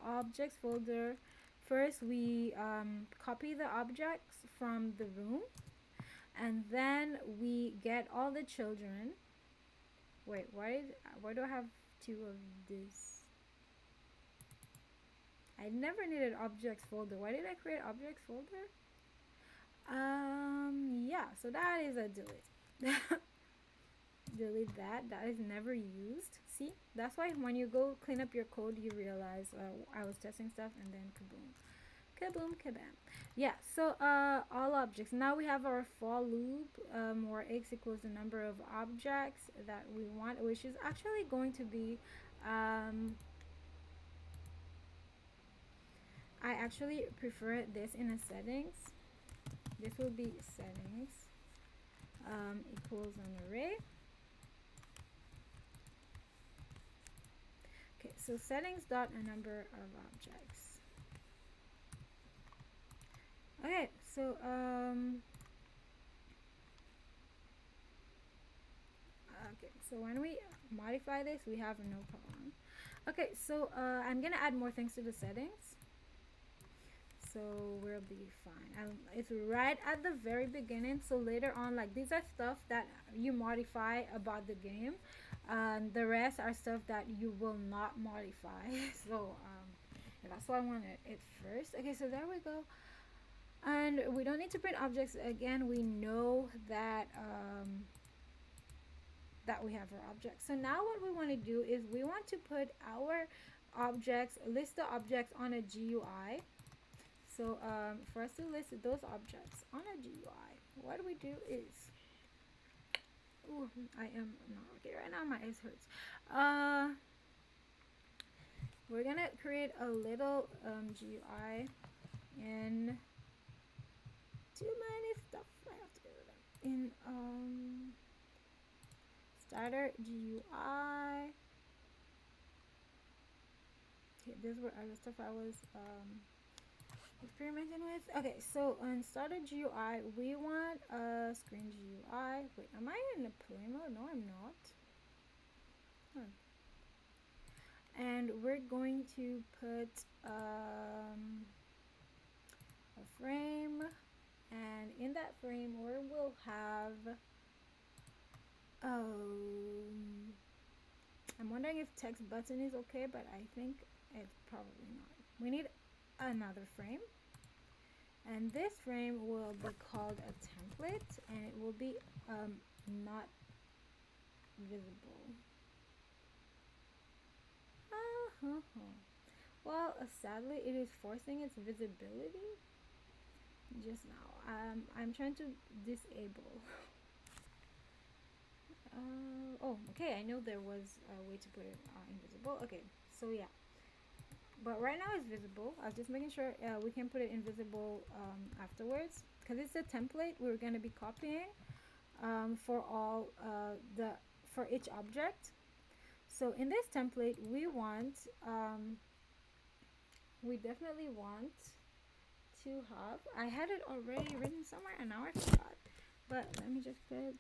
objects folder, first we copy the objects from the room, and then we get all the children. Wait, why do I have two of this? I never needed objects folder. Why did I create objects folder? Yeah, so that is a delete. Delete that. That is never used. See, that's why when you go clean up your code, you realize I was testing stuff, and then kaboom, kaboom, kabam. Yeah, so all objects. Now we have our for loop, where x equals the number of objects that we want, which is actually going to be I actually prefer this in a settings. This will be settings equals an array. Okay, so settings dot a number of objects. Okay, so okay, so when we modify this, we have no problem. Okay, so I'm gonna add more things to the settings, so we'll be fine. It's right at the very beginning, so later on, like, these are stuff that you modify about the game, and the rest are stuff that you will not modify. So that's why I wanted it first. Okay, so there we go. And we don't need to print objects again. We know that that we have our objects. So now what we want to do is we want to put our objects, list the objects on a GUI. So for us to list those objects on a GUI, what we do is, ooh, I am not okay right now, my eyes hurts. We're gonna create a little GUI, and too many stuff I have to get rid of. In starter GUI. Okay, these were other stuff I was experimenting with. Okay, so on starter GUI, we want a screen GUI. Wait, am I in the play mode? No, I'm not. Huh. And we're going to put a frame, and in that frame we will have I'm wondering if text button is okay, but I think it's probably not. We need another frame, and this frame will be called a template, and it will be not visible. Well, sadly it is forcing its visibility just now. I'm trying to disable. Oh, okay, I know there was a way to put it invisible. Okay, so yeah, but right now it's visible. I was just making sure we can put it invisible afterwards, because it's a template we're going to be copying for all for each object. So in this template we definitely want to have, I had it already written somewhere and now I forgot, but let me just put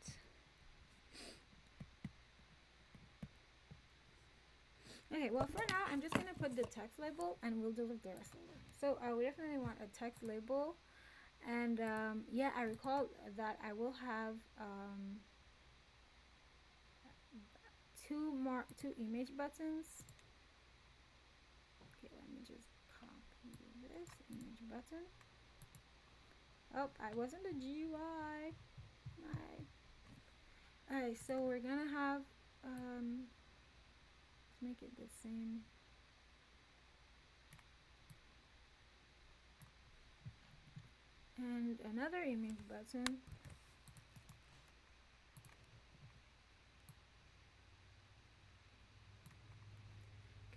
okay, well for now I'm just gonna put the text label and we'll deal with the rest later. So we definitely want a text label, and yeah, I recall that I will have two image buttons. Okay, let me just copy this image button. Oh, I wasn't a GUI. Alright, so we're gonna have let's make it the same. And another image button.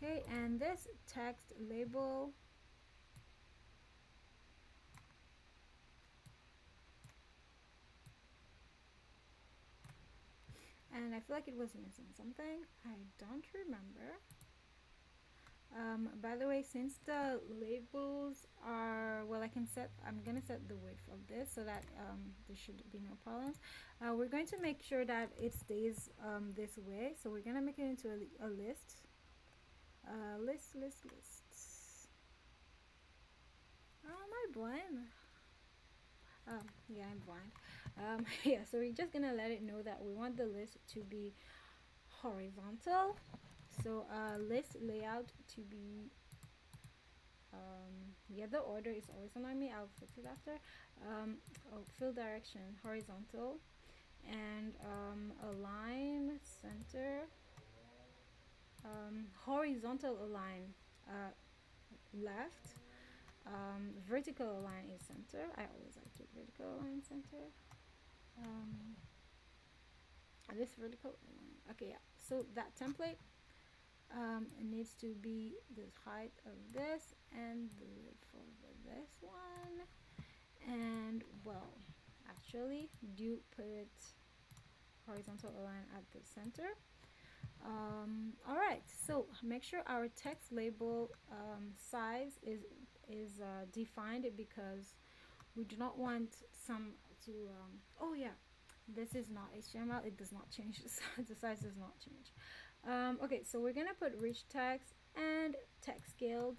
Okay, and this text label, and I feel like it was missing something. I don't remember. By the way, since the labels are, well, I'm gonna set the width of this so that there should be no problems. We're going to make sure that it stays this way, so we're gonna make it into a list. Lists. Am I blind? Yeah, I'm blind. Yeah, so we're just gonna let it know that we want the list to be horizontal. So list layout to be yeah, the order is always on me, I'll fix it after. Fill direction horizontal, and align center, horizontal align left, vertical align is center. I always like to vertical align center. This vertical align. Okay, yeah, so that template needs to be the height of this and the width of this one. And well, actually do put it horizontal align at the center. All right, so make sure our text label size is defined, because we do not want some to oh yeah, this is not HTML, it does not change the size. The size does not change. Okay, so we're gonna put rich text and text scaled.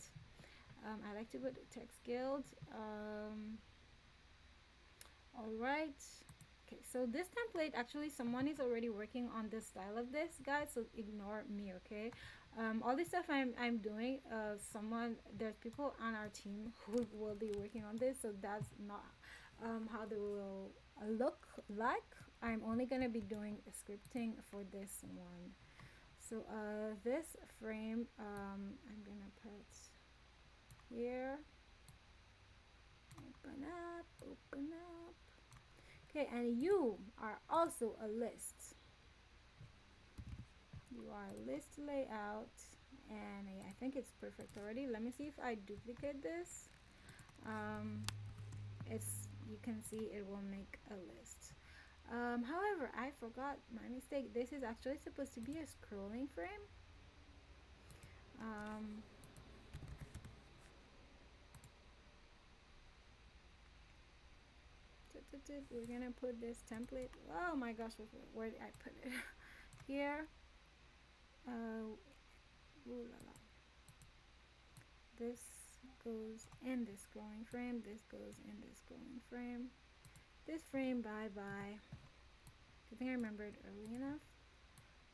I like to put text scaled. All right. Okay, so this template, actually someone is already working on the style of this, guys, so ignore me, okay? All this stuff I'm doing, there's people on our team who will be working on this, so that's not how they will look like. I'm only gonna be doing scripting for this one. So this frame, I'm gonna put here. Open up. Okay, and you are also a list. You are a list layout, and I think it's perfect already. Let me see if I duplicate this. You can see it will make a list. However, I forgot my mistake. This is actually supposed to be a scrolling frame. Um, we're gonna put this template. Oh my gosh, where did I put it? Here. Ooh la la. This goes in this scrolling frame. This goes in this scrolling frame. This frame, bye bye. I think I remembered early enough.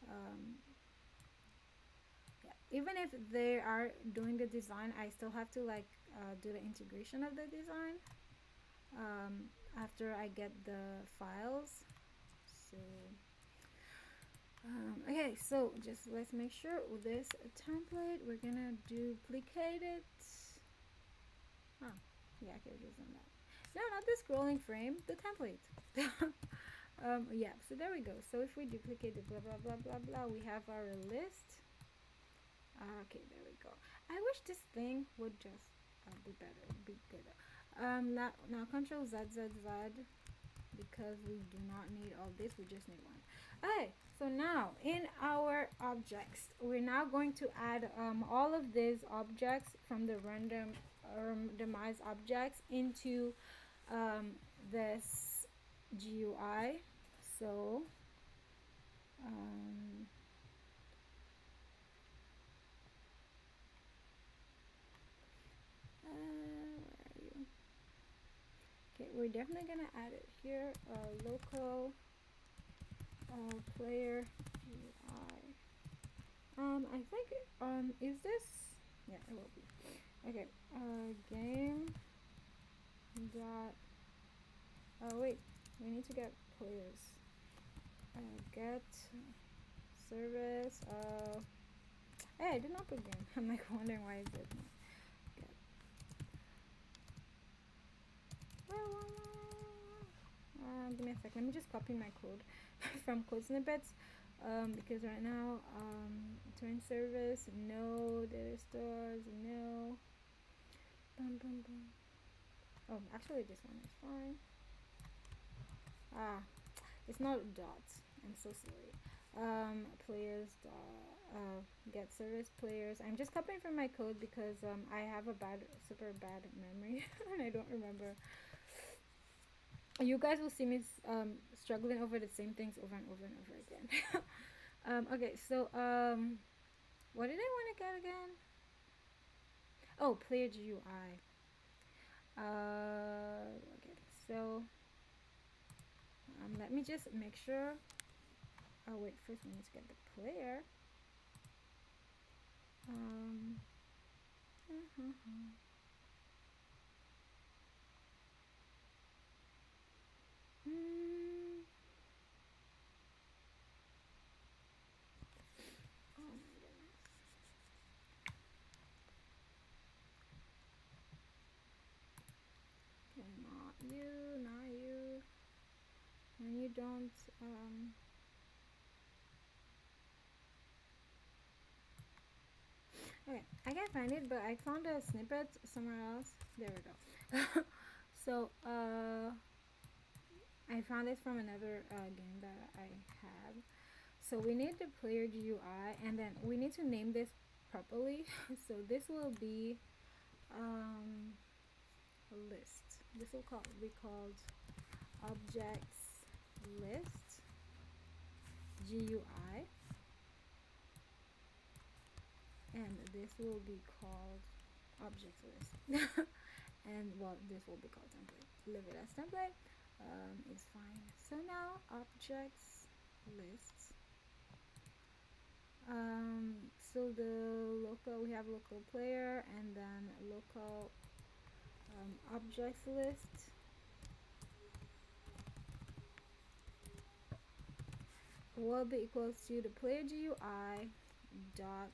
Um, yeah. Even if they are doing the design, I still have to like do the integration of the design after I get the files. So okay, so just let's make sure with this template we're gonna duplicate it. Oh, yeah, I could have just done that. No, not the scrolling frame, the template. Yeah, so there we go. So if we duplicate the blah blah blah blah blah, we have our list. Okay, there we go. I wish this thing would just be better, be good. Now Control Z Z Z, because we do not need all this. We just need one. Okay, so now in our objects, we're now going to add all of these objects from the randomized objects into this GUI. So where are you? Okay, we're definitely gonna add it here. Local player GUI. I think is this? Yeah, it will be. Okay. Game dot. Oh wait, we need to get players. Get service. Hey, I did not put game. I'm like wondering why it did not. Get. Give me a second. Let me just copy my code from code snippets. Because right now, turn service, no data stores, no. Bum, bum, bum. Oh, actually, this one is fine. Ah, it's not dots. I'm so sorry. Players get service players. I'm just copying from my code because I have a super bad memory and I don't remember. You guys will see me struggling over the same things over and over and over again. Okay, so what did I want to get again? Oh, player GUI. Okay, so let me just make sure. Oh wait, first we need to get the player. Oh my goodness. Okay, not you, not you. And you don't okay, I can't find it, but I found a snippet somewhere else. There we go. So I found this from another game that I have. So we need the player GUI, and then we need to name this properly. So this will be a list. This will be called objects list GUI, and this will be called objects list. And well, this will be called template. Leave it as template. It's fine. So now objects lists. So the local, we have local player and then local objects list. Will be equals to the player GUI dot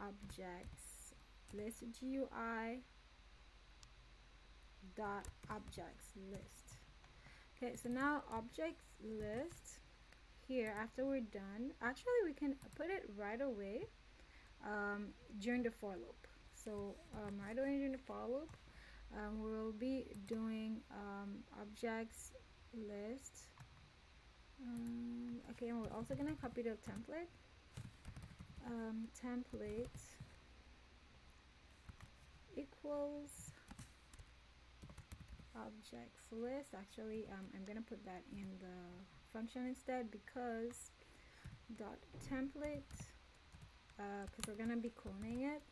objects list GUI dot objects list. Okay, so now objects list here, after we're done, actually we can put it right away during the for loop. So right away during the for loop, we'll be doing objects list Okay, and we're also gonna copy the template. Template equals objects list. Actually, I'm gonna put that in the function instead, because dot template, because we're gonna be cloning it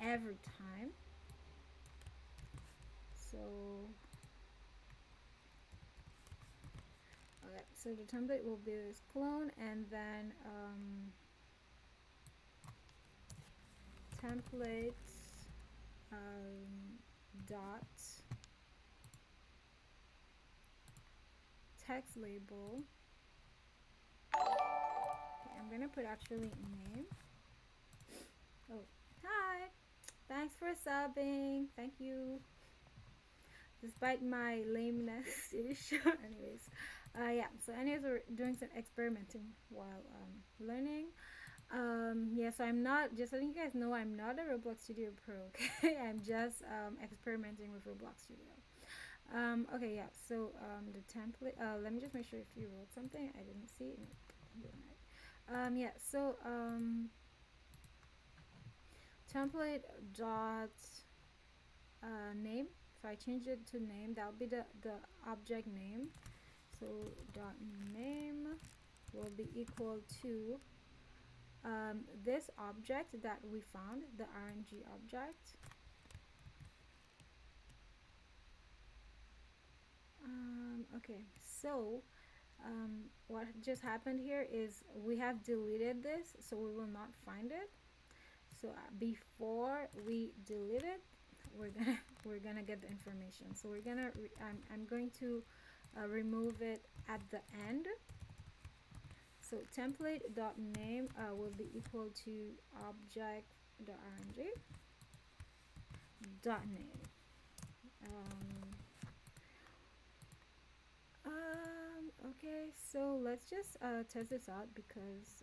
every time. So okay, so the template will be this clone, and then template dot text label. Okay, I'm gonna put actually name. Oh, hi, thanks for subbing, thank you despite my lameness issue. Anyways, yeah, so anyways, we're doing some experimenting while learning. Yeah, so I'm not, just letting you guys know, I'm not a Roblox Studio Pro. Okay, I'm just experimenting with Roblox Studio. Okay, yeah, so the template, let me just make sure if you wrote something I didn't see. No, I'm doing right. Yeah, so template dot name. So I changed it to name. That'll be the object name. So dot name will be equal to this object that we found, the RNG object. Okay, so what just happened here is we have deleted this, so we will not find it. So before we delete it, we're gonna get the information. So we're gonna I'm going to remove it at the end. So template dot name will be equal to object .rng dot name. Okay, so let's just test this out, because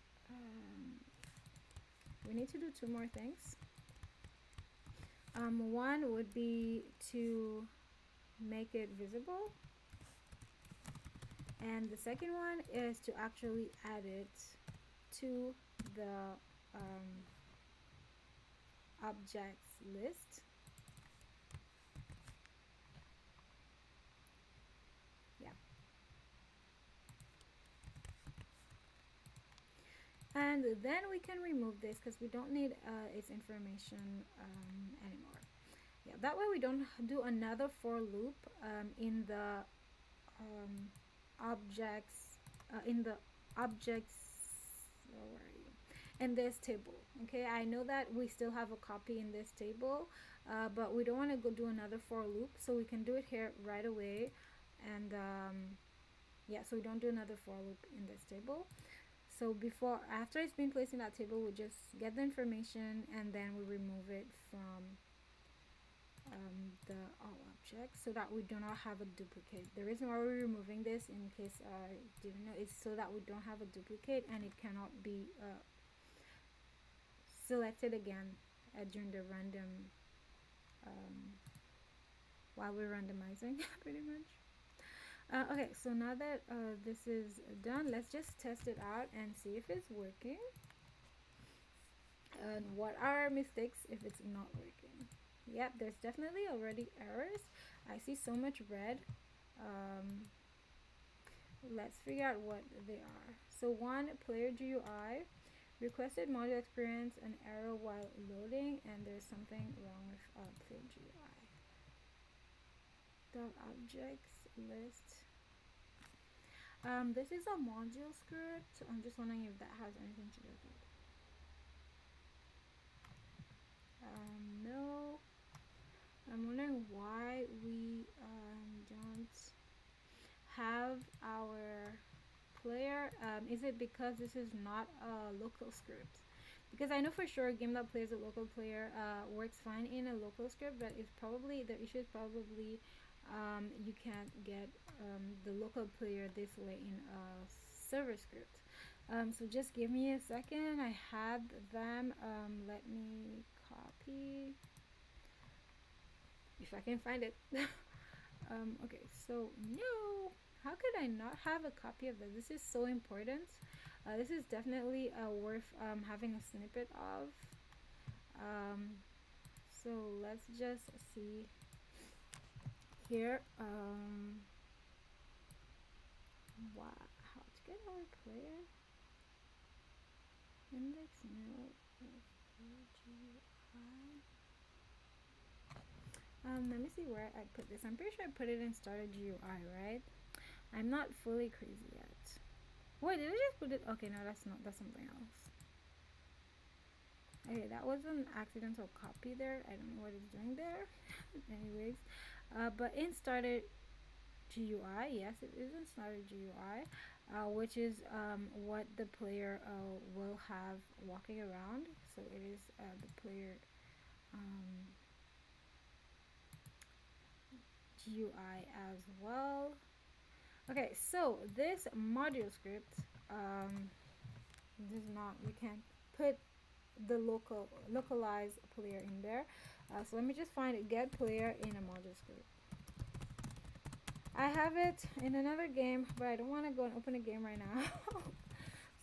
we need to do two more things. One would be to make it visible, and the second one is to actually add it to the objects list. Yeah, and then we can remove this because we don't need its information anymore. Yeah, that way we don't do another for loop in the objects in the objects where are you, in this table. Okay, I know that we still have a copy in this table, but we don't want to go do another for loop, so we can do it here right away. And yeah, so we don't do another for loop in this table. So after it's been placed in that table, we just get the information and then we remove it from the all objects, so that we do not have a duplicate. The reason why we're removing this, in case I didn't know, is so that we don't have a duplicate and it cannot be selected again during the random while we're randomizing pretty much. Okay, so now that this is done, let's just test it out and see if it's working, and what are mistakes if it's not working. Yep, there's definitely already errors. I see so much red. Let's figure out what they are. So one, player GUI requested module experience an error while loading, and there's something wrong with player GUI. Dot objects list. This is a module script. I'm just wondering if that has anything to do with it. No. I'm wondering why we don't have our player. Is it because this is not a local script? Because I know for sure a game that plays a local player works fine in a local script, but it's probably, the issue is probably you can't get the local player this way in a server script. So just give me a second. I had them. Let me copy if I can find it. Okay, so no, How could I not have a copy of this? This is so important. This is definitely worth having a snippet of. Um, so let's just see here. Wow, how to get our player index nil GUI. Let me see where I put this. I'm pretty sure I put it in starter GUI, right? I'm not fully crazy yet. Wait, did I just put it? Okay, no, that's not. That's something else. Okay, that was an accidental copy there. I don't know what it's doing there. Anyways, but in starter GUI, yes, it is in starter GUI, which is what the player will have walking around. So it is the player GUI as well. Okay, so this module script does not, we can't put the localized player in there. So let me just find it, get player in a module script. I have it in another game, but I don't want to go and open a game right now.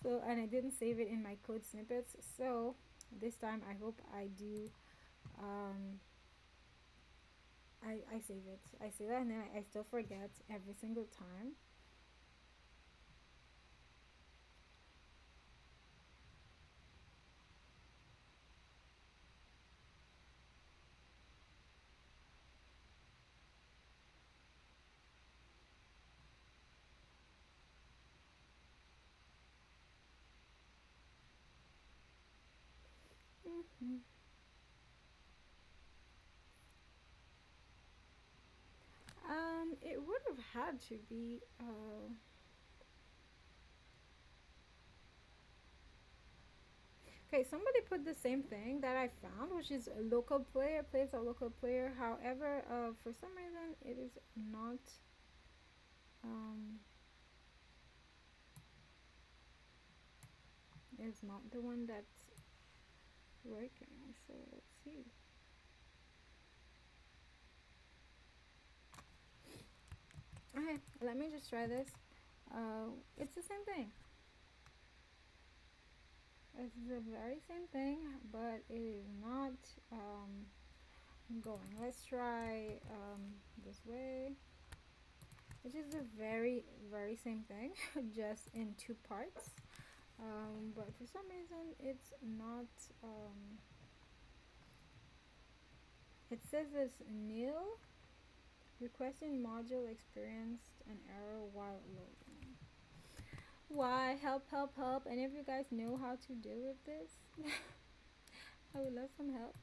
So, and I didn't save it in my code snippets, so this time I hope I do. I save it. I save it, and then I still forget every single time. It would have had to be. Okay, somebody put the same thing that I found, which is a local player plays a local player. However, for some reason, it is not. It's not the one that's working. So let's see. Okay, let me just try this. It's the same thing. It's the very same thing, but it is not going. Let's try this way, which is the very same thing, just in two parts. But for some reason, it's not. It says it's nil. Requesting module experienced an error while loading. Why? Help, help, help. Any of you guys know how to deal with this? I would love some help.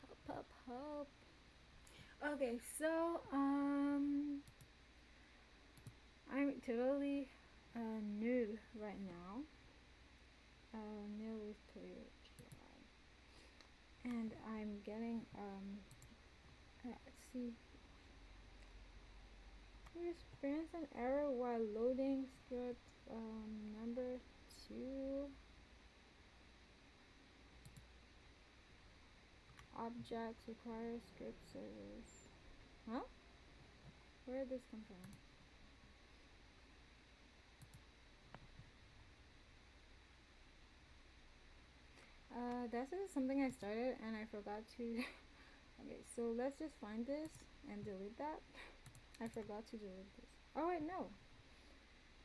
Help, help, help. Okay, so I'm totally nude right now. New with player GI. And I'm getting let's see. We experience an error while loading script number 2. Objects require script service. Huh? Where did this come from? This is something I started and I forgot to. Okay, so let's just find this and delete that. I forgot to delete this. Oh wait, no.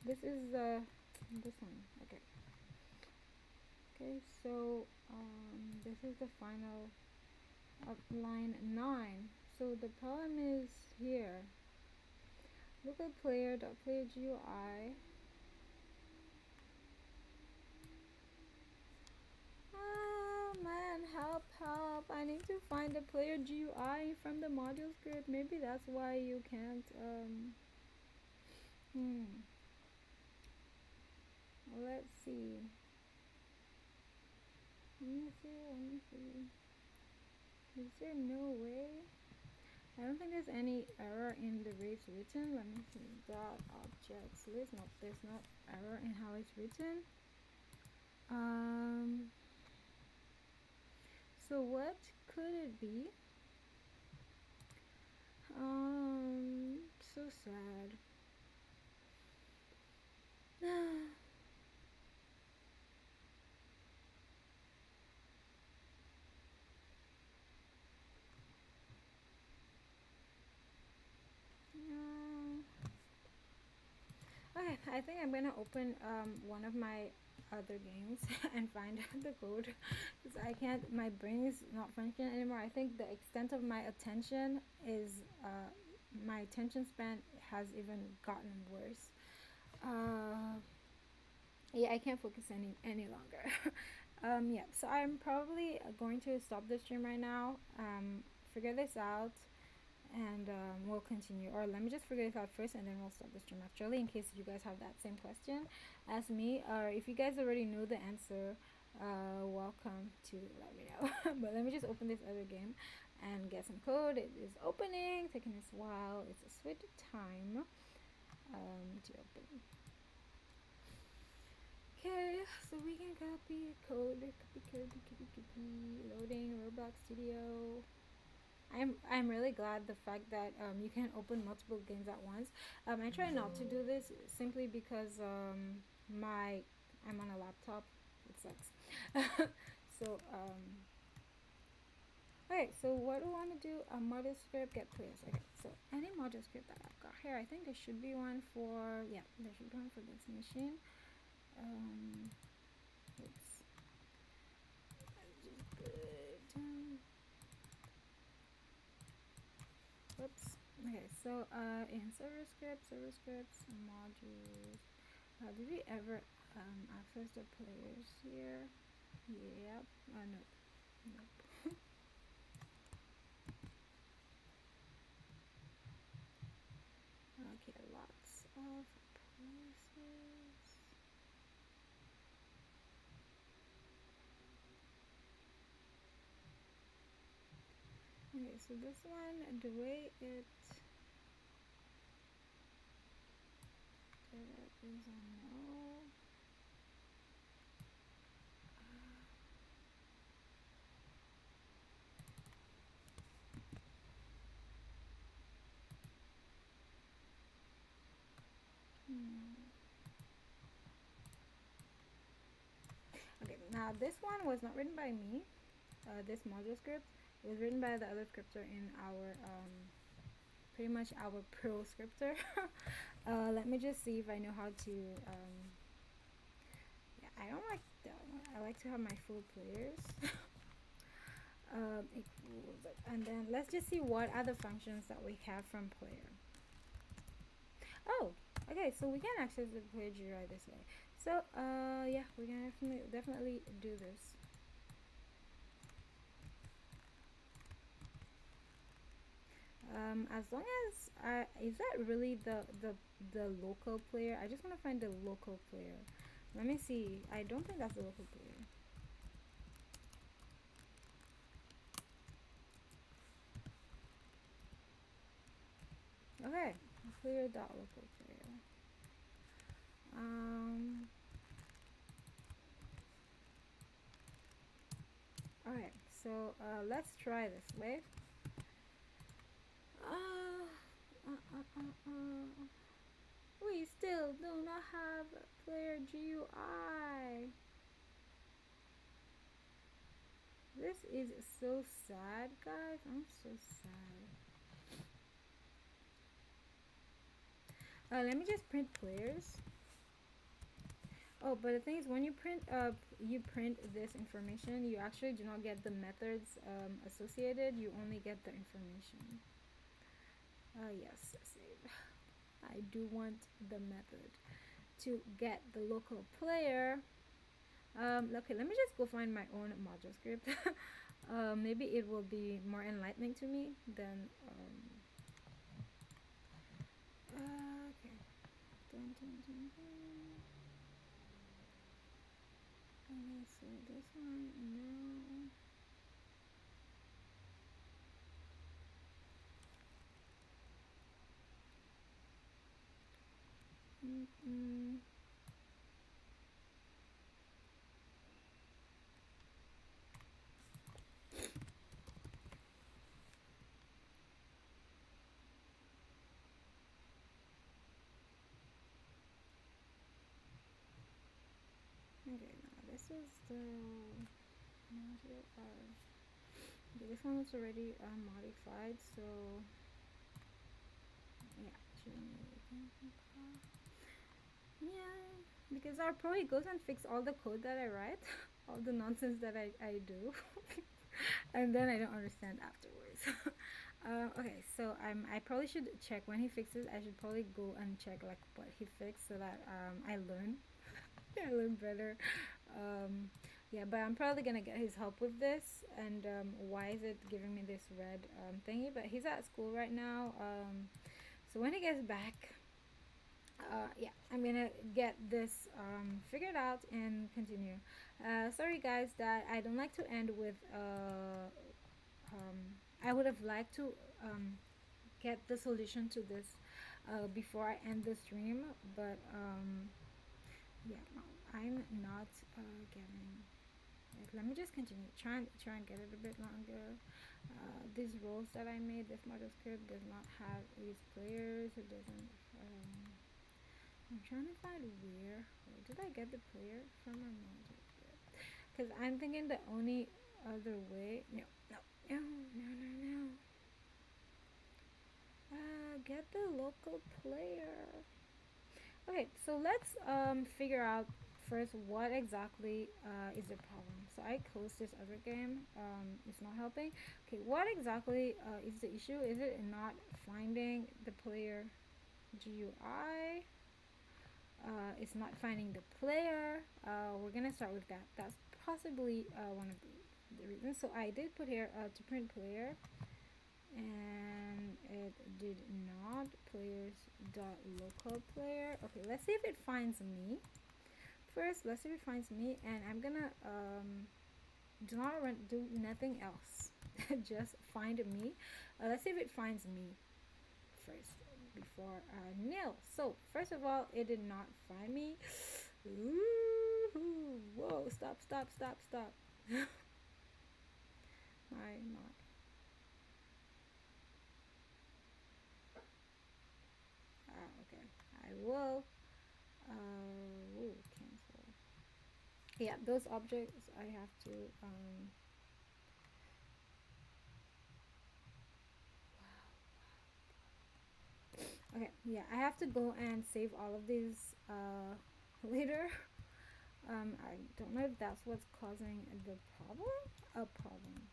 This is this one. Okay. Okay, so this is the final line 9. So the problem is here. Look at player.player GUI. Oh man, help, help. I need to find the player GUI from the module script. Maybe that's why you can't let's see. Let me see. Is there no way? I don't think there's any error in the way it's written. Let me see. Dot objects list. No, there's no error in how it's written. So what could it be? So sad. No. Okay, I think I'm gonna open one of my other games and find the code because I can't. My brain is not functioning anymore. I think the extent of my attention is my attention span has even gotten worse. Uh, yeah, I can't focus any longer. Yeah, so I'm probably going to stop the stream right now. Figure this out and we'll continue. Or let me just figure this out first and then we'll start the stream actually in case you guys have that same question as me. Or if you guys already know the answer, welcome to let me know. But let me just open this other game and get some code. It is opening, taking its while. It's a sweet time to open. Okay, so we can copy code. Copy. Loading Roblox Studio. I'm really glad the fact that you can open multiple games at once. I try not to do this simply because I'm on a laptop. It sucks. So okay. So what do I want to do? A model script get players. Okay. So any model script that I've got here, I think there should be one for there should be one for this machine. Oops. Whoops. Okay, so in server scripts, modules. Did we ever access the players here? Yep. Nope. Nope. Okay, lots of places. Okay, so this one, the way it is a no. Okay, now this one was not written by me. This module script was written by the other scripter in our pretty much our pro scripter. Let me just see if I know how to yeah, I don't like that one. I like to have my full players. And then let's just see what other functions that we have from player. Oh, okay, so we can access the player GUI this way. So yeah, we can definitely do this. As long as is that really the local player? I just want to find the local player. Let me see. I don't think that's the local player. Okay, player dot local player. Alright, so let's try this way. We still do not have player GUI. This is so sad, guys. I'm so sad. Let me just print players. Oh, but the thing is, when you print this information, you actually do not get the methods associated. You only get the information. Yes, save. I do want the method to get the local player. Okay, let me just go find my own module script. Maybe it will be more enlightening to me than okay. Okay, so this one, no. this is the module okay, this one was already modified, so yeah, yeah, because our pro, he goes and fix all the code that I write, all the nonsense that I do, and then I don't understand afterwards. Okay, so I probably should check when he fixes. I should probably go and check like what he fixed so that I learn. I learn better. Um, yeah, but I'm probably gonna get his help with this. And why is it giving me this red thingy? But he's at school right now. So when he gets back, yeah, I'm gonna get this figured out and continue. Sorry guys that I don't like to end with I would have liked to get the solution to this before I end the stream, but yeah, no, I'm not getting it. Let me just continue. Try and get it a bit longer. These roles that I made, this model script does not have these players. It doesn't. I'm trying to find where did I get the player from my model script? Because I'm thinking the only other way. No, no, no, no, no, no. Get the local player. Okay, so let's figure out first what exactly is the problem. So I closed this other game. It's not helping. Okay, what exactly is the issue? Is it not finding the player GUI? It's not finding the player. We're gonna start with that. That's possibly one of the reasons. So I did put here to print player, and it did not. Players dot local player. Okay, let's see if it finds me first. Let's see if it finds me, and I'm gonna do nothing else. Just find me. Let's see if it finds me first before nil. So first of all, it did not find me. Ooh, whoa, stop. My okay, I will cancel. Yeah, those objects I have to okay, yeah, I have to go and save all of these later. I don't know if that's what's causing the problem. A problem.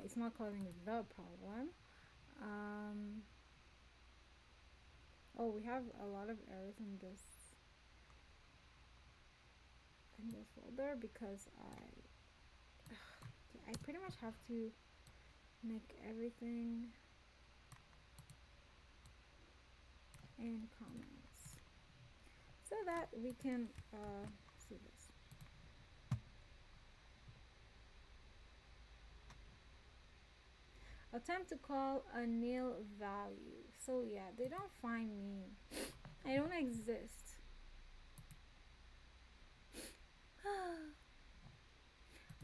It's not causing the problem. Oh, we have a lot of errors in this folder because I pretty much have to make everything in comments so that we can see this. Attempt to call a nil value. So yeah, they don't find me. I don't exist.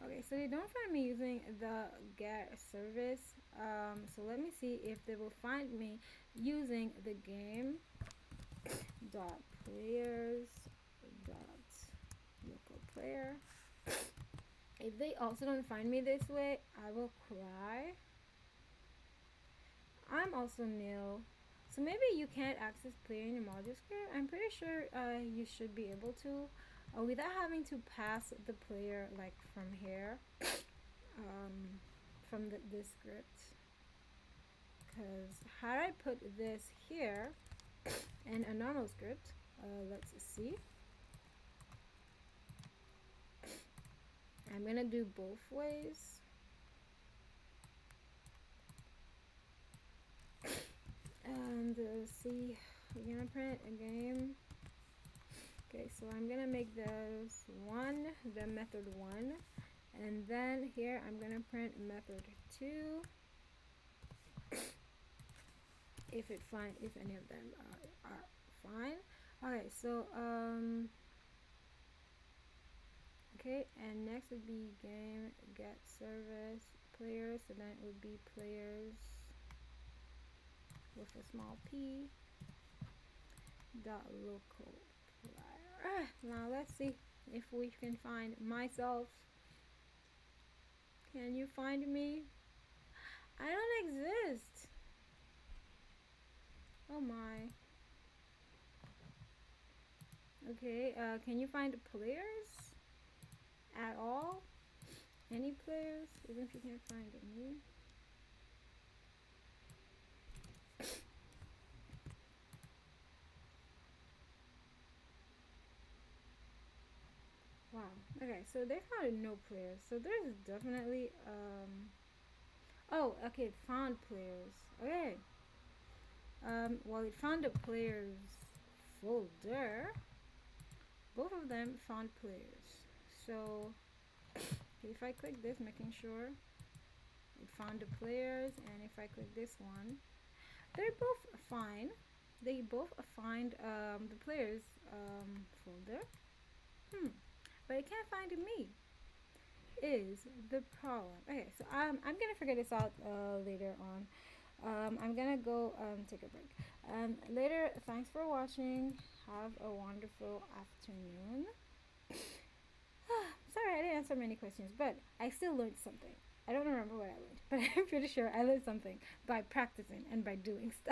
Okay, so they don't find me using the get service. So let me see if they will find me using the game dot players dot local player. If they also don't find me this way, I will cry. I'm also nil. So maybe you can't access player in your module script. I'm pretty sure you should be able to without having to pass the player like from here from this script. Because had I put this here in a normal script, let's see. I'm gonna do both ways. And see, we're gonna print a game. Okay, so I'm gonna make this one, the method 1, and then here I'm gonna print method 2. If any of them are fine. Okay, so okay, and next would be game get service players, so then it would be players with a small p dot local player. Now let's see If we can find myself. Can you find me? I don't exist. Oh my. Okay, can you find players at all? Any players? Even if you can't find me. Wow. Okay, so they found no players. So there's definitely oh, okay, found players. Okay. Well, it found the players folder. Both of them found players. So if I click this, making sure it found the players, and if I click this one, they're both fine. They both find the players folder. But it can't find me. Is the problem? Okay, so I'm gonna figure this out later on. I'm gonna go take a break. Later, thanks for watching. Have a wonderful afternoon. Sorry, I didn't answer many questions, but I still learned something. I don't remember what I learned, but I'm pretty sure I learned something by practicing and by doing stuff.